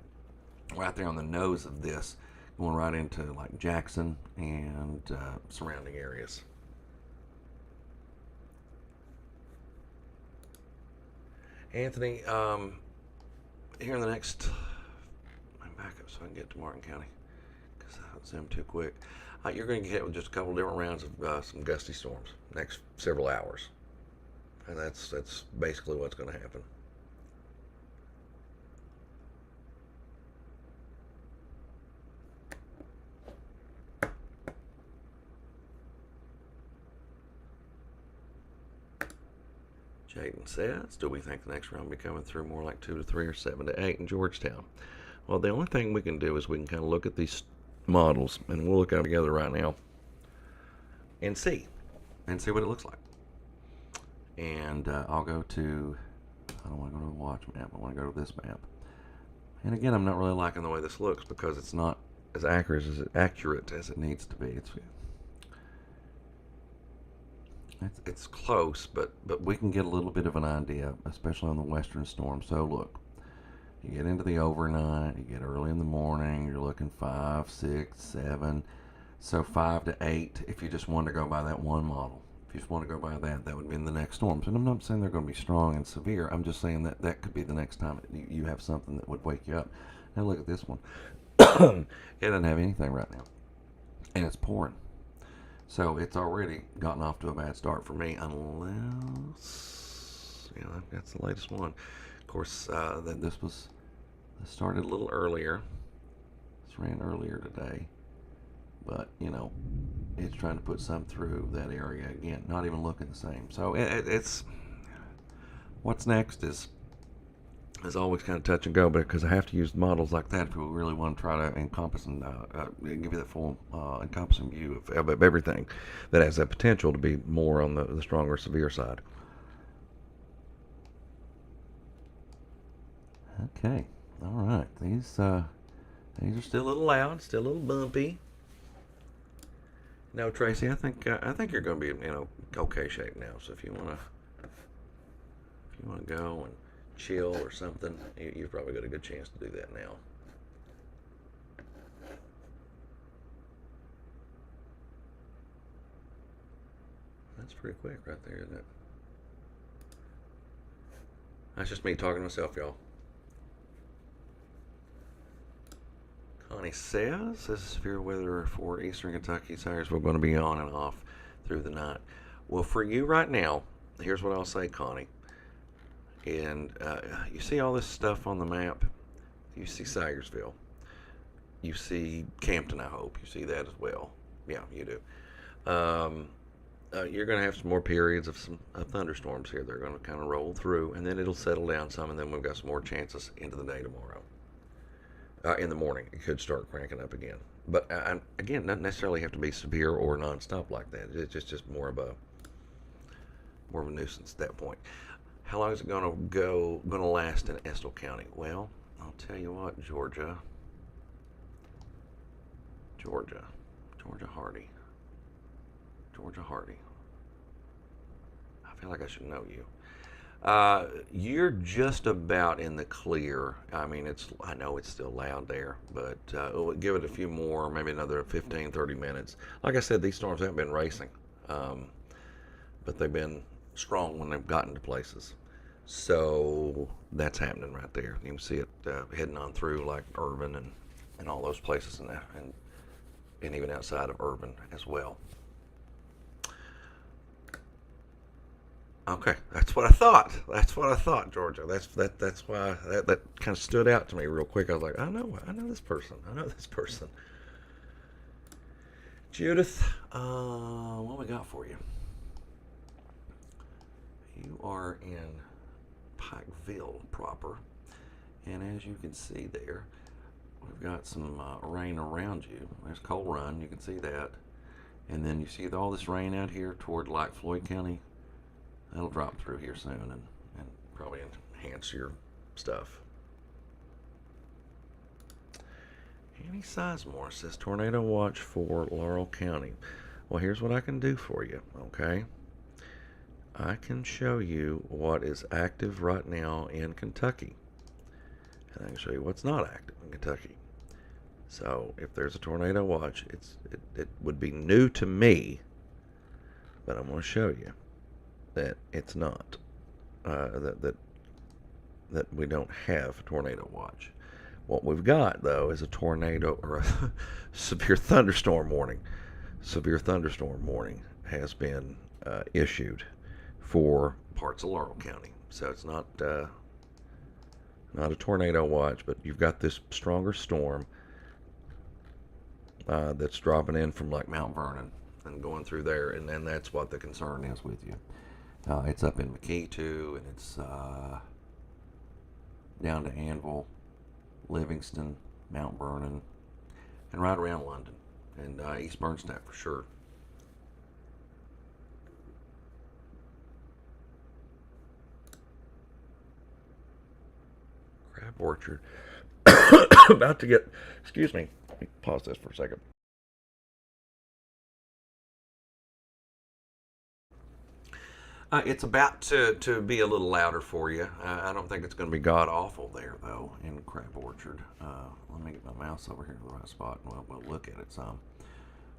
right there on the nose of this, going right into like Jackson and surrounding areas. Anthony, here in the next, I'm back up so I can get to Martin County because I zoomed too quick. You're going to get hit with just a couple different rounds of some gusty storms next several hours, and that's basically what's going to happen. Jaden says, do we think the next round will be coming through more like 2 to 3 or 7 to 8 in Georgetown? Well, the only thing we can do is we can kind of look at these models, and we'll look at them together right now and see what it looks like. And I'll go to, I don't want to go to the watch map, I want to go to this map. And again, I'm not really liking the way this looks because it's not as accurate as it needs to be. It's close, but we can get a little bit of an idea, especially on the western storm. So look, you get into the overnight, you get early in the morning, you're looking 5, 6, 7, so 5 to 8 if you just want to go by that one model. If you just want to go by that would be in the next storms. And I'm not saying they're going to be strong and severe. I'm just saying that could be the next time you have something that would wake you up. Now look at this one. It doesn't have anything right now, and it's pouring. So it's already gotten off to a bad start for me, unless, that's the latest one. Of course, this started a little earlier. This ran earlier today, but it's trying to put some through that area again. Not even looking the same. So it's what's next is always kind of touch and go, because I have to use models like that if we really want to try to encompass and give you that full encompassing view of everything that has that potential to be more on the stronger, severe side. Okay, all right. These are still a little loud, still a little bumpy. No, Tracy, I think you're going to be in okay shape now. So if you want to go and chill or something, you've probably got a good chance to do that now. That's pretty quick right there, isn't it? That's just me talking to myself, y'all. Connie says, this is severe weather for eastern Kentucky. Tires we're going to be on and off through the night. Well, for you right now, here's what I'll say, Connie. And you see all this stuff on the map. You see Sayersville. You see Campton, I hope. You see that as well. Yeah, you do. You're going to have some more periods of some thunderstorms here. They're going to kind of roll through, and then it'll settle down some, and then we've got some more chances into the day tomorrow. In the morning, it could start cranking up again. But again, not necessarily have to be severe or nonstop like that. It's just more of a nuisance at that point. How long is it going to last in Estill County? Well, I'll tell you what, Georgia Hardy. I feel like I should know you. You're just about in the clear. I mean, I know it's still loud there, but we'll give it a few more, maybe another 15, 30 minutes. Like I said, these storms haven't been racing, but they've been strong when they've gotten to places. So that's happening right there. You can see it heading on through like Irvin and all those places and even outside of Irvin as well. Okay, that's what I thought. That's what I thought, Georgia. That's why that kind of stood out to me real quick. I was like, I know this person. I know this person. Judith, what we got for you? You are in Pikeville proper, and as you can see there, we've got some rain around you. There's Coal Run, you can see that, and then you see all this rain out here toward like Floyd County. That'll drop through here soon and probably enhance your stuff. Annie Sizemore says tornado watch for Laurel County. Well, here's what I can do for you, okay? I can show you what is active right now in Kentucky. And I can show you what's not active in Kentucky. So if there's a tornado watch, it would be new to me, but I'm going to show you that it's not. That we don't have a tornado watch. What we've got, though, is a tornado or a severe thunderstorm warning. Severe thunderstorm warning has been issued for parts of Laurel County. So it's not a tornado watch, but you've got this stronger storm that's dropping in from like Mount Vernon and going through there, and then that's what the concern is with you. It's up in McKee too, and it's down to Anvil, Livingston, Mount Vernon, and right around London, and East Bernstadt for sure. Crab Orchard. About to get, excuse me, let me pause this for a second. It's about to be a little louder for you. I don't think it's going to be god awful there, though, in Crab Orchard. Let me get my mouse over here in the right spot, and we'll look at it some.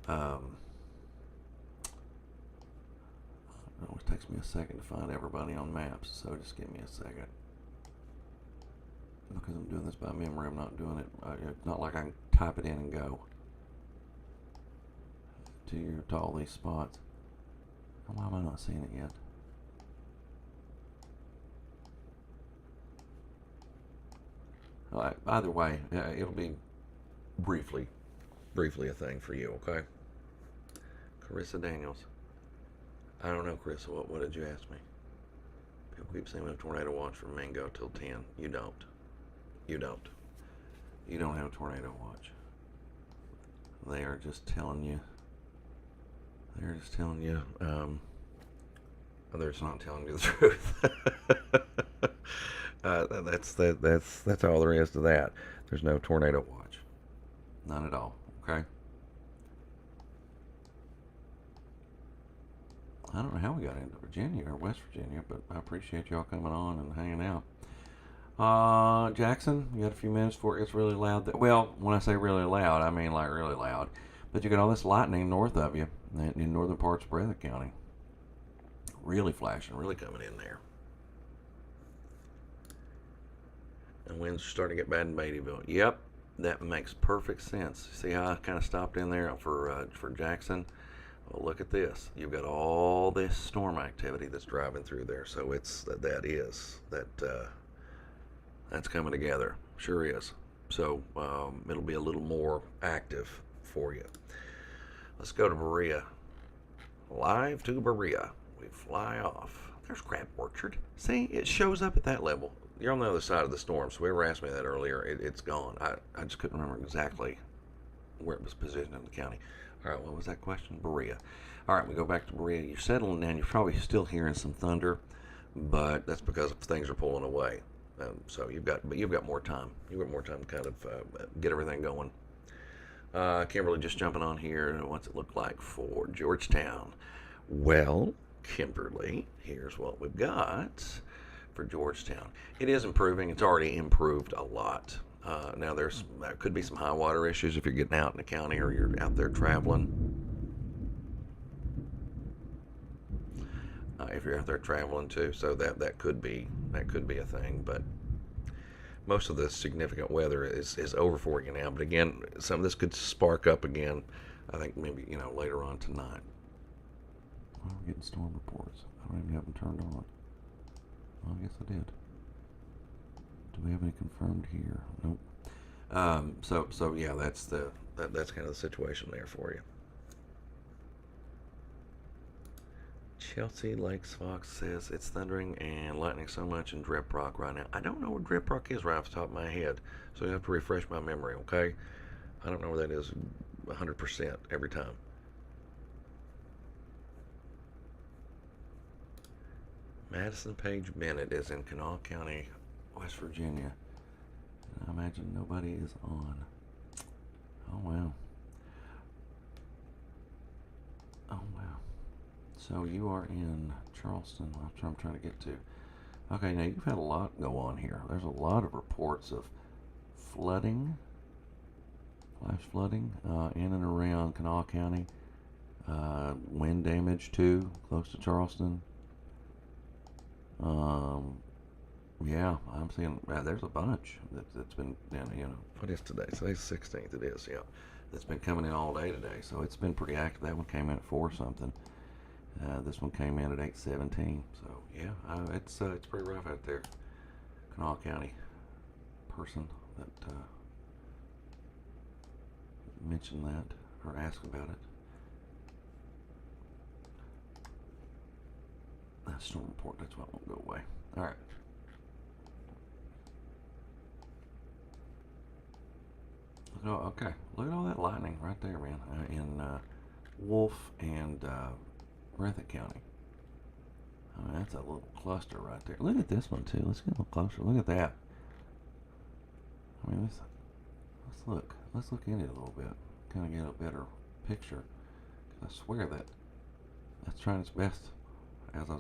It always takes me a second to find everybody on maps, so just give me a second. Because I'm doing this by memory, I'm not doing it. It's not like I can type it in and go to all these spots. Why am I not seeing it yet? Either way, it'll be briefly a thing for you, okay? Carissa Daniels. I don't know, Carissa, what did you ask me? People keep saying we have a tornado watch from Mingo till 10. You don't. You don't. You don't have a tornado watch. They are just telling you. They're just telling you. They're just not telling you the truth. That's all there is to that. There's no tornado watch. None at all. Okay. I don't know how we got into Virginia or West Virginia, but I appreciate y'all coming on and hanging out. Jackson, you got a few minutes for it gets really loud. Well, when I say really loud, I mean like really loud. But you got all this lightning north of you in northern parts of Breathitt County. Really flashing, really coming in there. And winds are starting to get bad in Beattyville. Yep, that makes perfect sense. See how I kind of stopped in there for Jackson? Well, look at this. You've got all this storm activity that's driving through there. So that's coming together. Sure is. So it'll be a little more active for you. Let's go to Berea. Live to Berea. We fly off. There's Crab Orchard. See, it shows up at that level. You're on the other side of the storm, so whoever asked me that earlier, it's gone. I just couldn't remember exactly where it was positioned in the county. All right, what was that question? Berea. All right, we go back to Berea. You're settling down. You're probably still hearing some thunder, but that's because things are pulling away. So you've got more time. You've got more time to kind of get everything going. Kimberly just jumping on here. What's it look like for Georgetown? Well, Kimberly, here's what we've got for Georgetown. It is improving. It's already improved a lot. Now there could be some high water issues if you're getting out in the county or you're out there traveling. If you're out there traveling too, so that could be a thing. But most of the significant weather is over for you now. But again, some of this could spark up again. I think maybe later on tonight. Oh, we're getting storm reports. I don't even have them turned on. Well, I guess I did. Do we have any confirmed here? Nope. So yeah, that's kind of the situation there for you. Chelsea Lakes Fox says it's thundering and lightning so much in Drip Rock right now. I don't know where Drip Rock is right off the top of my head, so you have to refresh my memory, okay? I don't know where that is 100% every time. Madison Page Bennett is in Kanawha County, West Virginia. And I imagine nobody is on. Oh, wow. Oh, wow. So you are in Charleston. That's where I'm trying to get to. Okay, now you've had a lot go on here. There's a lot of reports of flooding, flash flooding, in and around Kanawha County. Wind damage too, close to Charleston. Yeah, I'm seeing. There's a bunch that's been. What is today? Today's 16th. It is. Yeah, that's been coming in all day today. So it's been pretty active. That one came in at 4 something. This one came in at 8:17. So yeah, it's pretty rough out there. Kanawha County person that mentioned that or asked about it. That storm report. That's why it won't go away. All right. Oh, okay. Look at all that lightning right there, man. In Wolf and Breathitt County. I mean, that's a little cluster right there. Look at this one too. Let's get a little closer. Look at that. I mean, let's look. Let's look into it a little bit. Kind of get a better picture. I swear that's trying its best. As I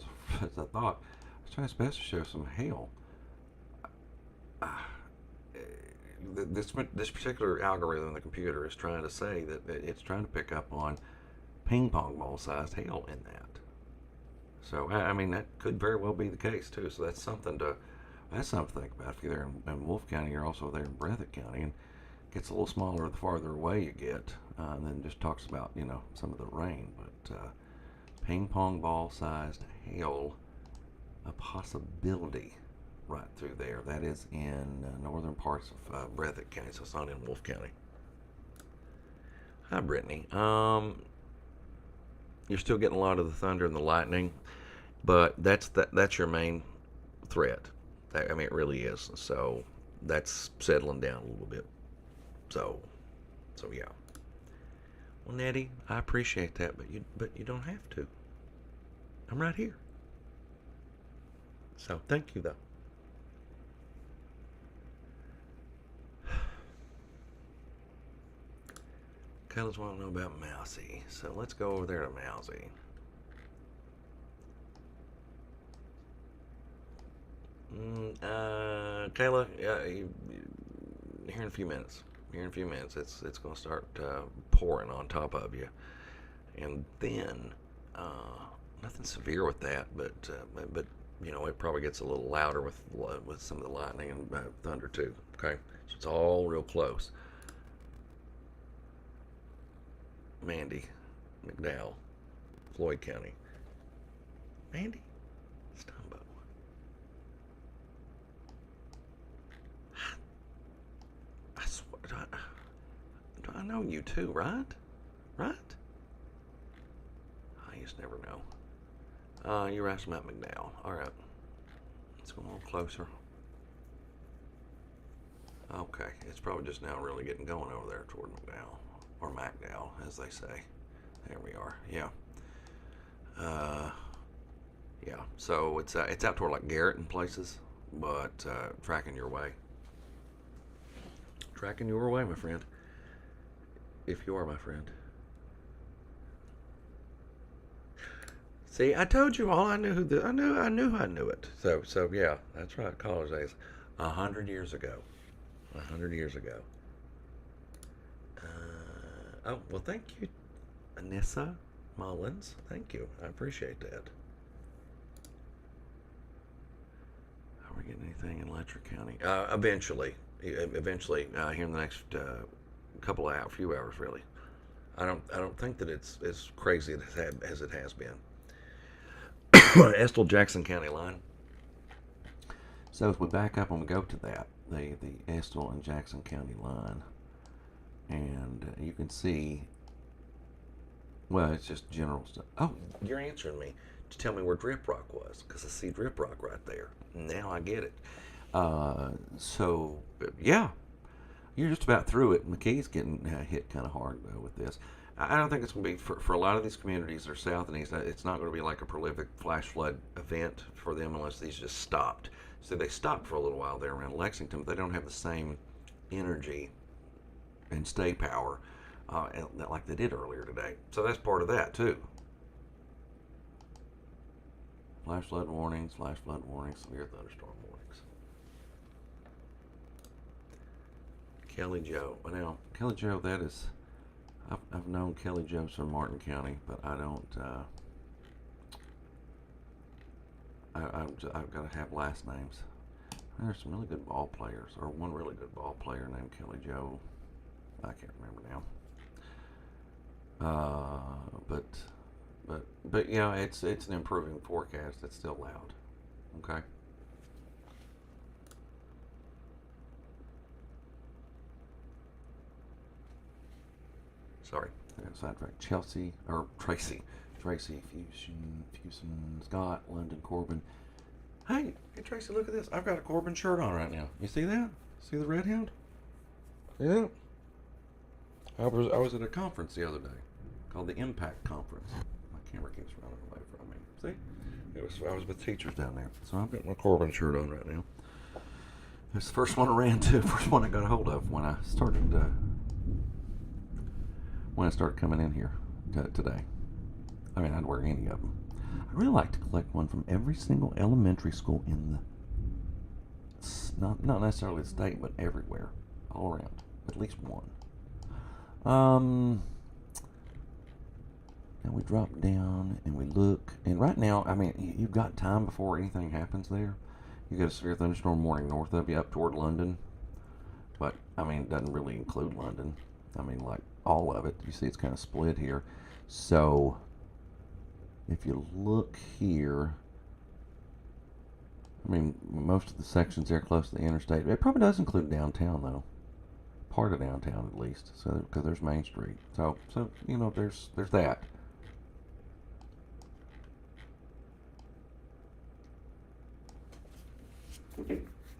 thought, it's trying its best to show some hail. This particular algorithm in the computer is trying to say that it's trying to pick up on ping pong ball sized hail in that. So I mean that could very well be the case too. So that's something to think about. If you're there in Wolf County, you're also there in Breathitt County, and it gets a little smaller the farther away you get. And then just talks about some of the rain, but ping pong ball sized hail, a possibility right through there. That is in northern parts of Breathitt County, so it's not in Wolf County. Hi, Brittany. You're still getting a lot of the thunder and the lightning, but that's your main threat. I mean, it really is. So that's settling down a little bit. So yeah. Well, Nettie, I appreciate that, but you don't have to. I'm right here. So thank you, though. Kayla's want to know about Mousy, so let's go over there to Mousy. Kayla, here in a few minutes. It's going to start pouring on top of you, and then nothing severe with that, but it probably gets a little louder with some of the lightning and thunder too. Okay, so it's all real close. Mandy, McDowell, Floyd County. Mandy Stumbo. I swear, do I know you too, right? Right? I just never know. You're asking about McDowell. All right. Let's go a little closer. Okay, it's probably just now really getting going over there toward McDowell. Or MacDowell, as they say. There we are. Yeah. Yeah. So it's out toward like Garrett and places, but tracking your way. Tracking your way, my friend. If you are my friend. See, I told you all. I knew who the. I knew it. So yeah, that's right. College days, 100 years ago. 100 years ago. Oh well, thank you, Anissa Mullins. Thank you. I appreciate that. Are we getting anything in Letcher County? Eventually, here in the next couple of hours, few hours, really. I don't think that it's as crazy as it has been. Estill Jackson County line. So if we back up and we go to that, the Estill and Jackson County line, and you can see, well, it's just general stuff. Oh, you're answering me to tell me where Drip Rock was, because I see Drip Rock right there. Now I get it. So yeah, you're just about through it. McKee's getting hit kind of hard with this. I don't think it's going to be for a lot of these communities that are south and east. It's not going to be like a prolific flash flood event for them unless these just stopped. So they stopped for a little while there around Lexington, but they don't have the same energy and stay power like they did earlier today. So that's part of that too. Flash flood warnings, severe thunderstorm warnings. Kelly Joe. Now, Kelly Joe, that is, I've known Kelly Joes from Martin County, but I don't, I've got to have last names. There's some really good ball players, or one really good ball player named Kelly Joe. I can't remember now. But yeah, it's an improving forecast. It's still loud. Okay. Sorry, I got sidetracked. Chelsea or Tracy Fusion, Scott, London, Corbin. Hey, Tracy, look at this. I've got a Corbin shirt on right now. You see that? See the red hound? Yeah. I was at a conference the other day called the Impact Conference. My camera keeps running away from me. See? I was with teachers down there. So I've got my Corbin shirt on right now. It's the first one I ran to, first one I got a hold of when I started coming in here today. I mean, I'd wear any of them. I really like to collect one from every single elementary school in not necessarily the state, but everywhere, all around, at least one. And we drop down and we look, and right now, I mean, you've got time before anything happens there. You got a severe thunderstorm warning north of you up toward London, but I mean, it doesn't really include London. I mean, like all of it. You see, it's kind of split here. So, if you look here, I mean, most of the sections there close to the interstate. It probably does include downtown, though. Part of downtown, at least. So, because there's Main Street. So you know, there's that.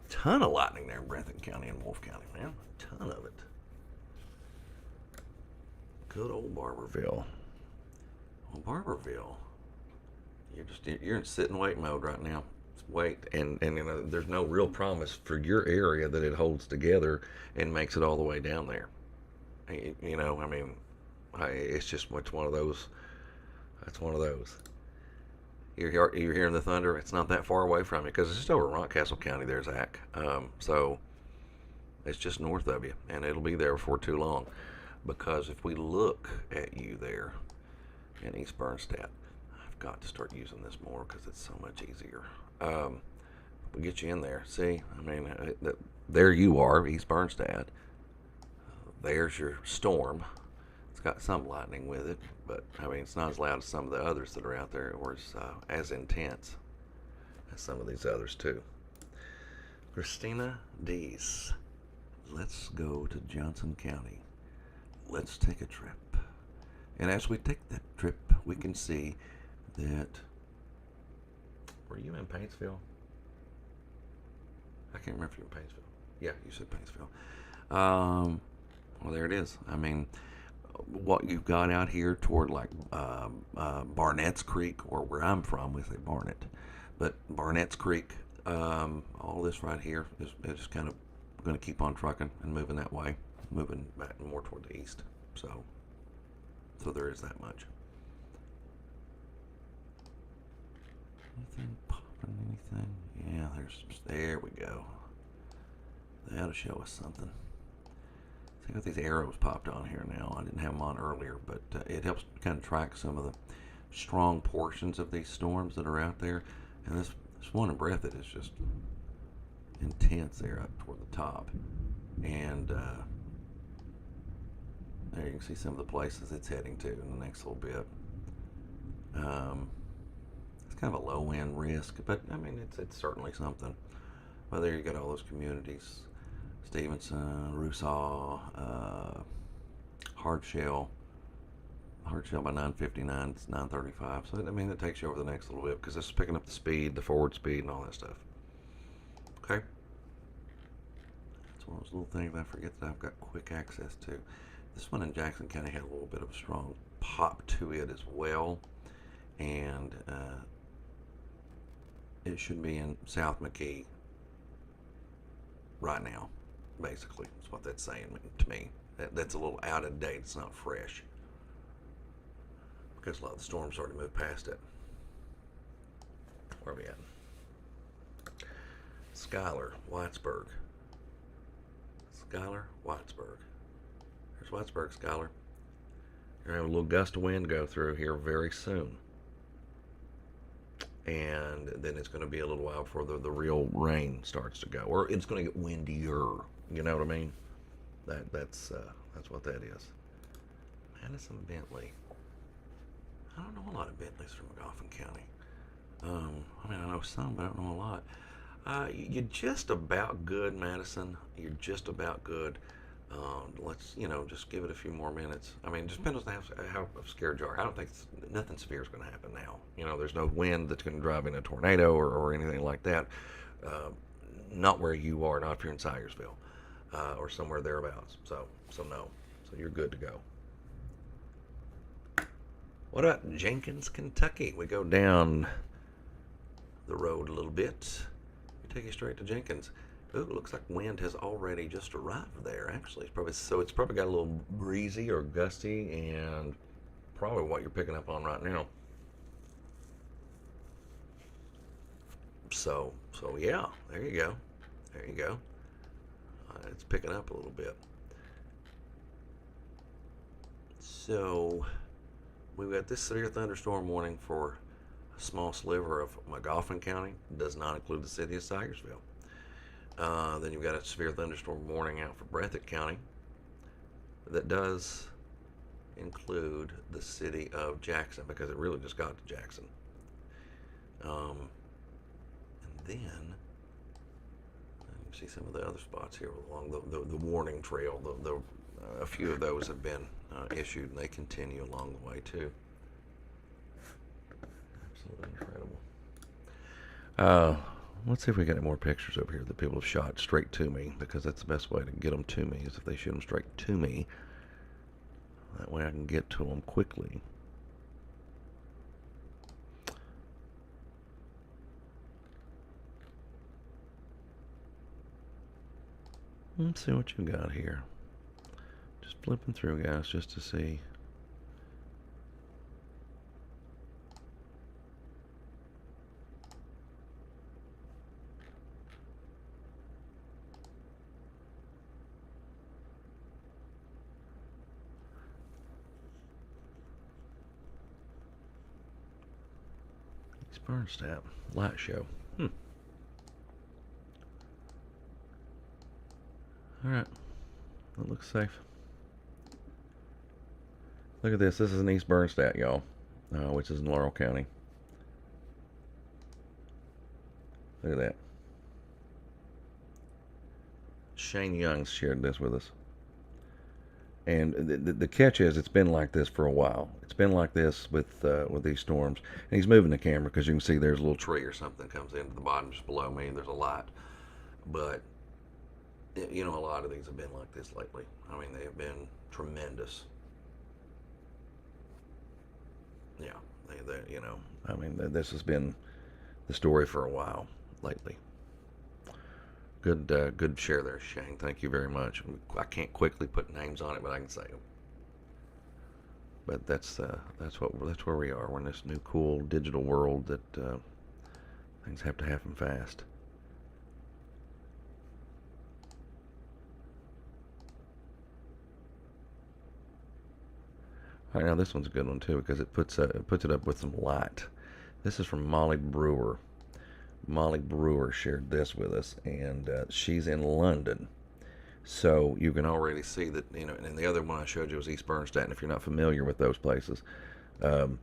Ton of lightning there in Breathitt County and Wolfe County, man. A ton of it. Good old Barberville. Well, Barberville, you're in sit and wait mode right now. Just wait, and you know, there's no real promise for your area that it holds together and makes it all the way down there. You know, I mean, it's just it's one of those. It's one of those. You're hearing the thunder. It's not that far away from you because it's just over Rockcastle County there, Zach. So it's just north of you, and it'll be there before too long. Because if we look at you there in East Bernstadt, I've got to start using this more because it's so much easier. We get you in there. See, I mean, there you are, East Bernstadt. There's your storm. It's got some lightning with it, but I mean, it's not as loud as some of the others that are out there, or as intense as some of these others too. Christina Dees, let's go to Johnson County. Let's take a trip. And as we take that trip, we can see that. Were you in Paintsville? I can't remember if you were in Paintsville. Yeah, you said Paintsville. Well, there it is. I mean, what you've got out here toward like Barnett's Creek, or where I'm from, we say Barnett, but Barnett's Creek, all this right here is just kind of going to keep on trucking and moving that way, moving back more toward the east. So there is that much. Anything popping? Anything? Yeah, there we go. That'll show us something. See, I got these arrows popped on here now. I didn't have them on earlier, but it helps kind of track some of the strong portions of these storms that are out there. And this one in Breathitt is just intense there up toward the top. And there you can see some of the places it's heading to in the next little bit. It's kind of a low end risk, but I mean it's certainly something. Well, there you got all those communities: Stevenson, Rusaw, Hardshell. Hardshell by 9:59, it's 9:35. So I mean that takes you over the next little bit because this is picking up the speed, the forward speed, and all that stuff. Okay. It's one of those little things I forget that I've got quick access to. This one in Jackson County had a little bit of a strong pop to it as well, and it should be in South McKee right now. Basically, that's what that's saying to me. That's a little out of date. It's not fresh because a lot of the storms already moved past it. Where are we at? Schuyler, Whitesburg. Schuyler, Whitesburg. There's Whitesburg, Schuyler. You're going to have a little gust of wind go through here very soon. And then it's going to be a little while before the real rain starts to go. Or it's going to get windier. You know what I mean? That's what that is. Madison Bentley. I don't know a lot of Bentleys from Magoffin County. I mean, I know some, but I don't know a lot. You're just about good, Madison. You're just about good. Let's, just give it a few more minutes. I mean, it just depends on how scared you are. I don't think nothing severe is going to happen now. There's no wind that's going to drive in a tornado or anything like that. Not where you are, not if you're in Syersville or somewhere thereabouts. So no. So you're good to go. What about Jenkins, Kentucky? We go down the road a little bit. We take you straight to Jenkins. Ooh, it looks like wind has already just arrived there. Actually, it's probably got a little breezy or gusty, and probably what you're picking up on right now. So yeah, there you go. There you go. It's picking up a little bit. So we've got this severe thunderstorm warning for a small sliver of Magoffin County. It does not include the city of Syersville. Then you've got a severe thunderstorm warning out for Breathitt County that does include the city of Jackson because it really just got to Jackson. And then you see some of the other spots here along the warning trail. A few of those have been issued, and they continue along the way too. Absolutely incredible. Let's see if we got any more pictures over here that people have shot straight to me, because that's the best way to get them to me is if they shoot them straight to me. That way I can get to them quickly. Let's see what you got here. Just flipping through, guys, just to see. Bernstadt light show. Alright. That looks safe. Look at this. This is in East Bernstadt, y'all. Which is in Laurel County. Look at that. Shane Youngs shared this with us. And the catch is, it's been like this for a while. It's been like this with these storms. And he's moving the camera because you can see there's a little tree or something comes into the bottom just below me. And there's a light. But, a lot of these have been like this lately. I mean, they have been tremendous. Yeah, this has been the story for a while lately. Good share there, Shane. Thank you very much. I can't quickly put names on it, but I can say them. But that's where we are. We're in this new cool digital world that Things have to happen fast. All right, now this one's a good one too because it puts it up with some light. This is from Molly Brewer. Molly Brewer shared this with us, and she's in London. So you can already see that, and the other one I showed you was East Bernstein. If you're not familiar with those places, um,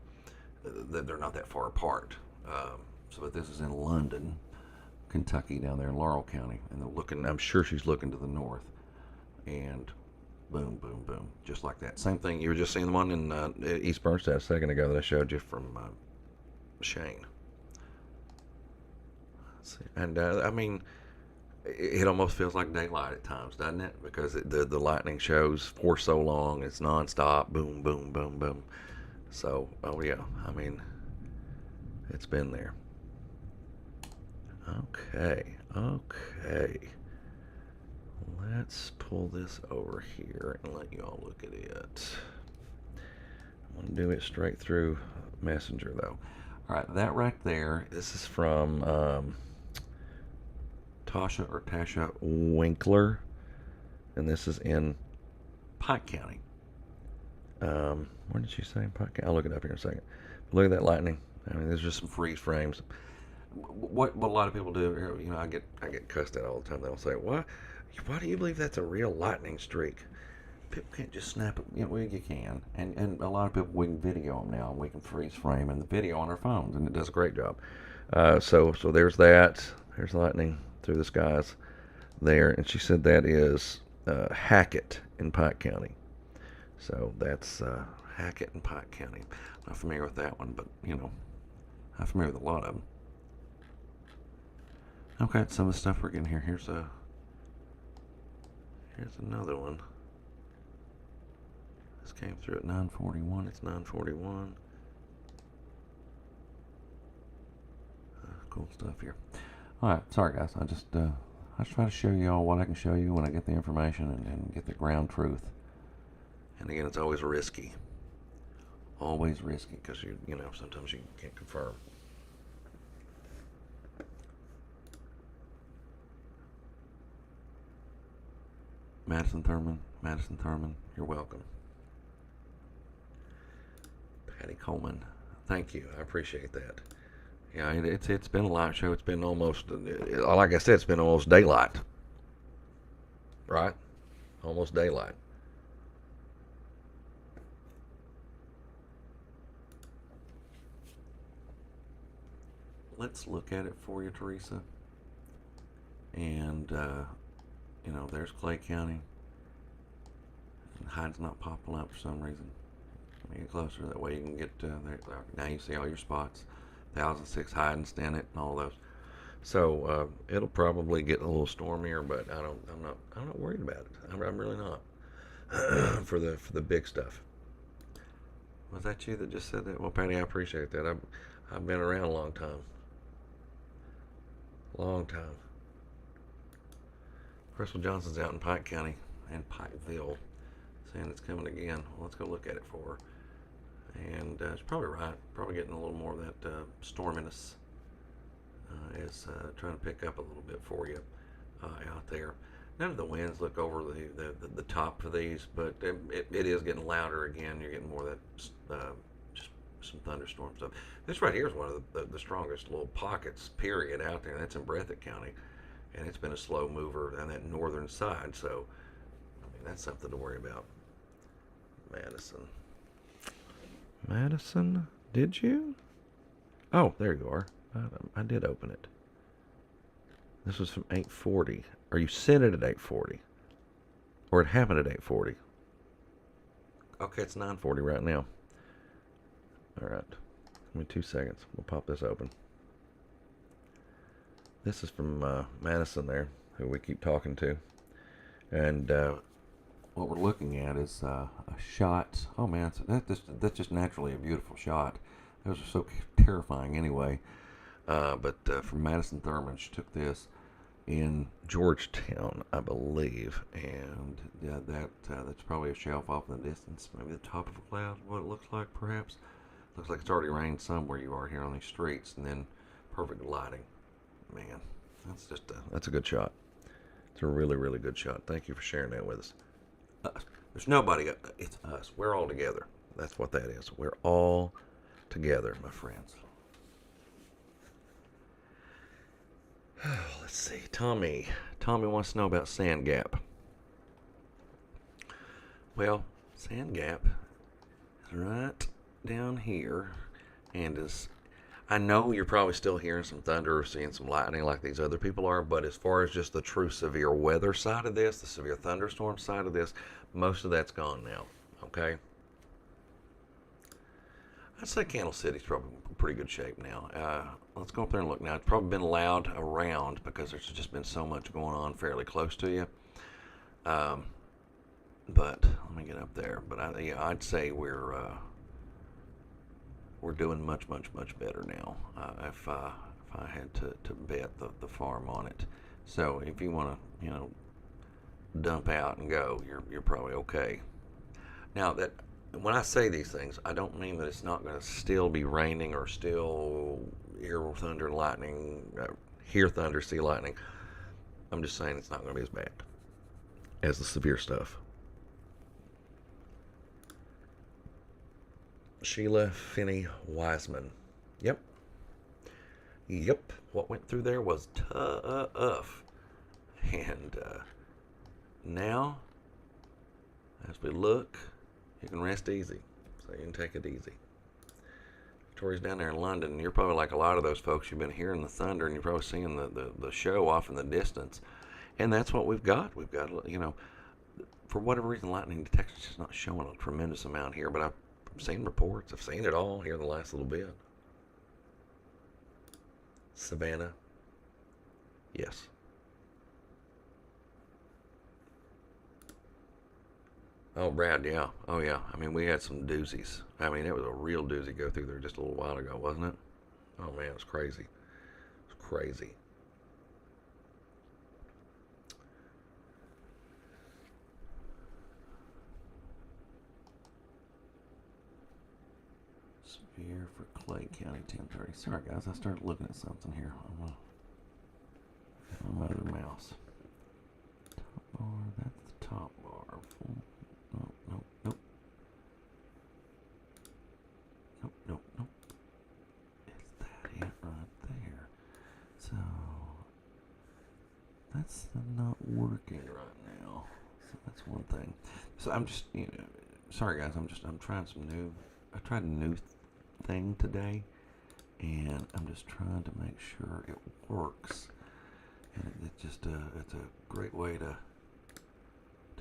they're not that far apart. But this is in London, Kentucky, down there in Laurel County, and they're looking. I'm sure she's looking to the north, and boom, boom, boom, just like that. Same thing. You were just seeing the one in East Bernstein a second ago that I showed you from Shane. And I mean, it almost feels like daylight at times, doesn't it? Because the lightning shows for so long, it's nonstop, boom, boom, boom, boom. So, oh yeah, I mean, it's been there. Okay. Let's pull this over here and let you all look at it. I'm gonna do it straight through Messenger though. All right, that right there. This is from Tasha Winkler, and this is in Pike County. Where did she say Pike County? I'll look it up here in a second. Look at that lightning. I mean, there's just some freeze frames. What a lot of people do, I get cussed at all the time. They'll say, "Why do you believe that's a real lightning streak?" People can't just snap it. Well, you can, and a lot of people, we can video them now, and we can freeze frame in the video on our phones, and it does a great job. So there's that. There's lightning through the skies there, and she said that is Hackett in Pike County. So that's Hackett in Pike County. I'm not familiar with that one, but I'm familiar with a lot of them. Okay, some of the stuff we're getting here. Here's another one. This came through at 9:41. It's 9:41. Cool stuff here. All right, sorry guys. I just try to show you all what I can show you when I get the information and get the ground truth. And again, it's always risky. Always risky because sometimes you can't confirm. Madison Thurman, you're welcome. Patty Coleman, thank you. I appreciate that. Yeah, it's been a light show. It's been almost, like I said, it's been almost daylight. Right? Almost daylight. Let's look at it for you, Teresa. And, there's Clay County. And Hyde's not popping up for some reason. Let me get closer. That way you can get there. Now you see all your spots. 1006 Hyde and Stennet and all those. So it'll probably get a little stormier, but I'm not worried about it. I'm really not for the big stuff. Was that you that just said that? Well, Patty, I appreciate that. I've been around a long time. Long time. Crystal Johnson's out in Pike County and Pikeville, saying it's coming again. Well, let's go look at it for her. And it's probably right. Probably getting a little more of that storminess is trying to pick up a little bit for you out there. None of the winds look over the top for these, but it is getting louder again. You're getting more of that just some thunderstorm stuff. This right here is one of the strongest little pockets, period, out there. That's in Breathitt County. And it's been a slow mover on that northern side, so that's something to worry about. Madison, did you? Oh, there you are. I did open it. This was from 8:40. Or you sent it at 8:40, or it happened at 8:40. Okay, it's 9:40 right now. All right, give me 2 seconds. We'll pop this open. This is from Madison there, who we keep talking to. And what we're looking at is a shot. Oh man, that's just naturally a beautiful shot. Those are so terrifying anyway. But from Madison Thurman, she took this in Georgetown, I believe. And that's probably a shelf off in the distance. Maybe the top of a cloud, what it looks like perhaps. Looks like it's already rained some where you are here on these streets. And then perfect lighting. Man, that's a good shot. It's a really, really good shot. Thank you for sharing that with us. There's nobody. It's us. We're all together. That's what that is. We're all together, my friends. Let's see. Tommy wants to know about Sand Gap. Well, Sand Gap is right down here, and I know you're probably still hearing some thunder or seeing some lightning like these other people are, but as far as just the true severe weather side of this, the severe thunderstorm side of this, most of that's gone now. Okay. I'd say Candle City's probably in pretty good shape now. Let's go up there and look now. It's probably been loud around because there's just been so much going on fairly close to you. But let me get up there. But I'd say we're doing much better now. If I had to bet the farm on it. So if you want to dump out and go, you're probably okay. Now that when I say these things, I don't mean that it's not going to still be raining or still hear thunder and lightning, hear thunder, see lightning. I'm just saying it's not going to be as bad as the severe stuff. Sheila Finney Wiseman. Yep. What went through there was tough. And now, as we look, you can rest easy. So you can take it easy. Victoria's down there in London. You're probably like a lot of those folks. You've been hearing the thunder and you're probably seeing the show off in the distance. And that's what we've got. We've got, for whatever reason, lightning detection is just not showing a tremendous amount here. But I've seen reports. I've seen it all here in the last little bit. Savannah. Yes. Oh, Brad, yeah. Oh, yeah. I mean, we had some doozies. I mean, it was a real doozy go through there just a little while ago, wasn't it? Oh, man, it was crazy. It was crazy. Severe for Clay County, 10:30. Sorry, guys. I started looking at something here on my other mouse. Top bar. That's the top bar. Nope. Is that it right there? So that's not working right now. So that's one thing. So I'm just, sorry guys. I'm trying I tried a new thing today, and I'm just trying to make sure it works. And it's just it's a great way to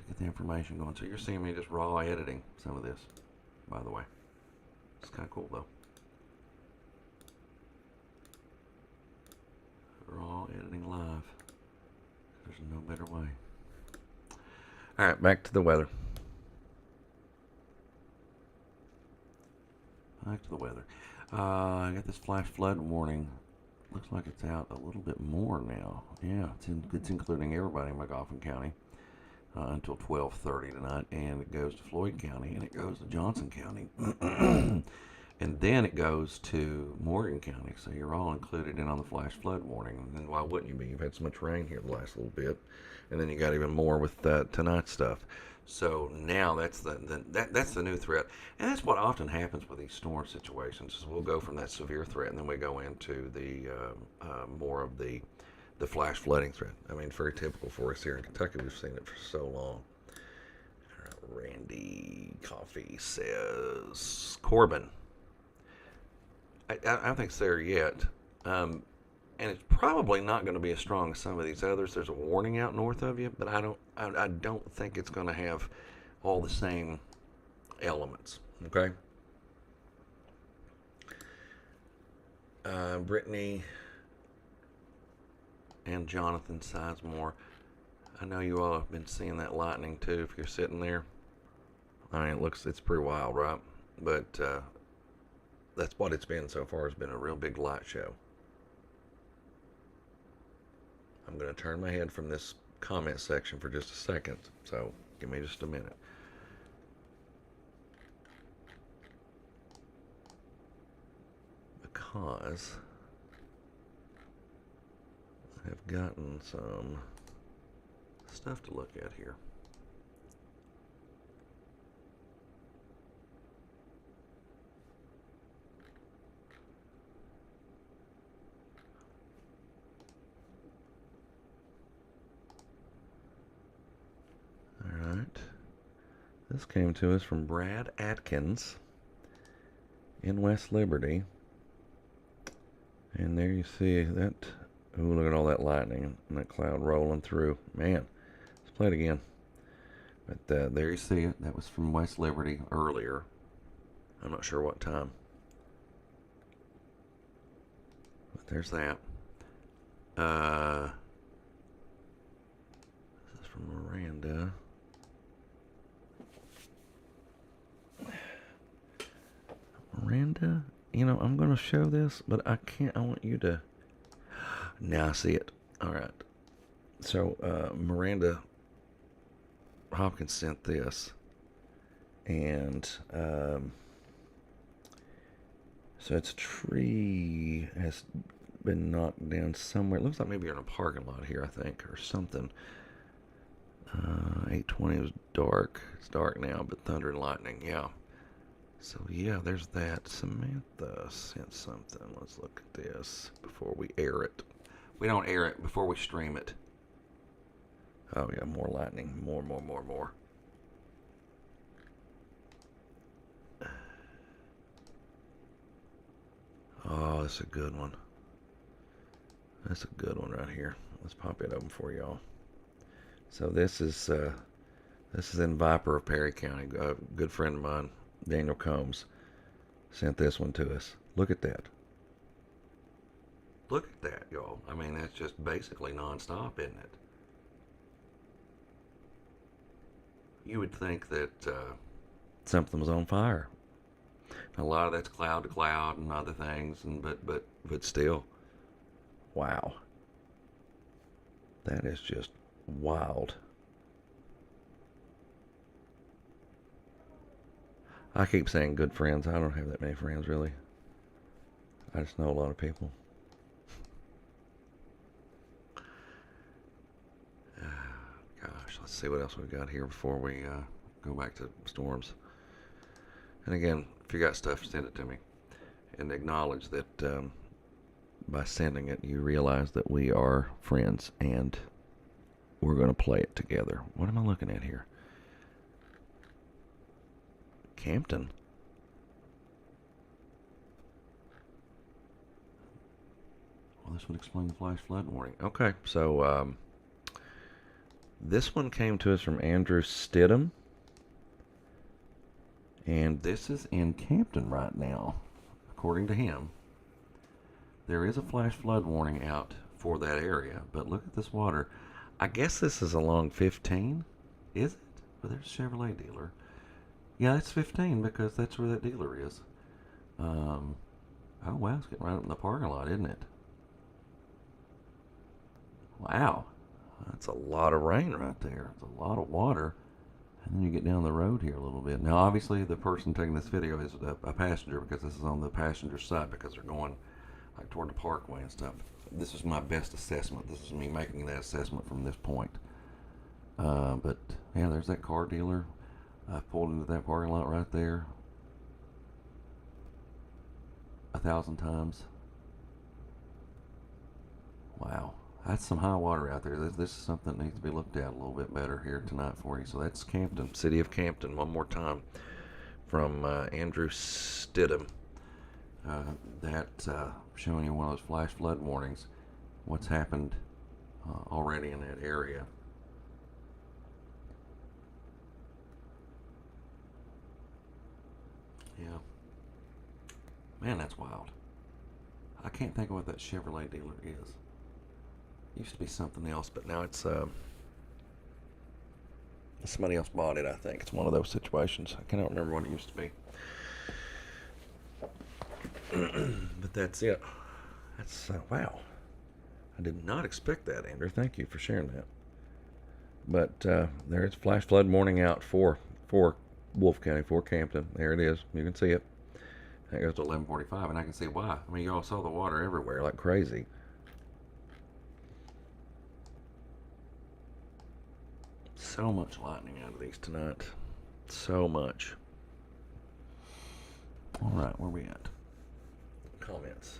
get the information going. So you're seeing me just raw editing some of this, by the way. It's kind of cool though. Raw editing live. There's no better way. All right, back to the weather. I got this flash flood warning. Looks like it's out a little bit more now. Yeah, it's including everybody in McGoffin County until 12:30 tonight, and it goes to Floyd County, and it goes to Johnson County, and then it goes to Morgan County. So you're all included in on the flash flood warning. And why wouldn't you be? You've had so much rain here the last little bit, and then you got even more with tonight's stuff. So now that's the new threat, and that's what often happens with these storm situations. Is we'll go from that severe threat, and then we go into the more of the flash flooding threat. I mean, very typical for us here in Kentucky. We've seen it for so long. Randy Coffee says Corbin. I don't think it's there yet, and it's probably not going to be as strong as some of these others. There's a warning out north of you, but I don't think it's going to have all the same elements. Okay. Brittany and Jonathan Sizemore. I know you all have been seeing that lightning too. If you're sitting there, I mean, it's pretty wild, right? But that's what it's been so far. It's been a real big light show. I'm going to turn my head from this comment section for just a second, so give me just a minute. Because gotten some stuff to look at here. All right. This came to us from Brad Atkins in West Liberty. And there you see that. Oh, look at all that lightning and that cloud rolling through. Man, let's play it again. But there you see it. That was from West Liberty earlier. I'm not sure what time. But there's that. This is from Miranda. Miranda, you know, I'm going to show this, but I can't. I want you to. Now I see it. All right. So Miranda Hopkins sent this, and so it's a tree has been knocked down somewhere. It looks like maybe you're in a parking lot here, I think, or something. 8:20 was dark. It's dark now, but thunder and lightning, yeah. So yeah, there's that. Samantha sent something. Let's look at this before we air it. We don't air it before we stream it. Oh yeah, more lightning. More. Oh, that's a good one. That's a good one right here. Let's pop it open for y'all. So this is in Viper of Perry County. A good friend of mine, Daniel Combs, sent this one to us. Look at that. Look at that, y'all. I mean, that's just basically nonstop, isn't it? You would think that something was on fire. A lot of that's cloud to cloud and other things, and but still, wow. That is just wild. I keep saying good friends. I don't have that many friends, really. I just know a lot of people. Gosh, let's see what else we've got here before we go back to storms. And again, if you got stuff, send it to me. And acknowledge that by sending it, you realize that we are friends and we're going to play it together. What am I looking at here? Campton. Well, this would explain the flash flood warning. Okay, so this one came to us from Andrew Stidham. And this is in Campton right now, according to him. There is a flash flood warning out for that area, but look at this water. I guess this is along 15, is it? But there's a Chevrolet dealer. Yeah, it's 15 because that's where that dealer is. Oh wow, it's getting right up in the parking lot, isn't it? Wow, that's a lot of rain right there. It's a lot of water. And then you get down the road here a little bit. Now, obviously, the person taking this video is a passenger because this is on the passenger side because they're going like toward the parkway and stuff. This is my best assessment. This is me making that assessment from this point. But yeah, there's that car dealer. I pulled into that parking lot right there 1,000 times. Wow. That's some high water out there. This is something that needs to be looked at a little bit better here tonight for you. So that's Campton, city of Campton, one more time from Andrew Stidham. Showing you one of those flash flood warnings, what's happened already in that area. Yeah. Man, that's wild. I can't think of what that Chevrolet dealer is. Used to be something else, but now it's somebody else bought it. I think it's one of those situations. I cannot remember what it used to be. But that's it. That's wow. I did not expect that, Andrew. Thank you for sharing that. But there's flash flood warning out for Wolfe County, for Campton. There it is. You can see it. That goes to 11:45, and I can see why. I mean, you all saw the water everywhere like crazy. So much lightning out of these tonight. So much. All right, where we at? Comments.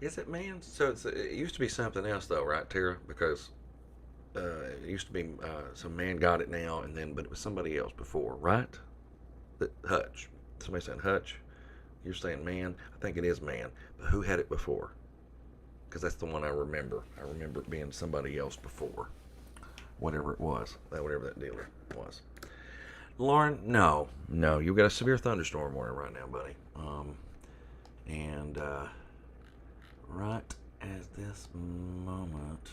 Is it man? So it used to be something else though, right, Tara? Because it used to be some man got it now, and then but it was somebody else before, right? Hutch. Somebody saying Hutch. You're saying man. I think it is man. But who had it before? Because that's the one I remember. I remember it being somebody else before. Whatever it was. Whatever that dealer was. Lauren, no. You've got a severe thunderstorm warning right now, buddy. And right as this moment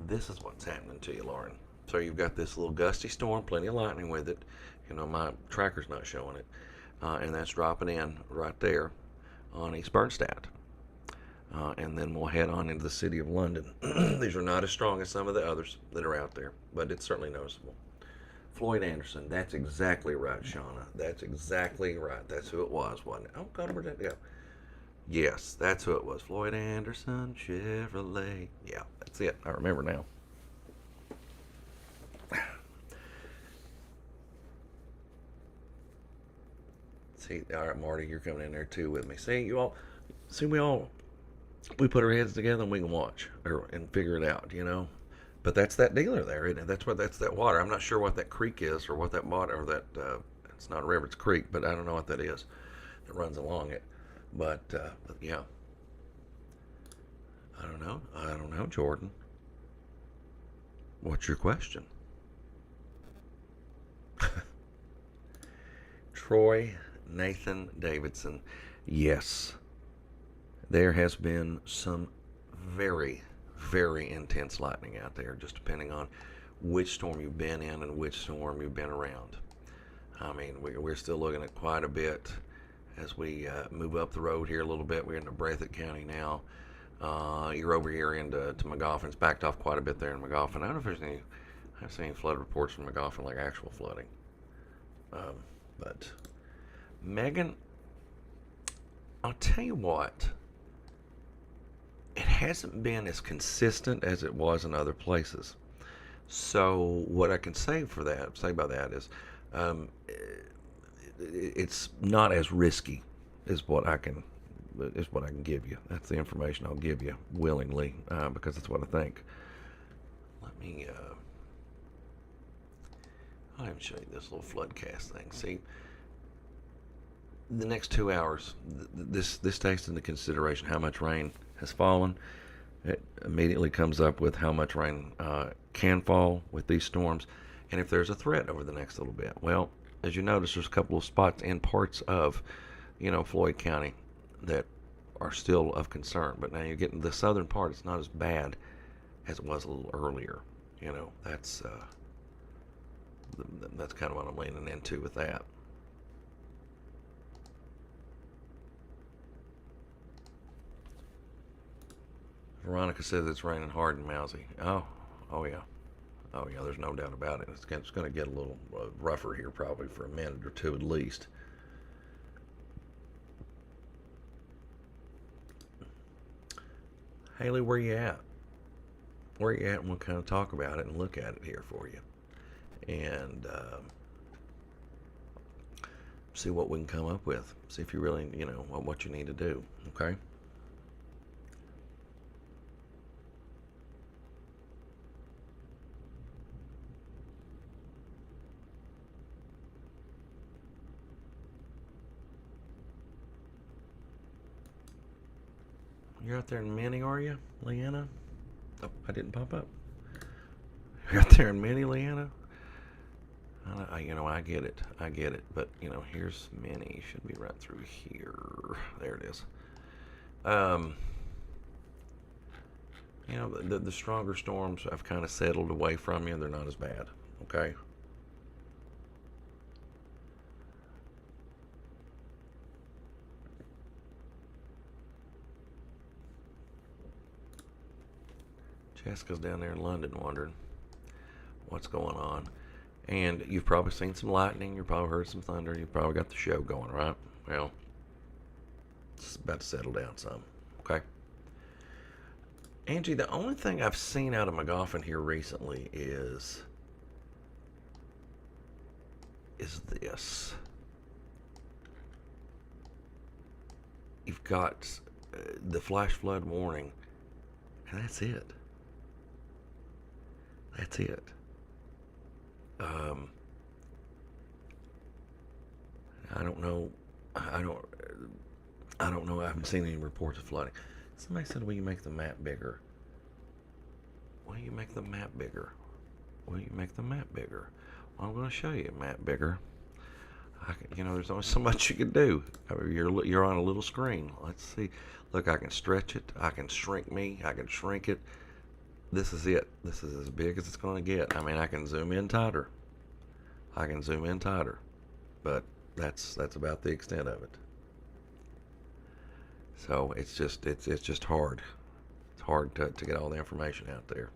this is what's happening to you, Lauren. So you've got this little gusty storm, plenty of lightning with it. My tracker's not showing it. And that's dropping in right there on East Bernstadt. And then we'll head on into the city of London. These are not as strong as some of the others that are out there, but it's certainly noticeable. Floyd Anderson, that's exactly right, Shauna. That's exactly right. That's who it was, wasn't it? Oh, God, where did it go? Yes, that's who it was. Floyd Anderson, Chevrolet. Yeah, that's it. I remember now. See, all right, Marty, you're coming in there too with me. See, we put our heads together and we can watch and figure it out, But that's that dealer there, isn't it? That's that water. I'm not sure what that creek is or what that water or that it's not a river, it's a creek, but I don't know what that is that runs along it. But yeah, I don't know, Jordan. What's your question? Troy Nathan Davidson. Yes, there has been some very, very intense lightning out there, just depending on which storm you've been in and which storm you've been around. I mean, we're still looking at quite a bit as we move up the road here a little bit. We're into Breathitt County now. You're over here into McGoffin. It's backed off quite a bit there in McGoffin. I don't know if there's any. I've seen flood reports from McGoffin, like actual flooding. But Megan, I'll tell you what. It hasn't been as consistent as it was in other places. So what I can say about that is, it's not as risky as what I can give you. That's the information I'll give you willingly, because that's what I think. Let me I'll even show you this little floodcast thing. See, the next 2 hours, this takes into consideration how much rain has fallen. It immediately comes up with how much rain can fall with these storms, and if there's a threat over the next little bit. Well, as you notice, there's a couple of spots in parts of, Floyd County that are still of concern. But now you get into the southern part, it's not as bad as it was a little earlier. That's kind of what I'm leaning into with that. Veronica says it's raining hard in Mousy. Oh yeah. There's no doubt about it. It's going to get a little rougher here probably for a minute or two at least. Haley, where you at? And we'll kind of talk about it and look at it here for you. And see what we can come up with. See if you really, what you need to do. Okay? You're out there in Minnie, are you, Leanna? Oh, I didn't pop up. You're out there in Minnie, Leanna? I get it. But, here's Minnie. Should be right through here. There it is. The stronger storms have kind of settled away from you. They're not as bad. Okay? Jessica's down there in London wondering what's going on. And you've probably seen some lightning. You've probably heard some thunder. You've probably got the show going, right? Well, it's about to settle down some. Okay? Angie, the only thing I've seen out of Magoffin here recently is this. You've got the flash flood warning, and that's it. That's it. I don't know. I don't. I don't know. I haven't seen any reports of flooding. Somebody said, "Will you make the map bigger?" Will you make the map bigger? Will you make the map bigger? Well, I'm going to show you a map bigger. There's only so much you can do. You're on a little screen. Let's see. Look, I can stretch it. I can shrink me. I can shrink it. This is it. This is as big as it's going to get. I mean, I can zoom in tighter. I can zoom in tighter, but that's about the extent of it. So it's just hard. It's hard to get all the information out there.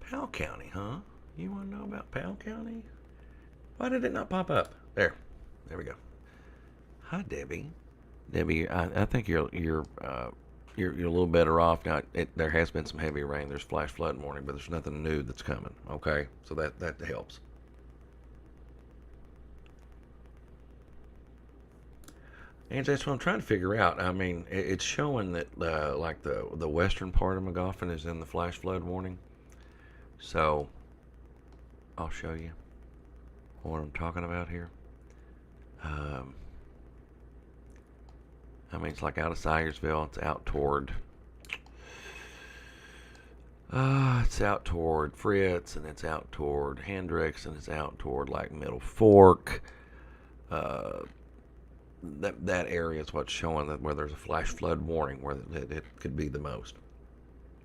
Powell County, huh? You want to know about Powell County? Why did it not pop up? There we go. Hi, Debbie. Debbie, I think you're a little better off now. There has been some heavy rain. There's flash flood warning, but there's nothing new that's coming. Okay, so that helps. And that's what I'm trying to figure out. I mean, it's showing that like the western part of Magoffin is in the flash flood warning. So I'll show you what I'm talking about here. I mean, it's like out of Syersville. It's out toward Fritz, and it's out toward Hendricks, and it's out toward like Middle Fork. That area is what's showing that where there's a flash flood warning, where it could be the most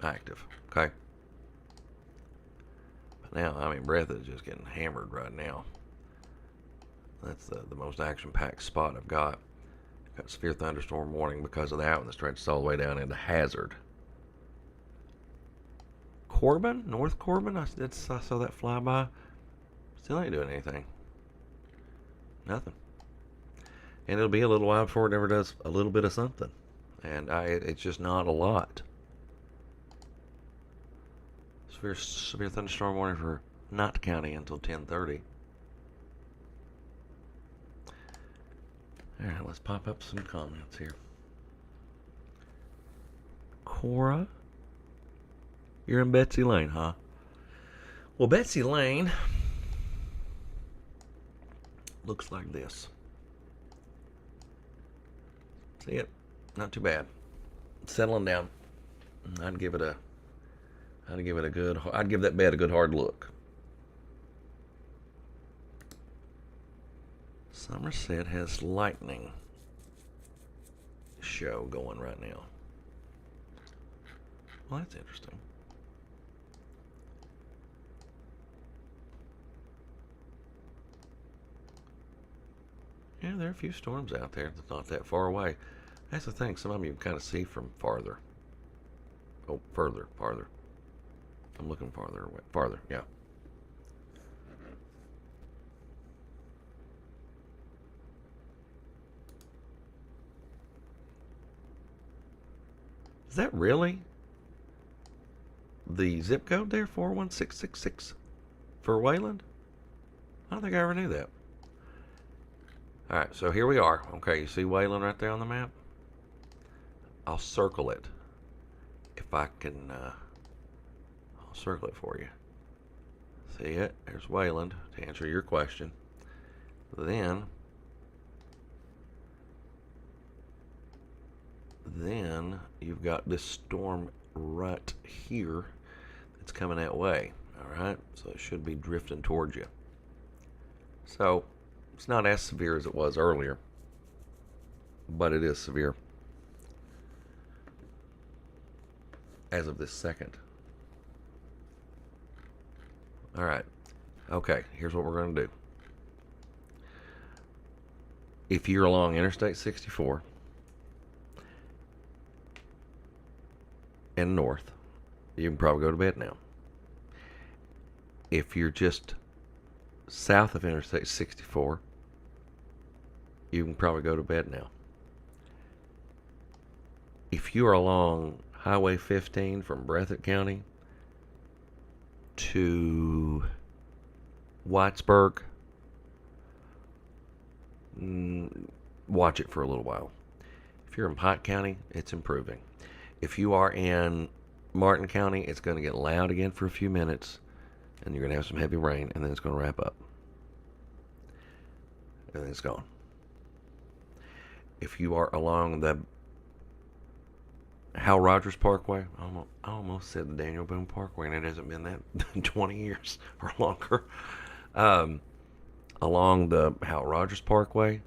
active. Okay. But now, I mean, Breathitt is just getting hammered right now. That's the most action-packed spot I've got. Got severe thunderstorm warning because of that one that stretches all the way down into Hazard. Corbin? North Corbin? I saw that fly by. Still ain't doing anything. Nothing. And it'll be a little while before it ever does a little bit of something. And it's just not a lot. Severe thunderstorm warning for Knott County until 10:30. Alright, let's pop up some comments here. Cora? You're in Betsy Lane, huh? Well, Betsy Lane looks like this. See it? Not too bad. Settling down. I'd give that bed a good hard look. Somerset has lightning show going right now. Well, that's interesting. Yeah, there are a few storms out there that's not that far away. That's the thing. Some of them you can kind of see from farther. Oh, farther. I'm looking farther away. Farther, yeah. Is that really the zip code there, 41666 for Wayland? I don't think I ever knew that. Alright, so here we are. Okay, you see Wayland right there on the map? I'll circle it. If I can, I'll circle it for you. See it? There's Wayland, to answer your question. Then you've got this storm right here that's coming that way. Alright, so it should be drifting towards you. So it's not as severe as it was earlier, but it is severe as of this second. Alright, okay, here's what we're going to do. If you're along Interstate 64 and north, you can probably go to bed now. If you're just south of Interstate 64, you can probably go to bed now. If you are along Highway 15 from Breathitt County to Whitesburg, watch it for a little while. If you're in Pike County, it's improving. If you are in Martin County, it's going to get loud again for a few minutes, and you're going to have some heavy rain, and then it's going to wrap up. And then it's gone. If you are along the Hal Rogers Parkway, I almost said the Daniel Boone Parkway, and it hasn't been that 20 years or longer. Along the Hal Rogers Parkway,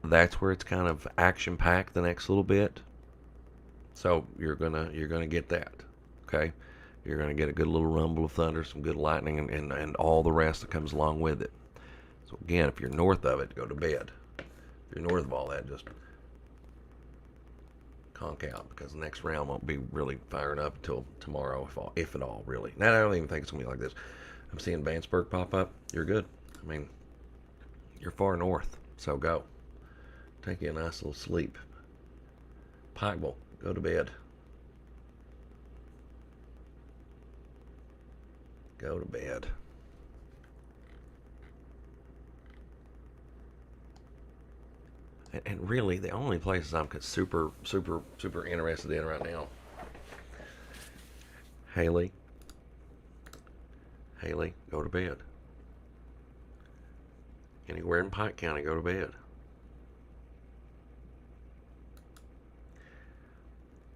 that's where it's kind of action packed the next little bit. So you're gonna get that, okay? You're gonna get a good little rumble of thunder, some good lightning, and all the rest that comes along with it. So again, if you're north of it, go to bed. If you're north of all that, just conk out, because the next round won't be really firing up until tomorrow, if at all, really. Now, I don't even think it's gonna be like this. I'm seeing Vanceburg pop up. You're good. I mean, you're far north, so go. Take you a nice little sleep. Pikeville, go to bed. Go to bed. And really, the only places I'm super interested in right now, Haley, go to bed. Anywhere in Pike County, go to bed.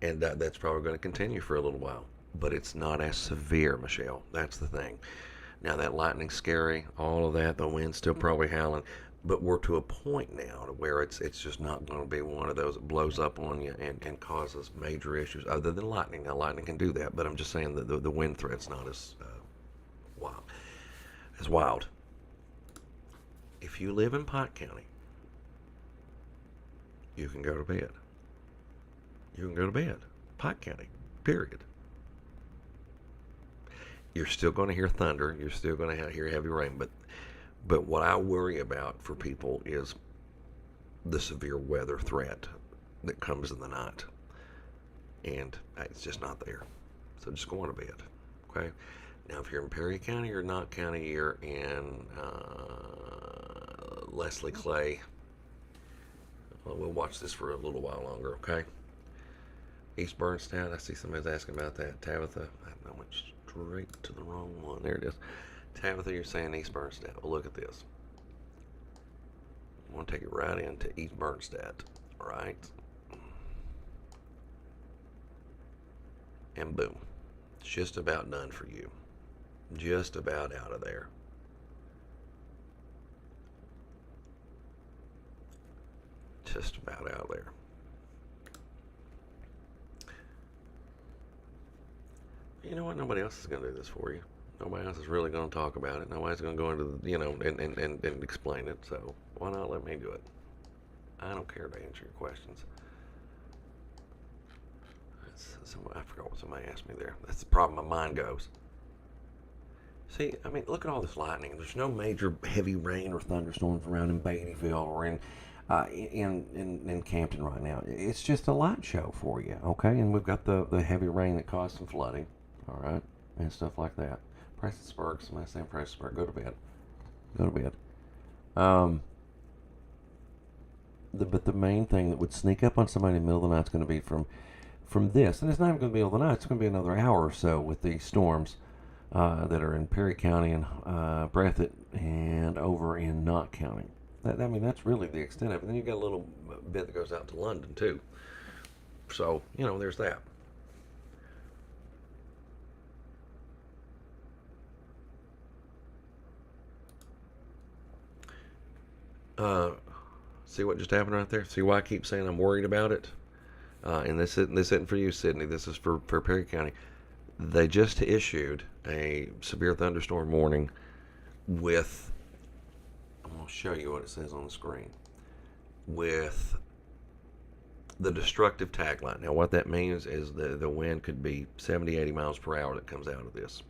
And that's probably going to continue for a little while. But it's not as severe, Michelle. That's the thing. Now, that lightning's scary, all of that, the wind's still probably howling. But we're to a point now where it's just not going to be one of those that blows up on you and causes major issues, other than lightning. Now, lightning can do that, but I'm just saying that the wind threat's not as wild. If you live in Pike County, you can go to bed. You can go to bed. Pike County, period. You're still going to hear thunder. You're still going to hear heavy rain. But what I worry about for people is the severe weather threat that comes in the night. And it's just not there. So just go on to bed. Okay? Now, if you're in Perry County or Knott County, you're in Leslie Clay. Well, we'll watch this for a little while longer, okay? East Bernstein, I see somebody's asking about that. Tabitha, I went straight to the wrong one. There it is. Tabitha, you're saying East Bernstein. Well, look at this. I want to take it right into East Bernstein. All right. And boom. It's just about done for you. Just about out of there. Just about out of there. You know what? Nobody else is going to do this for you. Nobody else is really going to talk about it. Nobody's going to go into the, and explain it. So why not let me do it? I don't care to answer your questions. I forgot what somebody asked me there. That's the problem. My mind goes. See, I mean, look at all this lightning. There's no major heavy rain or thunderstorms around in Beattyville or in Campton right now. It's just a light show for you, okay? And we've got the heavy rain that caused some flooding, all right, and stuff like that. Prestonsburg, somebody saying Prestonsburg, go to bed. Go to bed. But the main thing that would sneak up on somebody in the middle of the night is going to be from this, and it's not even going to be all the night. It's going to be another hour or so with these storms that are in Perry County and Breathitt and over in Knott County. I mean, that's really the extent of it. Then you got a little bit that goes out to London too. So there's that. See what just happened right there? See why I keep saying I'm worried about it? And this isn't for you, Sydney. This is for Perry County. They just issued a severe thunderstorm warning with, I'm going to show you what it says on the screen, with the destructive tagline. Now, what that means is the wind could be 70, 80 miles per hour that comes out of this.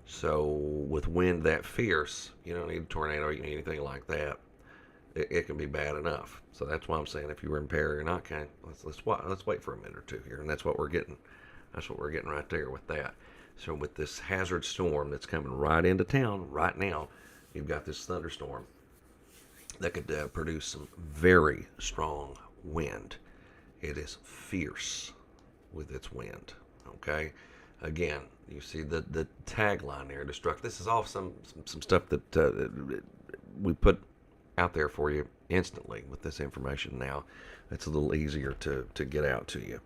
So, with wind that fierce, you don't need a tornado, you need anything like that. It can be bad enough. So that's why I'm saying if you were in Perry or not, okay, let's wait for a minute or two here, and that's what we're getting. That's what we're getting right there with that. So with this hazard storm that's coming right into town right now, you've got this thunderstorm that could produce some very strong wind. It is fierce with its wind. Okay, again, you see the tagline there, destruct. This is all some stuff that we put out there for you instantly with this information now. It's a little easier to get out to you.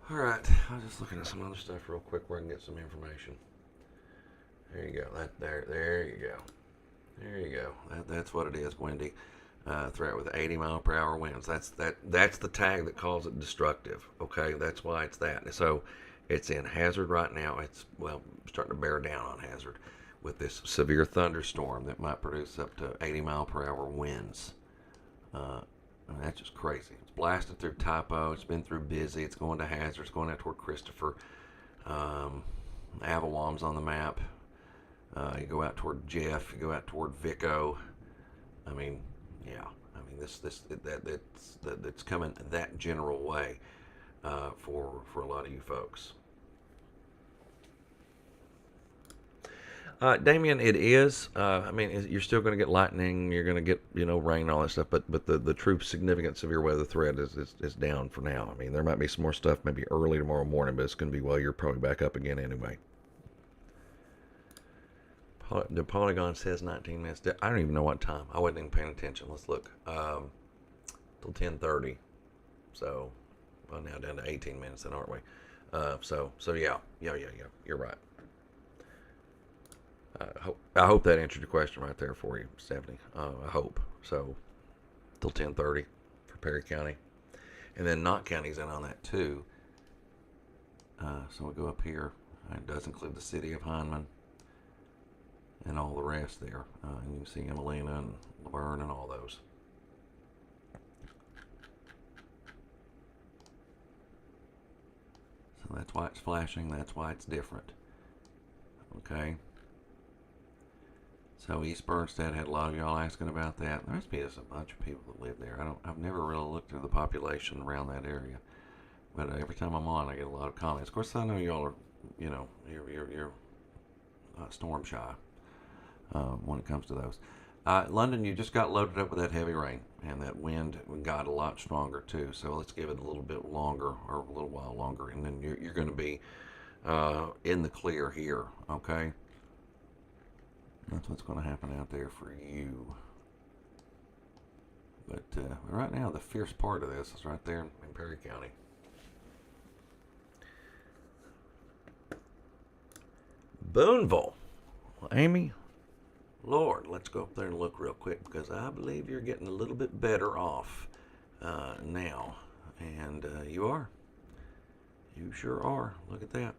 All right, I was just looking at some other stuff real quick where I can get some information. There you go. There you go. There you go. That's what it is, windy. Threat with 80 mile per hour winds. That's the tag that calls it destructive. Okay, that's why it's that. So it's in hazard right now. It's starting to bear down on hazard with this severe thunderstorm that might produce up to 80 mile per hour winds. That's just crazy. It's blasted through Typo. It's been through Busy. It's going to hazard. It's going out toward Christopher. Avalon's on the map. You go out toward Jeff. You go out toward Vico. I mean, yeah. I mean, that's coming that general way for a lot of you folks. Damien, it is. I mean, you're still going to get lightning. You're going to get rain and all that stuff. But the true significant severe weather threat is down for now. I mean, there might be some more stuff maybe early tomorrow morning, but it's going to be you're probably back up again anyway. The Polygon says 19 minutes. I don't even know what time. I wasn't even paying attention. Let's look. Till 10:30. So, now down to 18 minutes then, aren't we? So yeah. You're right. I hope that answered your question right there for you, Stephanie. I hope. So, till 10:30 for Perry County. And then Knott County's in on that too. So we go up here. It does include the city of Hindman and all the rest there. And you can see Emelina and Laverne and all those. So that's why it's flashing. That's why it's different. Okay. So East Bernstead had a lot of y'all asking about that. There must be just a bunch of people that live there. I've never really looked at the population around that area, but every time I'm on, I get a lot of comments. Of course, I know y'all are, you're storm shy when it comes to those. London, you just got loaded up with that heavy rain, and that wind got a lot stronger too. So let's give it a little bit longer, or a little while longer, and then you're going to be in the clear here. Okay. That's what's going to happen out there for you. But right now, the fierce part of this is right there in Perry County. Boonville. Well, Amy, Lord, let's go up there and look real quick, because I believe you're getting a little bit better off now. And you are. You sure are. Look at that.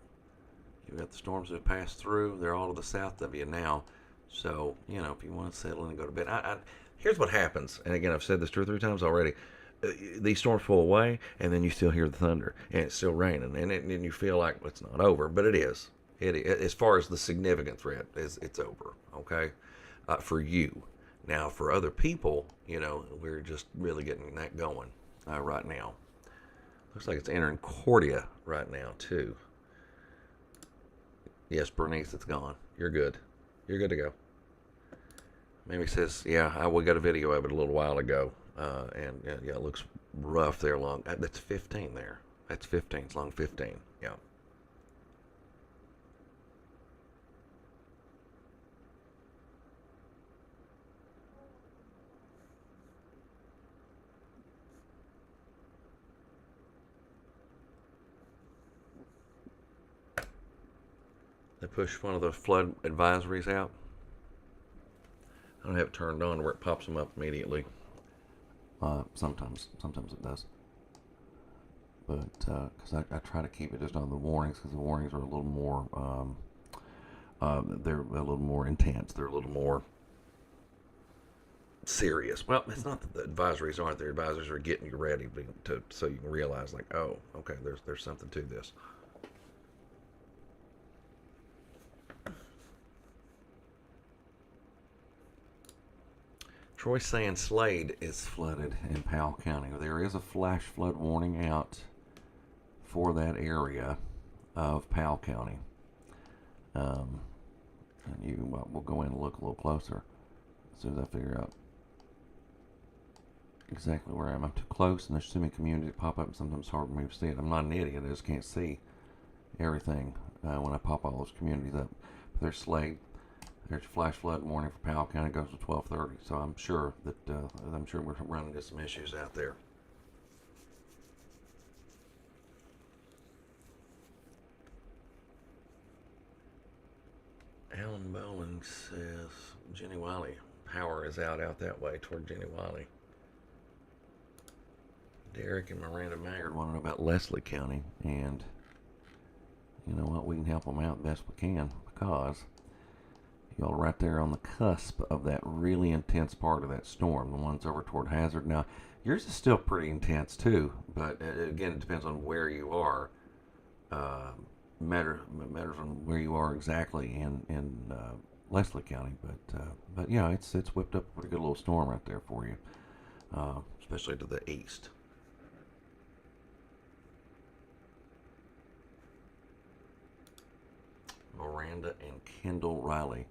You've got the storms that have passed through. They're all to the south of you now. So, if you want to settle in and go to bed. Here's what happens. And again, I've said this 2 or 3 times already. These storms pull away, and then you still hear the thunder, and it's still raining. And you feel like it's not over, but it is. As far as the significant threat, it's over, okay? For you. Now, for other people, we're just really getting that going right now. Looks like it's entering Cordia right now, too. Yes, Bernice, it's gone. You're good. You're good to go. Maybe says, we got a video of it a little while ago. And it looks rough there long. That's 15 there. That's 15. It's long 15. Yeah. They push one of those flood advisories out. I don't have it turned on where it pops them up immediately. Sometimes it does. But because I try to keep it just on the warnings, because the warnings are a little more, they're a little more intense. They're a little more serious. Well, it's not that the advisories aren't. The advisories are getting you ready to so you can realize, like, oh, okay, there's something to this. Troy saying Slade is flooded in Powell County. There is a flash flood warning out for that area of Powell County. And we'll go in and look a little closer as soon as I figure out exactly where I am. I'm too close, and there's too many communities that pop up, and sometimes it's hard for me to see it. I'm not an idiot. I just can't see everything when I pop all those communities up. But there's Slade. There's flash flood warning for Powell County. It goes to 12:30. So I'm sure we're running into some issues out there. Alan Bowling says Jenny Wiley. Power is out that way toward Jenny Wiley. Derek and Miranda Maggard want to know about Leslie County, and you know what? We can help them out best we can, because y'all are right there on the cusp of that really intense part of that storm, the ones over toward Hazard. Now, yours is still pretty intense too, but again, it depends on where you are. Matters on where you are exactly in Leslie County, but yeah, it's whipped up a pretty good little storm right there for you, especially to the east. Miranda and Kendall Riley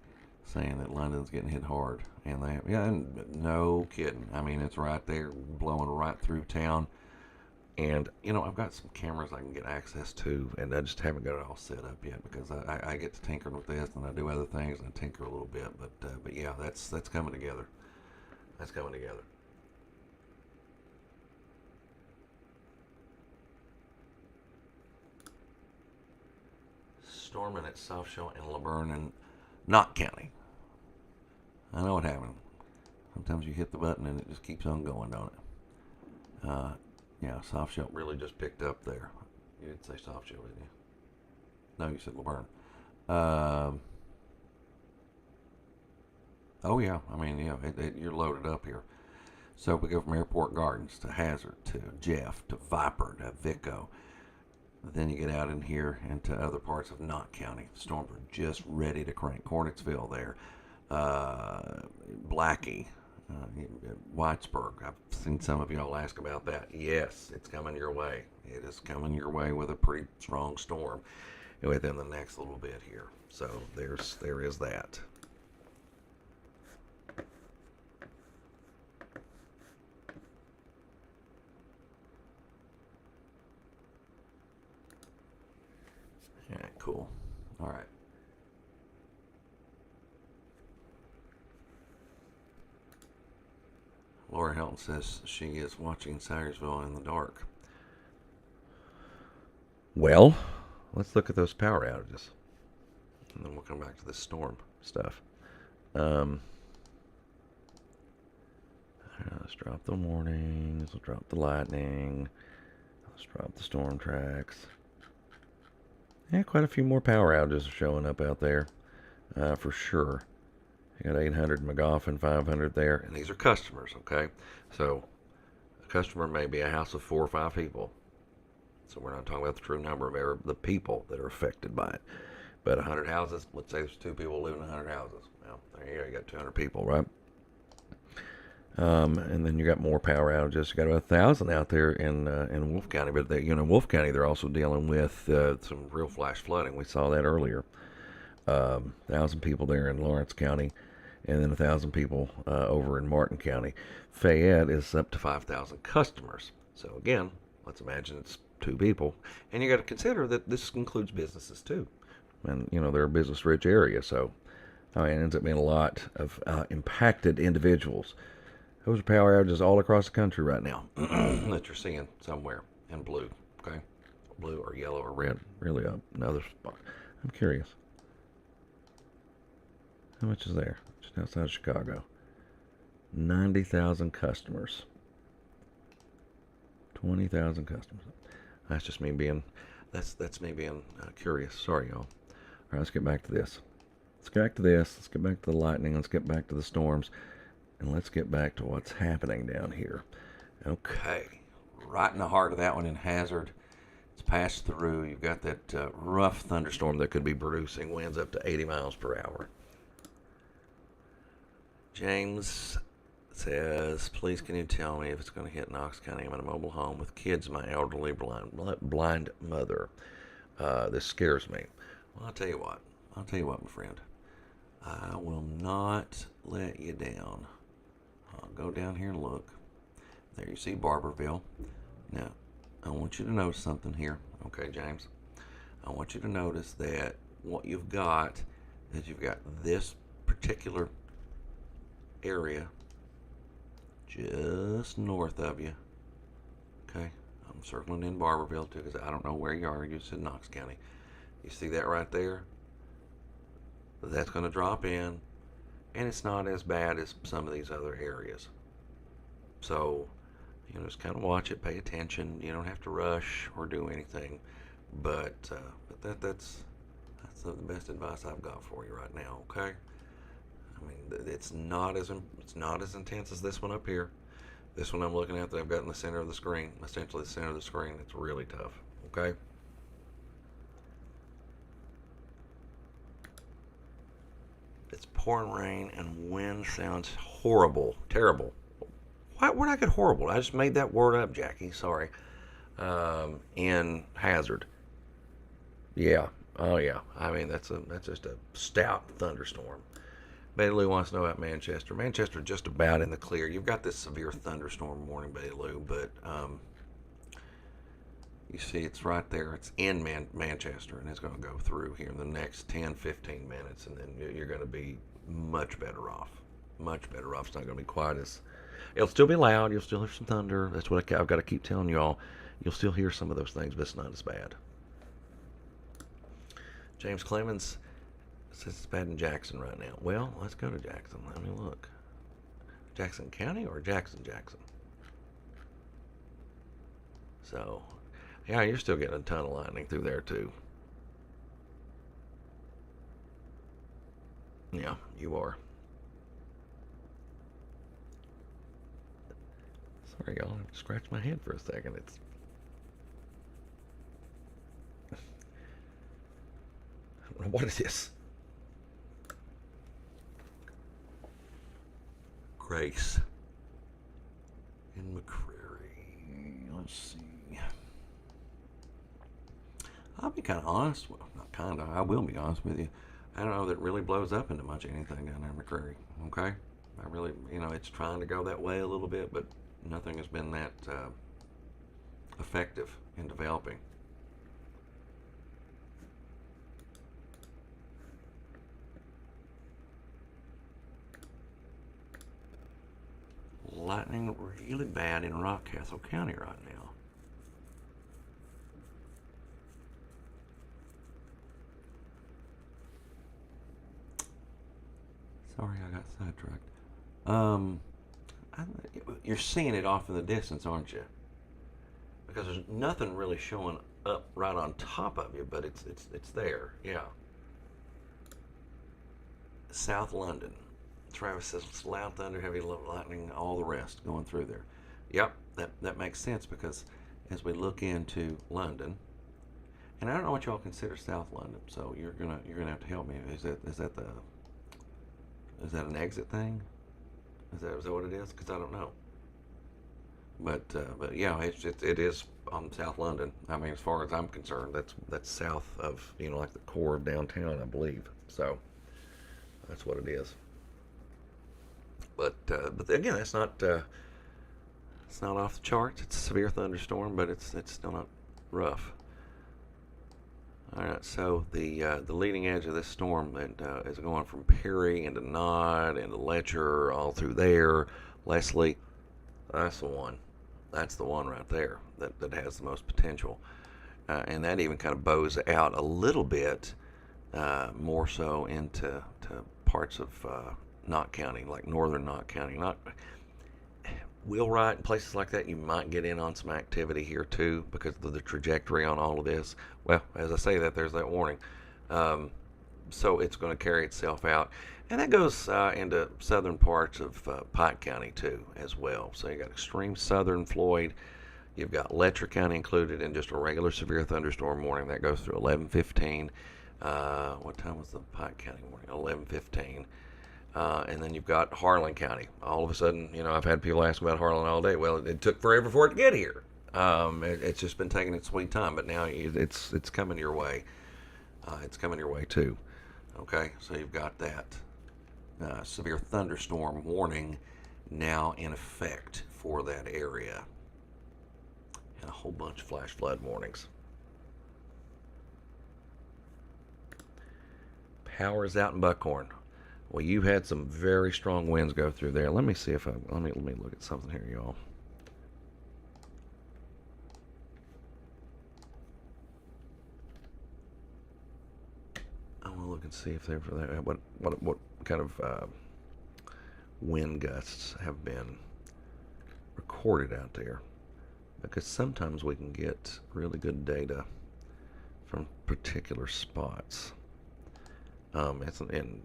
saying that London's getting hit hard, and no kidding. I mean, it's right there, blowing right through town. And I've got some cameras I can get access to, and I just haven't got it all set up yet, because I get to tinker with this, and I do other things, and I tinker a little bit. But yeah, that's coming together. That's coming together. Storming at South Shore and Laverne and Knott County. I know what happened. Sometimes you hit the button and it just keeps on going, don't it? Yeah, Soft Shell really just picked up there. You didn't say Soft Shell, did you? No, you said Laverne. Oh yeah, I mean, yeah, you're loaded up here. So we go from Airport Gardens to Hazard to Jeff to Viper to Vico. Then you get out in here into other parts of Knott County. The storms are just ready to crank. Cornetsville there. Blackie. Whitesburg. I've seen some of y'all ask about that. Yes, it's coming your way. It is coming your way with a pretty strong storm within the next little bit here. So there is that. Yeah, cool. All right. Laura Helton says she is watching Sayersville in the dark. Well, let's look at those power outages, and then we'll come back to this storm stuff. Let's drop the warnings. Let's drop the lightning. Let's drop the storm tracks. Yeah, quite a few more power outages are showing up out there, for sure. You got 800 McGoffin, 500 there, and these are customers, okay? So a customer may be a house of 4 or 5 people. So we're not talking about the true number of the people that are affected by it. But 100 houses, let's say there's 2 people living in 100 houses. Well, there you go, you got 200 people, right? And then you got more power outages. You got about 1,000 out there in Wolfe County, but Wolfe County, they're also dealing with some real flash flooding. We saw that earlier. 1,000 people there in Lawrence County, and then 1,000 people over in Martin County. Fayette is up to 5,000 customers. So again, let's imagine it's 2 people, and you got to consider that this includes businesses too, and they're a business-rich area, so it ends up being a lot of impacted individuals. Those are power outages all across the country right now that you're seeing somewhere in blue, okay? Blue or yellow or red, really another spot. I'm curious. How much is there? Just outside of Chicago. 90,000 customers. 20,000 customers. That's just me being, that's me being curious. Sorry, y'all. All right, let's get back to this. Let's get back to this. Let's get back to the lightning. Let's get back to the storms. And let's get back to what's happening down here. Okay. Right in the heart of that one in Hazard. It's passed through. You've got that rough thunderstorm that could be producing winds up to 80 miles per hour. James says, please can you tell me if it's going to hit Knox County? I'm in a mobile home with kids, my elderly blind mother. This scares me. Well, I'll tell you what, my friend. I will not let you down. I'll go down here and look. There you see Barberville. Now, I want you to notice something here. Okay, James? I want you to notice that what you've got is you've got this particular area just north of you. Okay? I'm circling in Barberville too because I don't know where you are. You said Knox County. You see that right there? That's going to drop in, and it's not as bad as some of these other areas. So, just kind of watch it, pay attention. You don't have to rush or do anything, but that's the best advice I've got for you right now. Okay? I mean, it's not as intense as this one up here. This one I'm looking at that I've got in the center of the screen, essentially the center of the screen. It's really tough. Okay? It's pouring rain and wind sounds horrible, terrible. Why would I get horrible? I just made that word up, Jackie. Sorry. In Hazard. Yeah. Oh yeah. I mean that's just a stout thunderstorm. Betty Lou wants to know about Manchester. Manchester just about in the clear. You've got this severe thunderstorm warning, Betty Lou, but you see it's right there. It's in Manchester, and it's going to go through here in the next 10, 15 minutes, and then you're going to be much better off. Much better off. It's not going to be quite as... It'll still be loud. You'll still hear some thunder. That's what I've got to keep telling you all. You'll still hear some of those things, but it's not as bad. James Clemens says it's bad in Jackson right now. Well, let's go to Jackson. Let me look. Jackson County or Jackson? So, yeah, you're still getting a ton of lightning through there, too. Yeah, you are. Sorry, y'all. I scratched my head for a second. It's... I don't know what it is. Grace in McCrary. Let's see. I'll be kind of honest. Well, not kind of. I will be honest with you. I don't know that it really blows up into much anything down there in McCrary. Okay? I really, it's trying to go that way a little bit, but nothing has been that effective in developing. Lightning really bad in Rockcastle County right now. Sorry, I got sidetracked. You're seeing it off in the distance, aren't you? Because there's nothing really showing up right on top of you, but it's there. Yeah. South London. Travis says it's loud thunder, heavy lightning, all the rest going through there. Yep, that makes sense because as we look into London, and I don't know what y'all consider South London, so you're gonna have to help me. Is that an exit thing? Is that what it is? Because I don't know. But yeah, it is on South London. I mean, as far as I'm concerned, that's south of like the core of downtown, I believe. So that's what it is. But again, it's not off the charts. It's a severe thunderstorm, but it's still not rough. All right, so the leading edge of this storm that is going from Perry into Nod into Letcher, all through there. Leslie, that's the one. That's the one right there that has the most potential, and that even kind of bows out a little bit more so into parts of Knott County, like northern Knott County. Not Wheelwright and places like that, you might get in on some activity here too because of the trajectory on all of this. Well, as I say that, there's that warning. So it's going to carry itself out. And that goes into southern parts of Pike County too as well. So you got extreme southern Floyd. You've got Letcher County included in just a regular severe thunderstorm warning. That goes through 11:15. What time was the Pike County warning? 11:15. And then you've got Harlan County. All of a sudden, I've had people ask about Harlan all day. Well, it took forever for it to get here. It's just been taking its sweet time, but now it's coming your way. It's coming your way too. Okay, so you've got that severe thunderstorm warning now in effect for that area, and a whole bunch of flash flood warnings. Power is out in Buckhorn. Well, you had some very strong winds go through there. Let me see if let me look at something here, y'all. I want to look and see if they're what kind of wind gusts have been recorded out there, because sometimes we can get really good data from particular spots. It's in.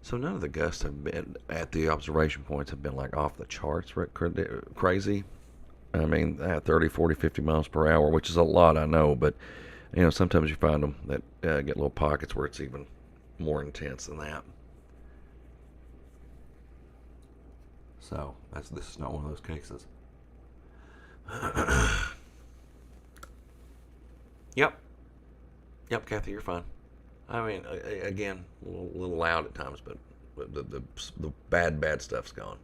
So none of the gusts have been at the observation points have been like off the charts crazy. I mean, 30, 40, 50 miles per hour, which is a lot, I know, but sometimes you find them that get little pockets where it's even more intense than that. So this is not one of those cases. Yep, Kathy, you're fine. I mean, again, a little loud at times, but the bad stuff's gone.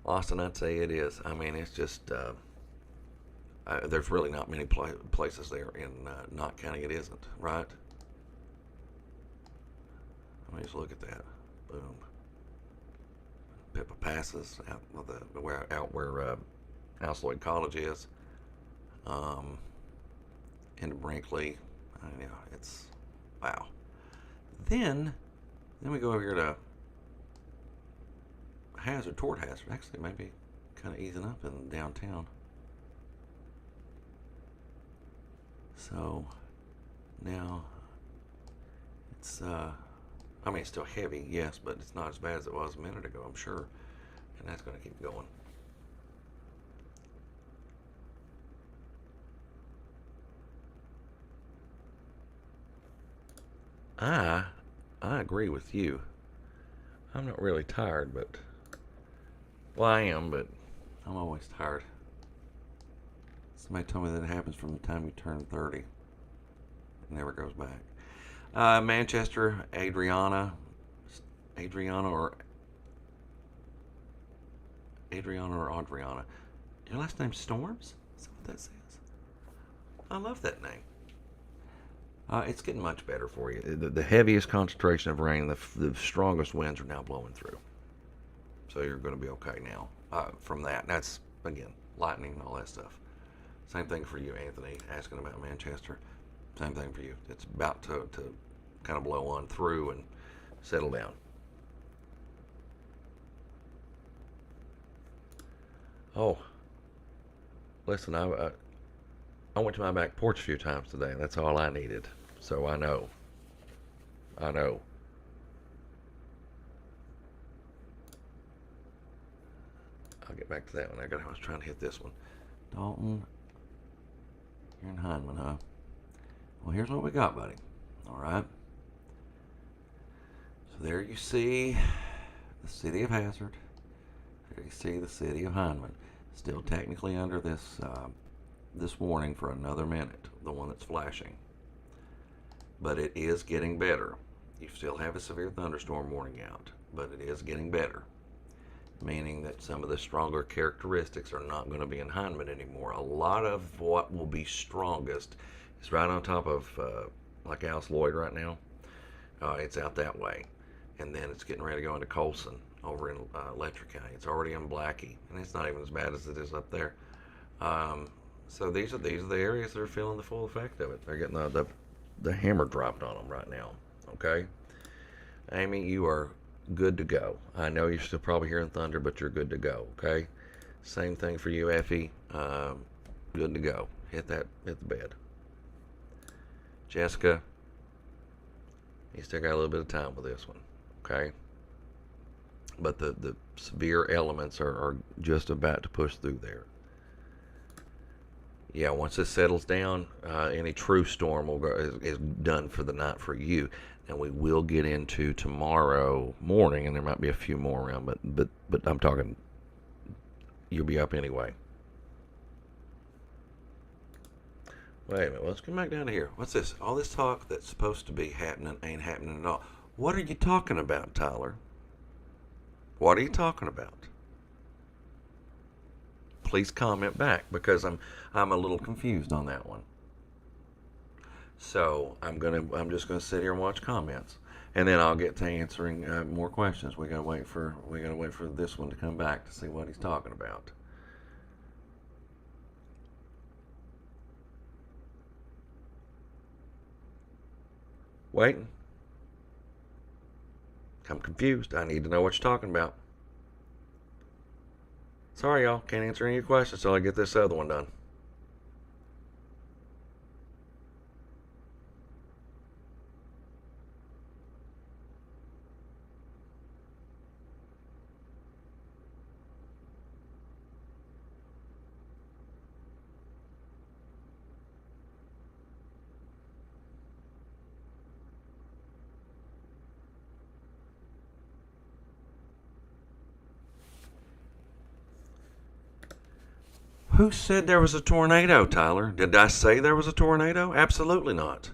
Austin, I'd say it is. I mean, it's just there's really not many places there in Knott County it isn't, right? Let me just look at that. Boom. Pippa Passes out where House Lloyd College is. Into Brinkley. It's wow. Then we go over here to toward Hazard. Actually, maybe kind of easing up in downtown. So now it's it's still heavy, yes, but it's not as bad as it was a minute ago, I'm sure, and that's going to keep going. I agree with you. I'm not really tired, well, I am, but I'm always tired. Somebody told me that it happens from the time you turn 30. It never goes back. Manchester, Adriana or Adriana. Your last name's Storms? Is that what that says? I love that name. It's getting much better for you. The heaviest concentration of rain, the strongest winds are now blowing through. So you're going to be okay now from that. That's, again, lightning and all that stuff. Same thing for you, Anthony, asking about Manchester. Same thing for you. It's about to kind of blow on through and settle down. Oh, listen, I went to my back porch a few times today. That's all I needed. So I know. I'll get back to that one. I was trying to hit this one. Dalton, you're in Hindman, huh? Well, here's what we got, buddy. All right. So there you see the city of Hazard. There you see the city of Hindman. Still technically under this warning for another minute, the one that's flashing. But it is getting better. You still have a severe thunderstorm warning out, but it is getting better. Meaning that some of the stronger characteristics are not going to be in Hindman anymore. A lot of what will be strongest is right on top of, like Alice Lloyd right now. It's out that way. And then it's getting ready to go into Colson over in Letcher County. It's already in Blackie, and it's not even as bad as it is up there. So these are the areas that are feeling the full effect of it. They're getting the hammer dropped on them right now. Okay, Amy, you are good to go. I know you're still probably hearing thunder, but you're good to go. Okay, same thing for you, Effie. Good to go. Hit the bed. Jessica, you still got a little bit of time with this one. Okay, but the severe elements are just about to push through there. Yeah, once this settles down, any true storm will go, is done for the night for you. And we will get into tomorrow morning, and there might be a few more around, but I'm talking, you'll be up anyway. Wait a minute, let's come back down to here. What's this? All this talk that's supposed to be happening ain't happening at all. What are you talking about, Tyler? What are you talking about? Please comment back because I'm a little confused on that one. So I'm just gonna sit here and watch comments, and then I'll get to answering more questions. We gotta wait for this one to come back to see what he's talking about. Waiting. I'm confused. I need to know what you're talking about. Sorry, y'all. Can't answer any of your questions until I get this other one done. Who said there was a tornado, Tyler? Did I say there was a tornado? Absolutely not.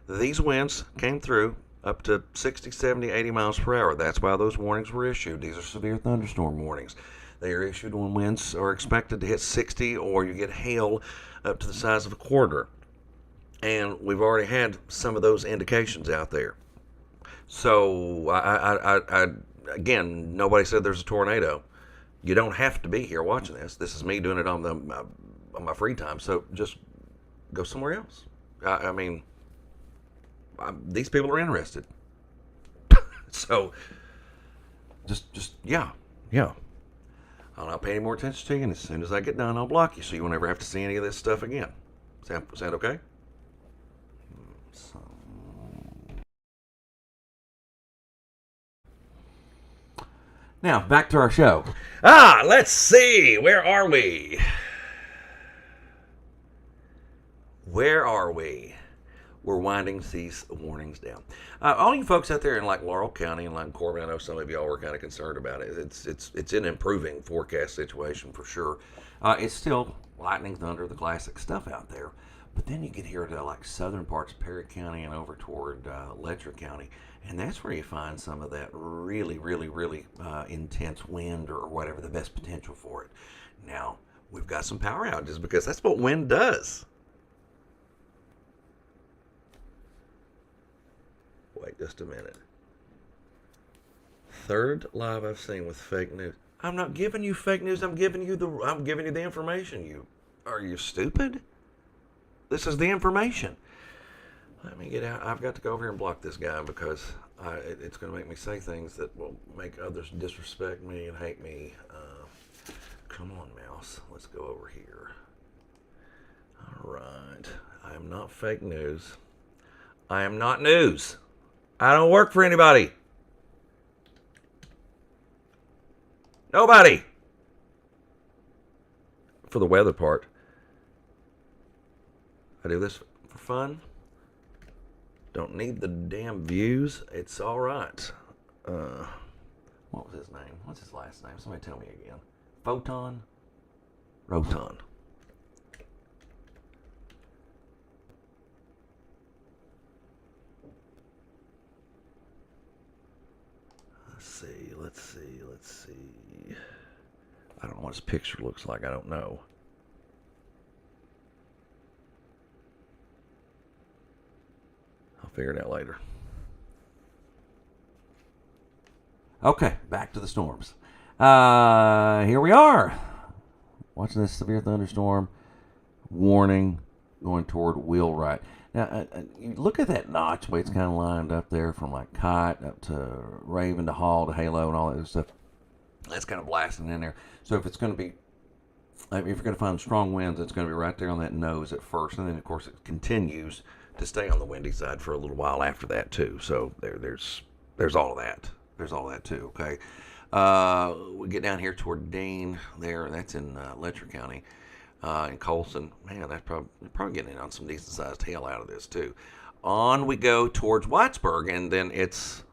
These winds came through up to 60, 70, 80 miles per hour. That's why those warnings were issued. These are severe thunderstorm warnings. They are issued when winds are expected to hit 60 or you get hail up to the size of a quarter. And we've already had some of those indications out there. So, again, nobody said there's a tornado. You don't have to be here watching this. This is me doing it on my free time. So just go somewhere else. I mean, these people are interested. So just yeah. I'll not pay any more attention to you. And as soon as I get done, I'll block you, so you won't ever have to see any of this stuff again. Sound okay? So, now, back to our show. Let's see. Where are we? We're winding these warnings down. All you folks out there in like Laurel County and like Corbin, I know some of y'all were kind of concerned about it. It's an improving forecast situation for sure. It's still lightning, thunder, the classic stuff out there. But then you get here to like southern parts of Perry County and over toward Letcher County, and that's where you find some of that really, really, really intense wind or whatever, the best potential for it. Now, we've got some power outages because that's what wind does. Wait just a minute. Third live I've seen with fake news. I'm not giving you fake news. I'm giving you the information. Are you stupid? This is the information. Let me get out. I've got to go over here and block this guy because it's going to make me say things that will make others disrespect me and hate me. Come on, mouse. Let's go over here. All right. I am not fake news. I am not news. I don't work for anybody. Nobody. For the weather part. I do this for fun. Don't need the damn views. It's all right. What was his name? What's his last name? Somebody tell me again. Photon? Roton. Let's see. I don't know what his picture looks like. I don't know. I'll figure it out later. Okay, back to the storms. Here we are. Watching this severe thunderstorm warning going toward Wheelwright. Now, you look at that notch way it's kind of lined up there from like Kite up to Raven to Hall to Halo and all that stuff. That's kind of blasting in there. So if it's going to be, if you're going to find strong winds, it's going to be right there on that nose at first, and then of course it continues to stay on the windy side for a little while after that too. So there's all of that. There's all of that too. Okay. We get down here toward Dean there. That's in Letcher County. In Colson, man, that's probably getting in on some decent sized hail out of this too. On we go towards Whitesburg, and then it's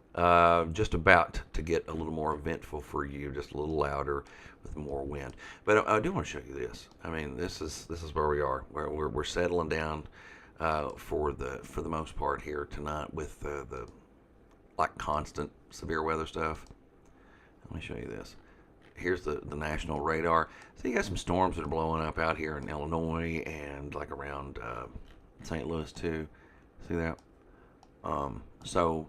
just about to get a little more eventful for you, just a little louder with more wind. But I do want to show you this. I mean, this is where we are. We're settling down for the most part here tonight with the like constant severe weather stuff. Let me show you this. Here's the national radar. So you got some storms that are blowing up out here in Illinois and like around St. Louis too. See that? So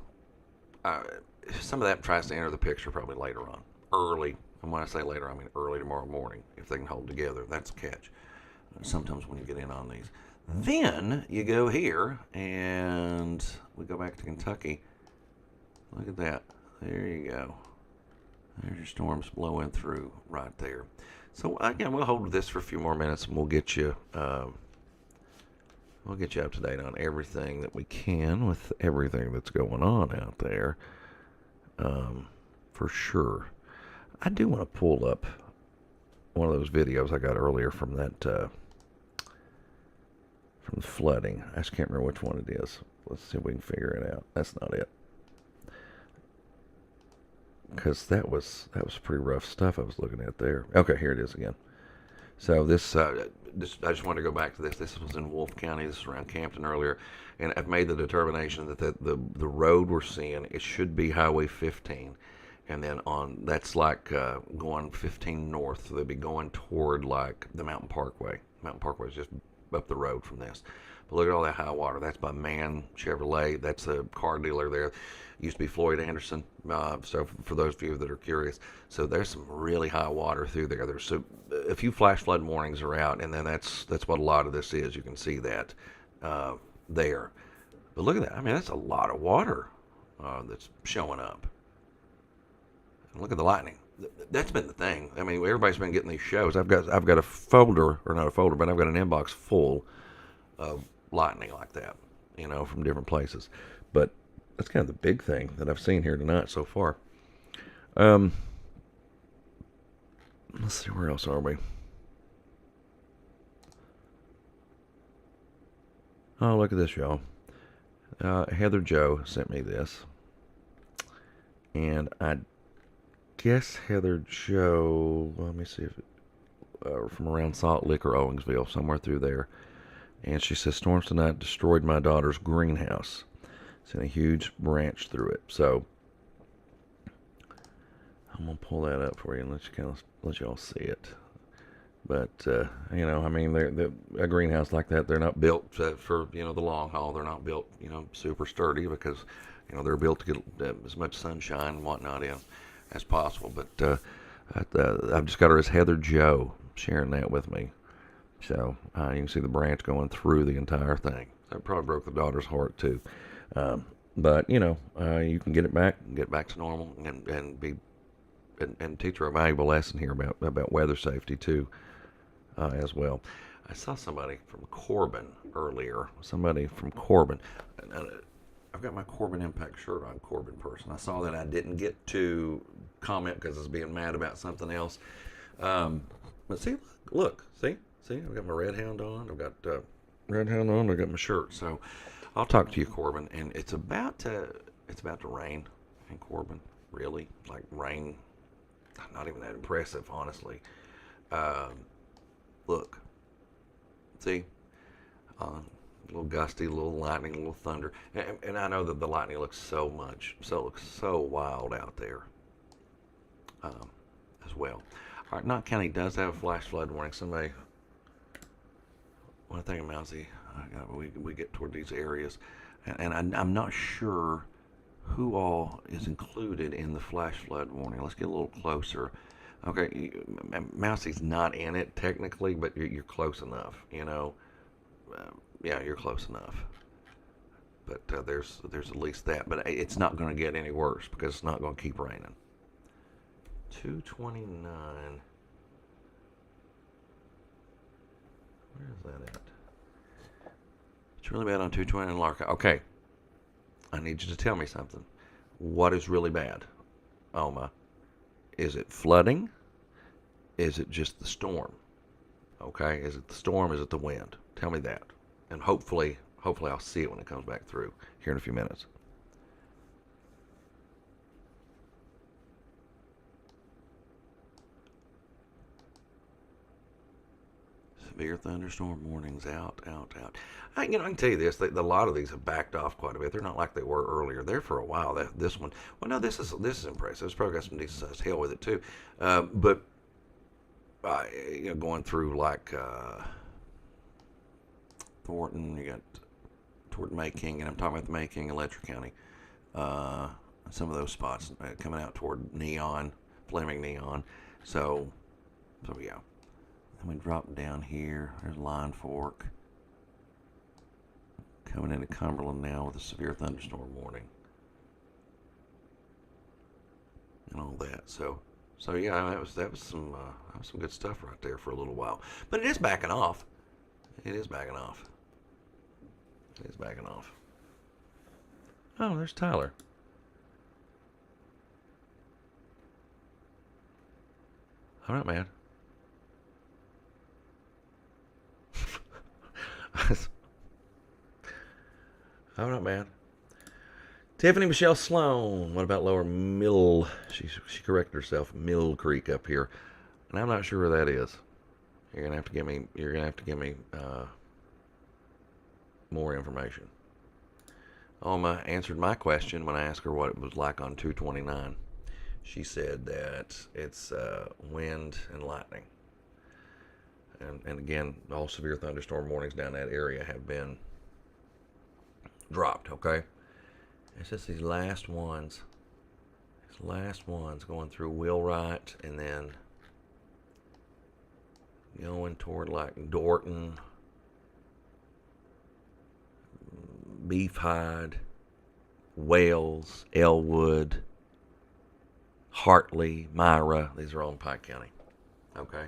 some of that tries to enter the picture probably later on, early. And when I say later, I mean early tomorrow morning, if they can hold together. That's a catch. Sometimes when you get in on these. Then you go here and we go back to Kentucky. Look at that. There you go. There's your storms blowing through right there. So again, we'll hold this for a few more minutes, and we'll get you up to date on everything that we can with everything that's going on out there, for sure. I do want to pull up one of those videos I got earlier from that from the flooding. I just can't remember which one it is. Let's see if we can figure it out. That's not it. Because that was pretty rough stuff I was looking at there. Okay, here it is again. So this, I just wanted to go back to this. This was in Wolfe County. This is around Campton earlier, and I've made the determination that the road we're seeing, it should be Highway 15, and then that's like going 15 north. So they'll be going toward like the Mountain Parkway. Mountain Parkway is just up the road from this. But look at all that high water. That's by Mann Chevrolet. That's a car dealer there. Used to be Floyd Anderson. So for those of you that are curious, so there's some really high water through there. There's a few flash flood warnings are out, and then that's what a lot of this is. You can see that there. But look at that. I mean, that's a lot of water that's showing up. And look at the lightning. That's been the thing. I mean, everybody's been getting these shows. I've got a folder, or not a folder, but I've got an inbox full of lightning like that, from different places. But that's kind of the big thing that I've seen here tonight so far. Let's see, where else are we? Oh, look at this, y'all. Heather Joe sent me this. And I guess Heather Joe, let me see if from around Salt Lick or Owensville, somewhere through there. And she says, storms tonight destroyed my daughter's greenhouse. Sent a huge branch through it. So I'm gonna pull that up for you and let y'all see it. But I mean, a greenhouse like that, they're not built for the long haul. They're not built super sturdy because they're built to get as much sunshine and whatnot in as possible. But I've just got her as Heather Joe sharing that with me. So you can see the branch going through the entire thing. That probably broke the daughter's heart too. But you can get back to normal, and teach her a valuable lesson here about weather safety too, as well. I saw somebody from Corbin earlier. I've got my Corbin Impact shirt on, Corbin person. I saw that. I didn't get to comment because I was being mad about something else. But see, look, see, I've got my Red Hound on. I've got Red Hound on. I've got my shirt. So I'll talk to you, Corbin. And it's about to rain in Corbin. Really, like rain. Not even that impressive, honestly. Look, see, a little gusty, a little lightning, a little thunder, and I know that the lightning looks so wild out there, as well. All right, Knott County does have a flash flood warning. Somebody, one thing in Mousy, we get toward these areas, and I'm not sure who all is included in the flash flood warning. Let's get a little closer. Okay, Mousie's not in it technically, but you're close enough. Yeah, you're close enough. But there's at least that. But it's not going to get any worse because it's not going to keep raining. 229. Where is that at? It's really bad on 220 in Lark. Okay, I need you to tell me something. What is really bad, Oma? Is it flooding? Is it just the storm? Okay, is it the storm? Is it the wind? Tell me that, and hopefully I'll see it when it comes back through here in a few minutes. Severe thunderstorm warnings out, out, out. I can tell you this: a lot of these have backed off quite a bit. They're not like they were earlier. There for a while. This one, well, no, this is impressive. It's probably got some decent sized hail with it too. But going through like Thornton, you got toward Mayking, and I'm talking about the Mayking and Letcher County. Uh, some of those spots coming out toward Neon, Flaming Neon. So yeah. Then we drop down here. There's Line Fork. Coming into Cumberland now with a severe thunderstorm warning. And all that. So yeah, that was some good stuff right there for a little while. But it is backing off. It is backing off. It is backing off. Oh, there's Tyler. All right, man. All right, man. Tiffany Michelle Sloan. What about Lower Mill? She corrected herself. Mill Creek up here, and I'm not sure where that is. You're gonna have to give me. You're gonna have to give me more information. Oma answered my question when I asked her what it was like on 229. She said that it's wind and lightning. And again, all severe thunderstorm warnings down that area have been dropped, okay? It's just these last ones going through Wheelwright and then going toward like Dorton, Beefhide, Wales, Elwood, Hartley, Myra. These are all in Pike County, okay?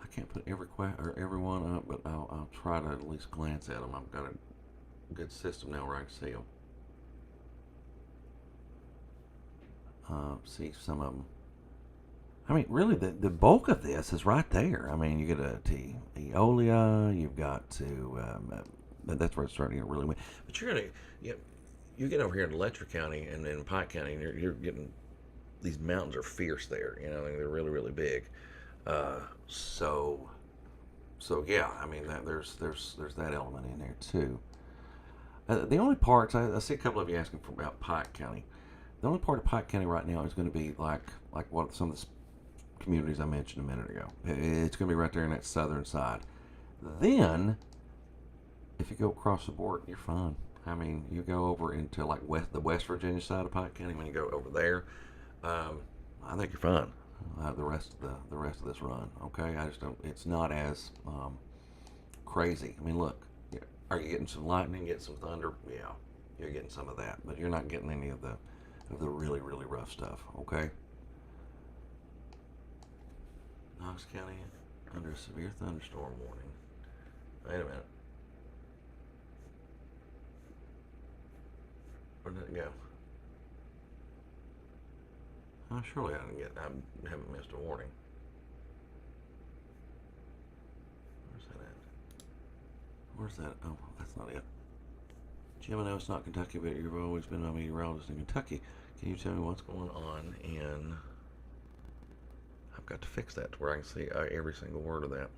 I can't put every one up, but I'll try to at least glance at them. I've got a good system now where I can see them. See some of them. I mean, really, the bulk of this is right there. I mean, you get a Eolia, you've got to, that's where it's starting to get really windy. But you get over here in Letcher County and in Pike County, and you're getting, these mountains are fierce there. I mean, they're really, really big. Uh, so, so yeah, I mean, there's that element in there too. The only parts I see a couple of you asking for about Pike County. The only part of Pike County right now is going to be like what some of the communities I mentioned a minute ago. It's going to be right there in that southern side. Then, if you go across the border, you're fine. I mean, you go over into like the West Virginia side of Pike County. When you go over there, I think you're fine. The rest of this run, okay? I just don't. It's not as crazy. I mean, look, are you getting some lightning? Getting some thunder? Yeah, you're getting some of that, but you're not getting any of the really really rough stuff. Okay. Knox County under a severe thunderstorm warning. Wait a minute. Where did it go? Oh, surely I haven't missed a warning. Where's that at? Where's that? Oh, that's not it. Jim, I know it's not Kentucky, but you've always been a meteorologist in Kentucky. Can you tell me what's going on in... I've got to fix that to where I can see every single word of that.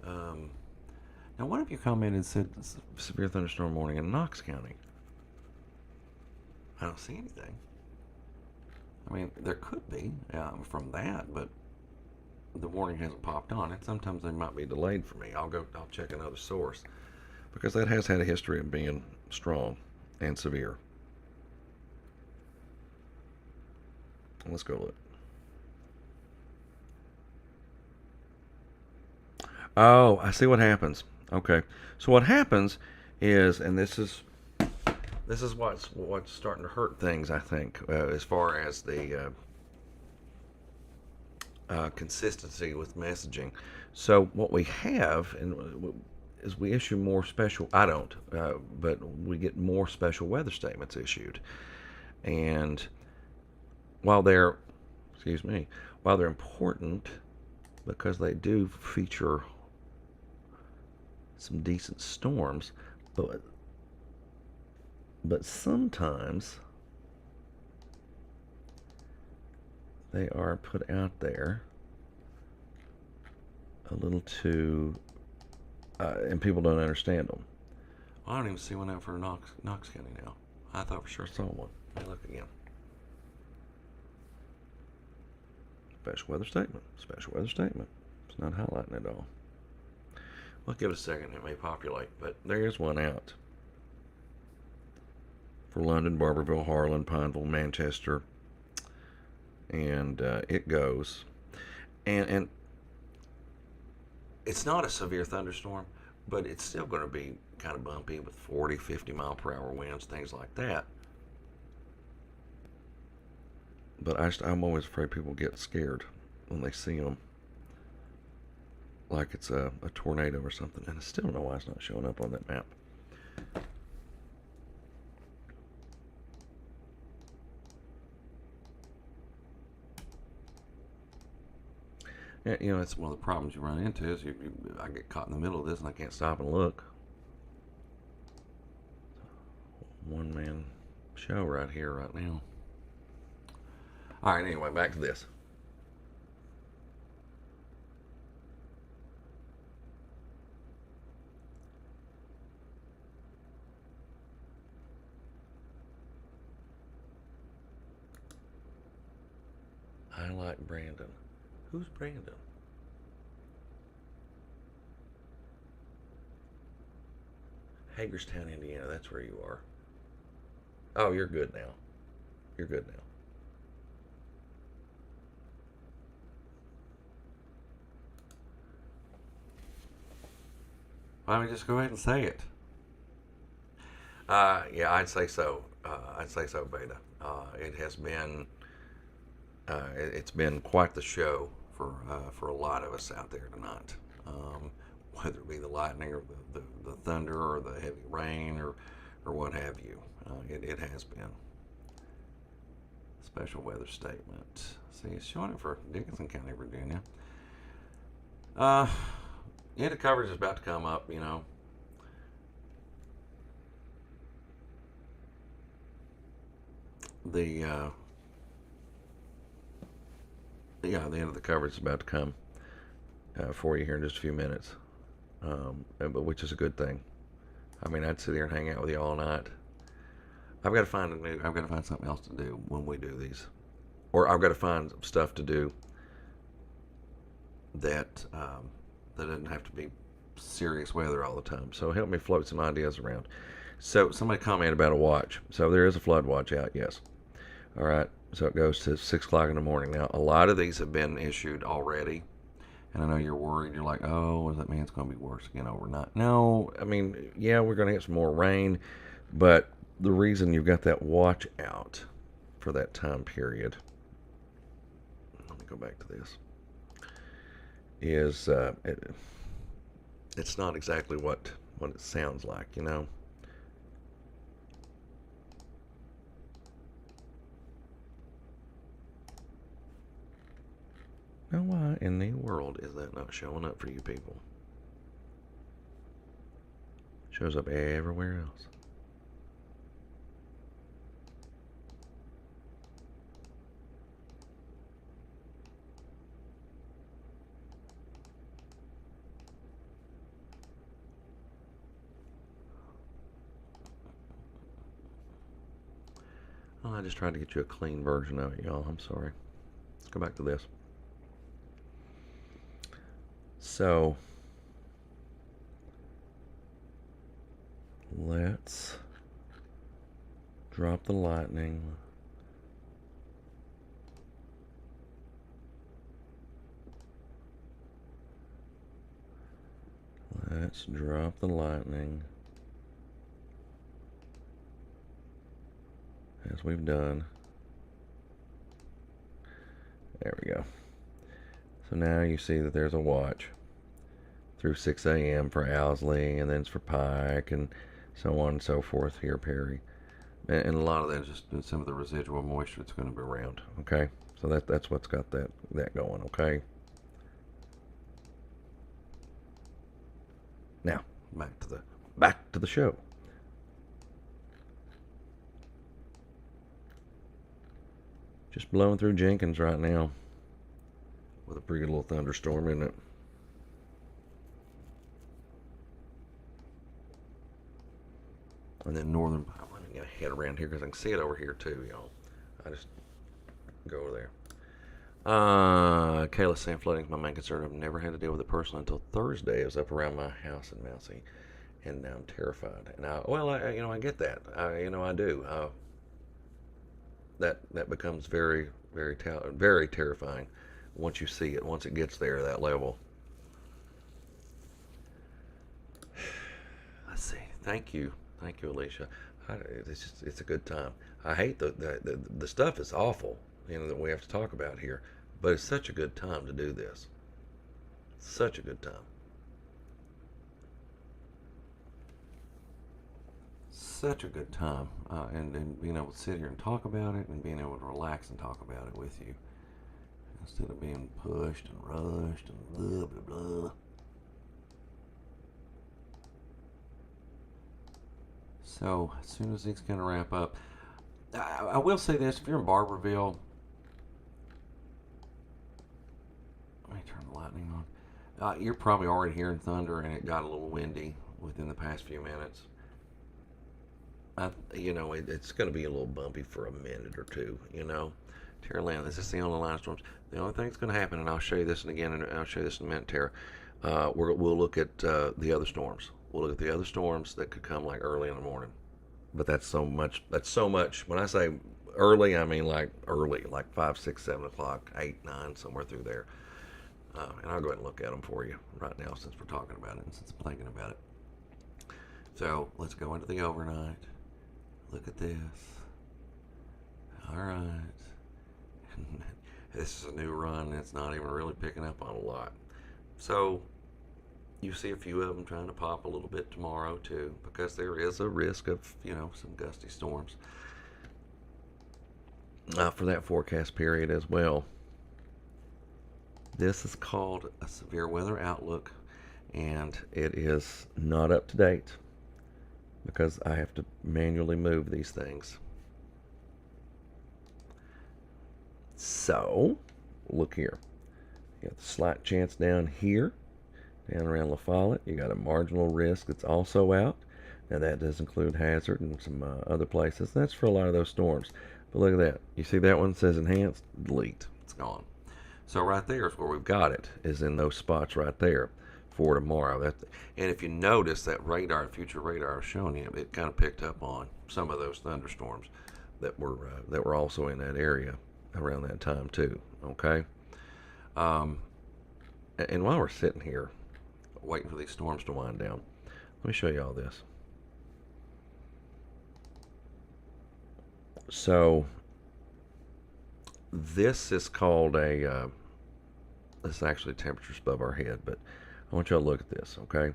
Now, one of you commented and said severe thunderstorm warning in Knox County. I don't see anything. I mean, there could be from that, but the warning hasn't popped on. And sometimes they might be delayed for me. I'll check another source. because that has had a history of being strong and severe. Let's go look. Oh, I see what happens. Okay, so what happens is, and this is what's starting to hurt things. I think as far as the consistency with messaging. So what we have is we issue more special. I don't, but we get more special weather statements issued, and while they're, excuse me, while they're important because they do feature some decent storms, but sometimes they are put out there a little too, and people don't understand them. I don't even see one out for Knox County now. I thought for sure I saw one. Let me look again. Special weather statement. Special weather statement. It's not highlighting it all. Well, give it a second. It may populate, but there is one out for London, Barbourville, Harlan, Pineville, Manchester, and it goes. And it's not a severe thunderstorm, but it's still going to be kind of bumpy with 40, 50 mile per hour winds, things like that. But I'm always afraid people get scared when they see them, like it's a tornado or something. And I still don't know why it's not showing up on that map. Yeah, that's one of the problems you run into is I get caught in the middle of this and I can't stop and look. One man show right here, right now. All right, anyway, back to this. I like Brandon. Who's Brandon? Hagerstown, Indiana. That's where you are. Oh, you're good now. You're good now. Why don't we just go ahead and say it? Yeah, I'd say so. I'd say so, Beta. It has been. It's been quite the show for a lot of us out there tonight. Whether it be the lightning or the thunder or the heavy rain or what have you, it has been. Special weather statement. See, it's showing it for Dickinson County, Virginia. Yeah, the coverage is about to come up. The the end of the coverage is about to come for you here in just a few minutes, but which is a good thing. I mean, I'd sit here and hang out with you all night. I've got to find something else to do when we do these, or I've got to find stuff to do that that doesn't have to be serious weather all the time. So help me float some ideas around. So somebody commented about a watch. So there is a flood watch out. Yes. All right. So it goes to 6 o'clock in the morning. Now, a lot of these have been issued already. And I know you're worried. You're like, oh, does that mean it's going to be worse again overnight? No. I mean, yeah, we're going to get some more rain. But the reason you've got that watch out for that time period, let me go back to this, is it's not exactly what it sounds like, Now, why in the world is that not showing up for you people? Shows up everywhere else. Oh, I just tried to get you a clean version of it, y'all. I'm sorry. Let's go back to this. So, Let's drop the lightning. Let's drop the lightning, as we've done. There we go. So now you see that there's a watch through 6 a.m. for Owsley, and then it's for Pike, and so on and so forth here, Perry. And a lot of that is just some of the residual moisture that's going to be around. Okay, so that's what's got that going. Okay. Now back to the show. Just blowing through Jenkins right now with a pretty good little thunderstorm in it. And then northern, I'm going to head around here because I can see it over here too, y'all. I just go over there. Kayla saying flooding is my main concern. I've never had to deal with it personally until Thursday. It was up around my house in Mousy, and now I'm terrified. And I get that. I do. That becomes very, very, very terrifying once you see it. Once it gets there, that level. Let's see. Thank you, Alicia. It's a good time. I hate the stuff is awful, that we have to talk about here, but it's such a good time to do this. Such a good time. Such a good time, and being able to sit here and talk about it, and being able to relax and talk about it with you, instead of being pushed and rushed and blah blah blah. So as soon as these kind of wrap up, I will say this: if you're in Barberville, let me turn the lightning on. You're probably already hearing thunder, and it got a little windy within the past few minutes. It's going to be a little bumpy for a minute or two. Tara Land, this is the only line of storms. The only thing that's going to happen, and I'll show you this again, and I'll show you this in a minute, Tara. We'll look at the other storms. We'll look at the other storms that could come like early in the morning. But that's so much. When I say early, I mean like early, like 5, 6, 7 o'clock, 8, 9, somewhere through there. And I'll go ahead and look at them for you right now since we're talking about it and since I'm thinking about it. So let's go into the overnight. Look at this. All right. This is a new run. It's not even really picking up on a lot. So you see a few of them trying to pop a little bit tomorrow too, because there is a risk of, some gusty storms for that forecast period as well. This is called a severe weather outlook, and it is not up to date because I have to manually move these things. So, look here. You got the slight chance down here, down around La Follette. You got a marginal risk that's also out. Now that does include Hazard and some other places. That's for a lot of those storms. But look at that. You see that one says enhanced? Delete. It's gone. So right there is where we've got it, is in those spots right there for tomorrow. And if you notice that future radar showing you, it kind of picked up on some of those thunderstorms that were also in that area around that time too. Okay. And while we're sitting here waiting for these storms to wind down, let me show you all this. So this is called this is actually temperatures above our head, but I want you to look at this, okay?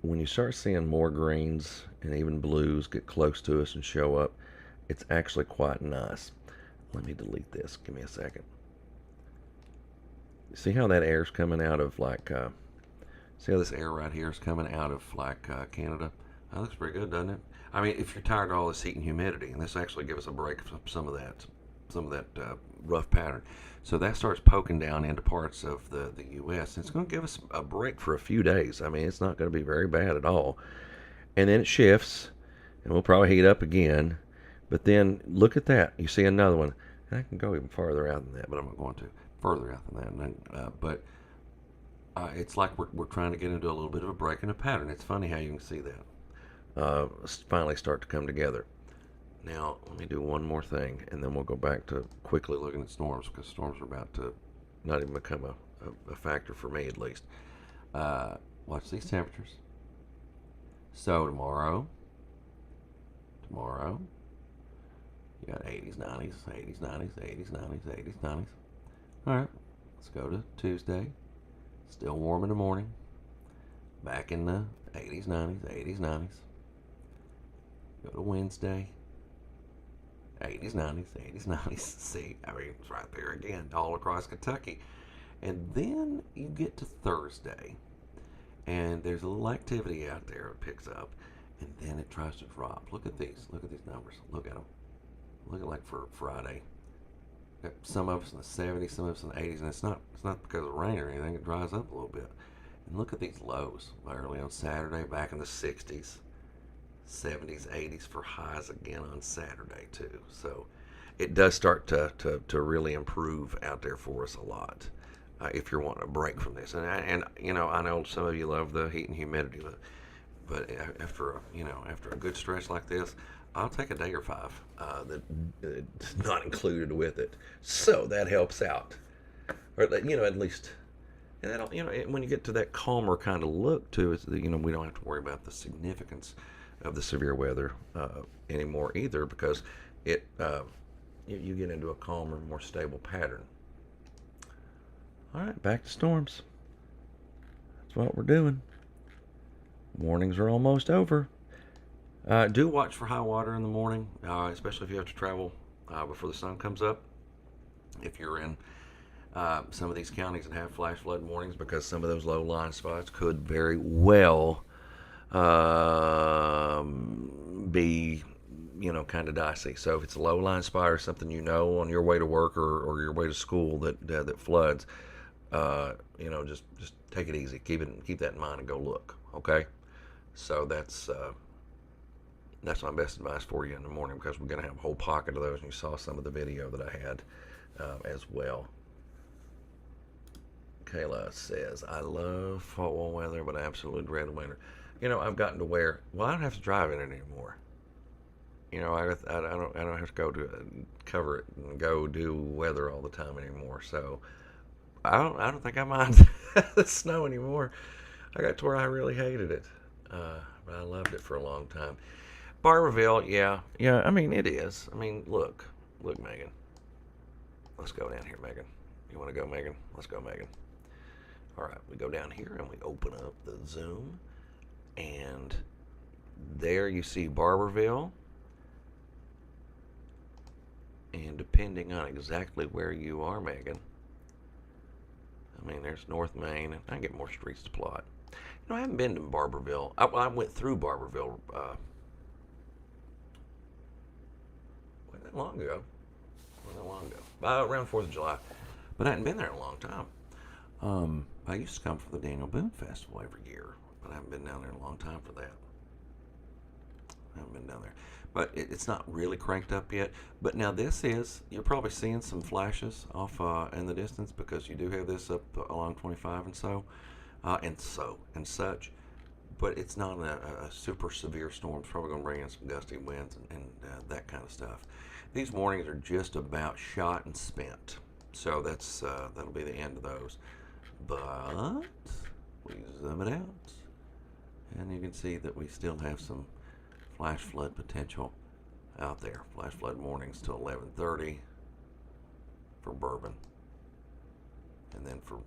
When you start seeing more greens and even blues get close to us and show up, it's actually quite nice. Let me delete this. Give me a second. See how that air's coming out of see how this air right here is coming out of Canada? That looks pretty good, doesn't it? I mean, if you're tired of all this heat and humidity, and this actually gives us a break from some of that rough pattern. So that starts poking down into parts of the U.S. and it's going to give us a break for a few days. I mean, it's not going to be very bad at all. And then it shifts, and we'll probably heat up again. But then look at that. You see another one. And I can go even farther out than that, but I'm not going to. Further out than that. But It's like we're trying to get into a little bit of a break in a pattern. It's funny how you can see that finally start to come together. Now, let me do one more thing, and then we'll go back to quickly looking at storms, because storms are about to not even become a factor for me, at least. Watch these temperatures. So tomorrow, you got 80s, 90s, 80s, 90s, 80s, 90s, 80s, 90s. All right, let's go to Tuesday. Still warm in the morning. Back in the 80s, 90s, 80s, 90s. Go to Wednesday. 80s, 90s, 80s, 90s. See, I mean, it's right there again, all across Kentucky. And then you get to Thursday, and there's a little activity out there. It picks up, and then it tries to drop. Look at these. Look at these numbers. Look at them. Look at, like, for Friday. Some of us in the 70s, some of us in the 80s, and it's not because of rain or anything. It dries up a little bit. And look at these lows early on Saturday, back in the 60s, 70s, 80s for highs again on Saturday too. So it does start to really improve out there for us a lot. If you're wanting a break from this, and you know, I know some of you love the heat and humidity, but after after a good stretch like this, I'll take a day or five that's not included with it, so that helps out, or at least, and that'll when you get to that calmer kind of look too, it's we don't have to worry about the significance of the severe weather anymore either, because it you get into a calmer, more stable pattern. All right, back to storms. That's what we're doing. Mornings are almost over. Do watch for high water in the morning, especially if you have to travel before the sun comes up. If you're in some of these counties that have flash flood warnings, because some of those low-lying spots could very well be kind of dicey. So if it's a low-lying spot or something on your way to work or your way to school that floods, just take it easy. Keep that in mind and go look. Okay, so that's my best advice for you in the morning, because we're going to have a whole pocket of those, and you saw some of the video that I had as well. Kayla says, I love fall weather, but I absolutely dread winter. I've gotten to where, I don't have to drive in it anymore. I don't have to go to cover it and go do weather all the time anymore. So I don't think I mind the snow anymore. I got to where I really hated it, but I loved it for a long time. Barberville, yeah. I mean, it is. I mean, look, Megan. Let's go down here, Megan. You want to go, Megan? Let's go, Megan. All right, we go down here and we open up the Zoom, and there you see Barberville. And depending on exactly where you are, Megan, I mean, there's North Main, and I get more streets to plot. I haven't been to Barberville. I went through Barberville not that long ago. Around 4th of July. But I hadn't been there in a long time. I used to come for the Daniel Boone Festival every year, but I haven't been down there in a long time for that. I haven't been down there. But it's not really cranked up yet. But now you're probably seeing some flashes off in the distance, because you do have this up along 25 and such. But it's not a super severe storm. It's probably going to bring in some gusty winds and that kind of stuff. These warnings are just about shot and spent. So that'll be the end of those. But we zoom it out, and you can see that we still have some flash flood potential out there. Flash flood warnings till 11:30 for Bourbon, and then for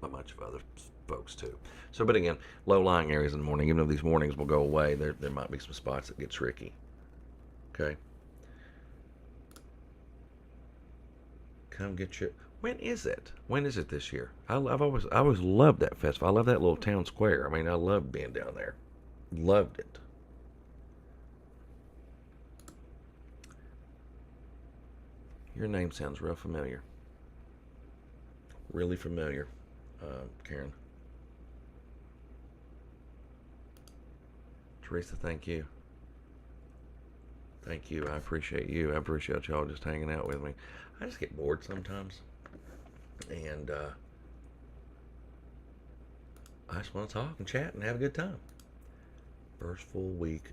a bunch of other folks too. So, but again, low-lying areas in the morning. Even though these warnings will go away, there might be some spots that get tricky. Okay. Come get your. When is it? When is it this year? I always loved that festival. I love that little town square. I mean, I loved being down there. Loved it. Your name sounds real familiar. Really familiar, Karen. Teresa, thank you. Thank you. I appreciate you. I appreciate y'all just hanging out with me. I just get bored sometimes. And I just want to talk and chat and have a good time. First full week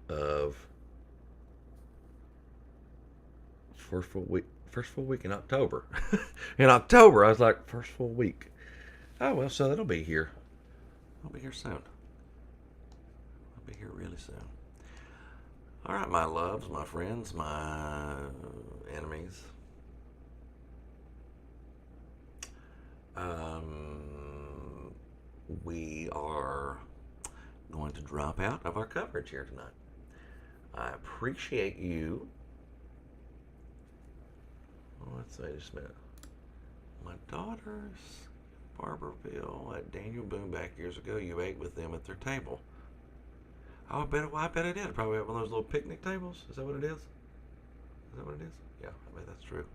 of first full week in October. In October, I was like, first full week. Oh well, so that'll be here. I'll be here soon. I'll be here really soon. All right, my loves, my friends, my enemies. We are going to drop out of our coverage here tonight. I appreciate you. Let's say just a minute. My daughters, Barberville, at Daniel Boone back years ago, you ate with them at their table. Oh, I bet I did. Probably at one of those little picnic tables. Is that what it is? Is that what it is? Yeah, I bet that's true.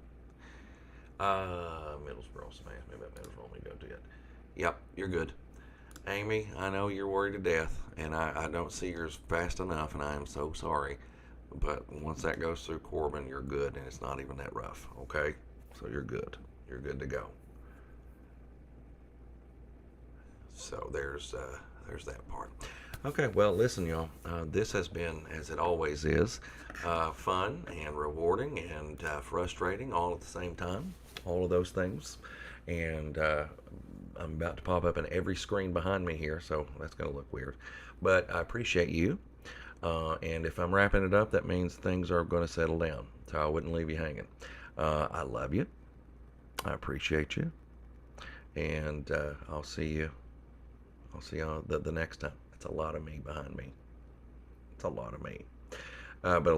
Middlesboro Smash. Maybe that Middlesboro we go to yet. Yep, you're good. Amy, I know you're worried to death, and I don't see yours fast enough, and I am so sorry. But once that goes through Corbin, you're good, and it's not even that rough, okay? So you're good. You're good to go. So there's that part. Okay, well, listen, y'all. This has been, as it always is, fun and rewarding and frustrating all at the same time. All of those things. And I'm about to pop up in every screen behind me here, so that's going to look weird. But I appreciate you. And if I'm wrapping it up, that means things are going to settle down. So I wouldn't leave you hanging. I love you. I appreciate you. And I'll see you. I'll see you the next time. It's a lot of me behind me. It's a lot of me. But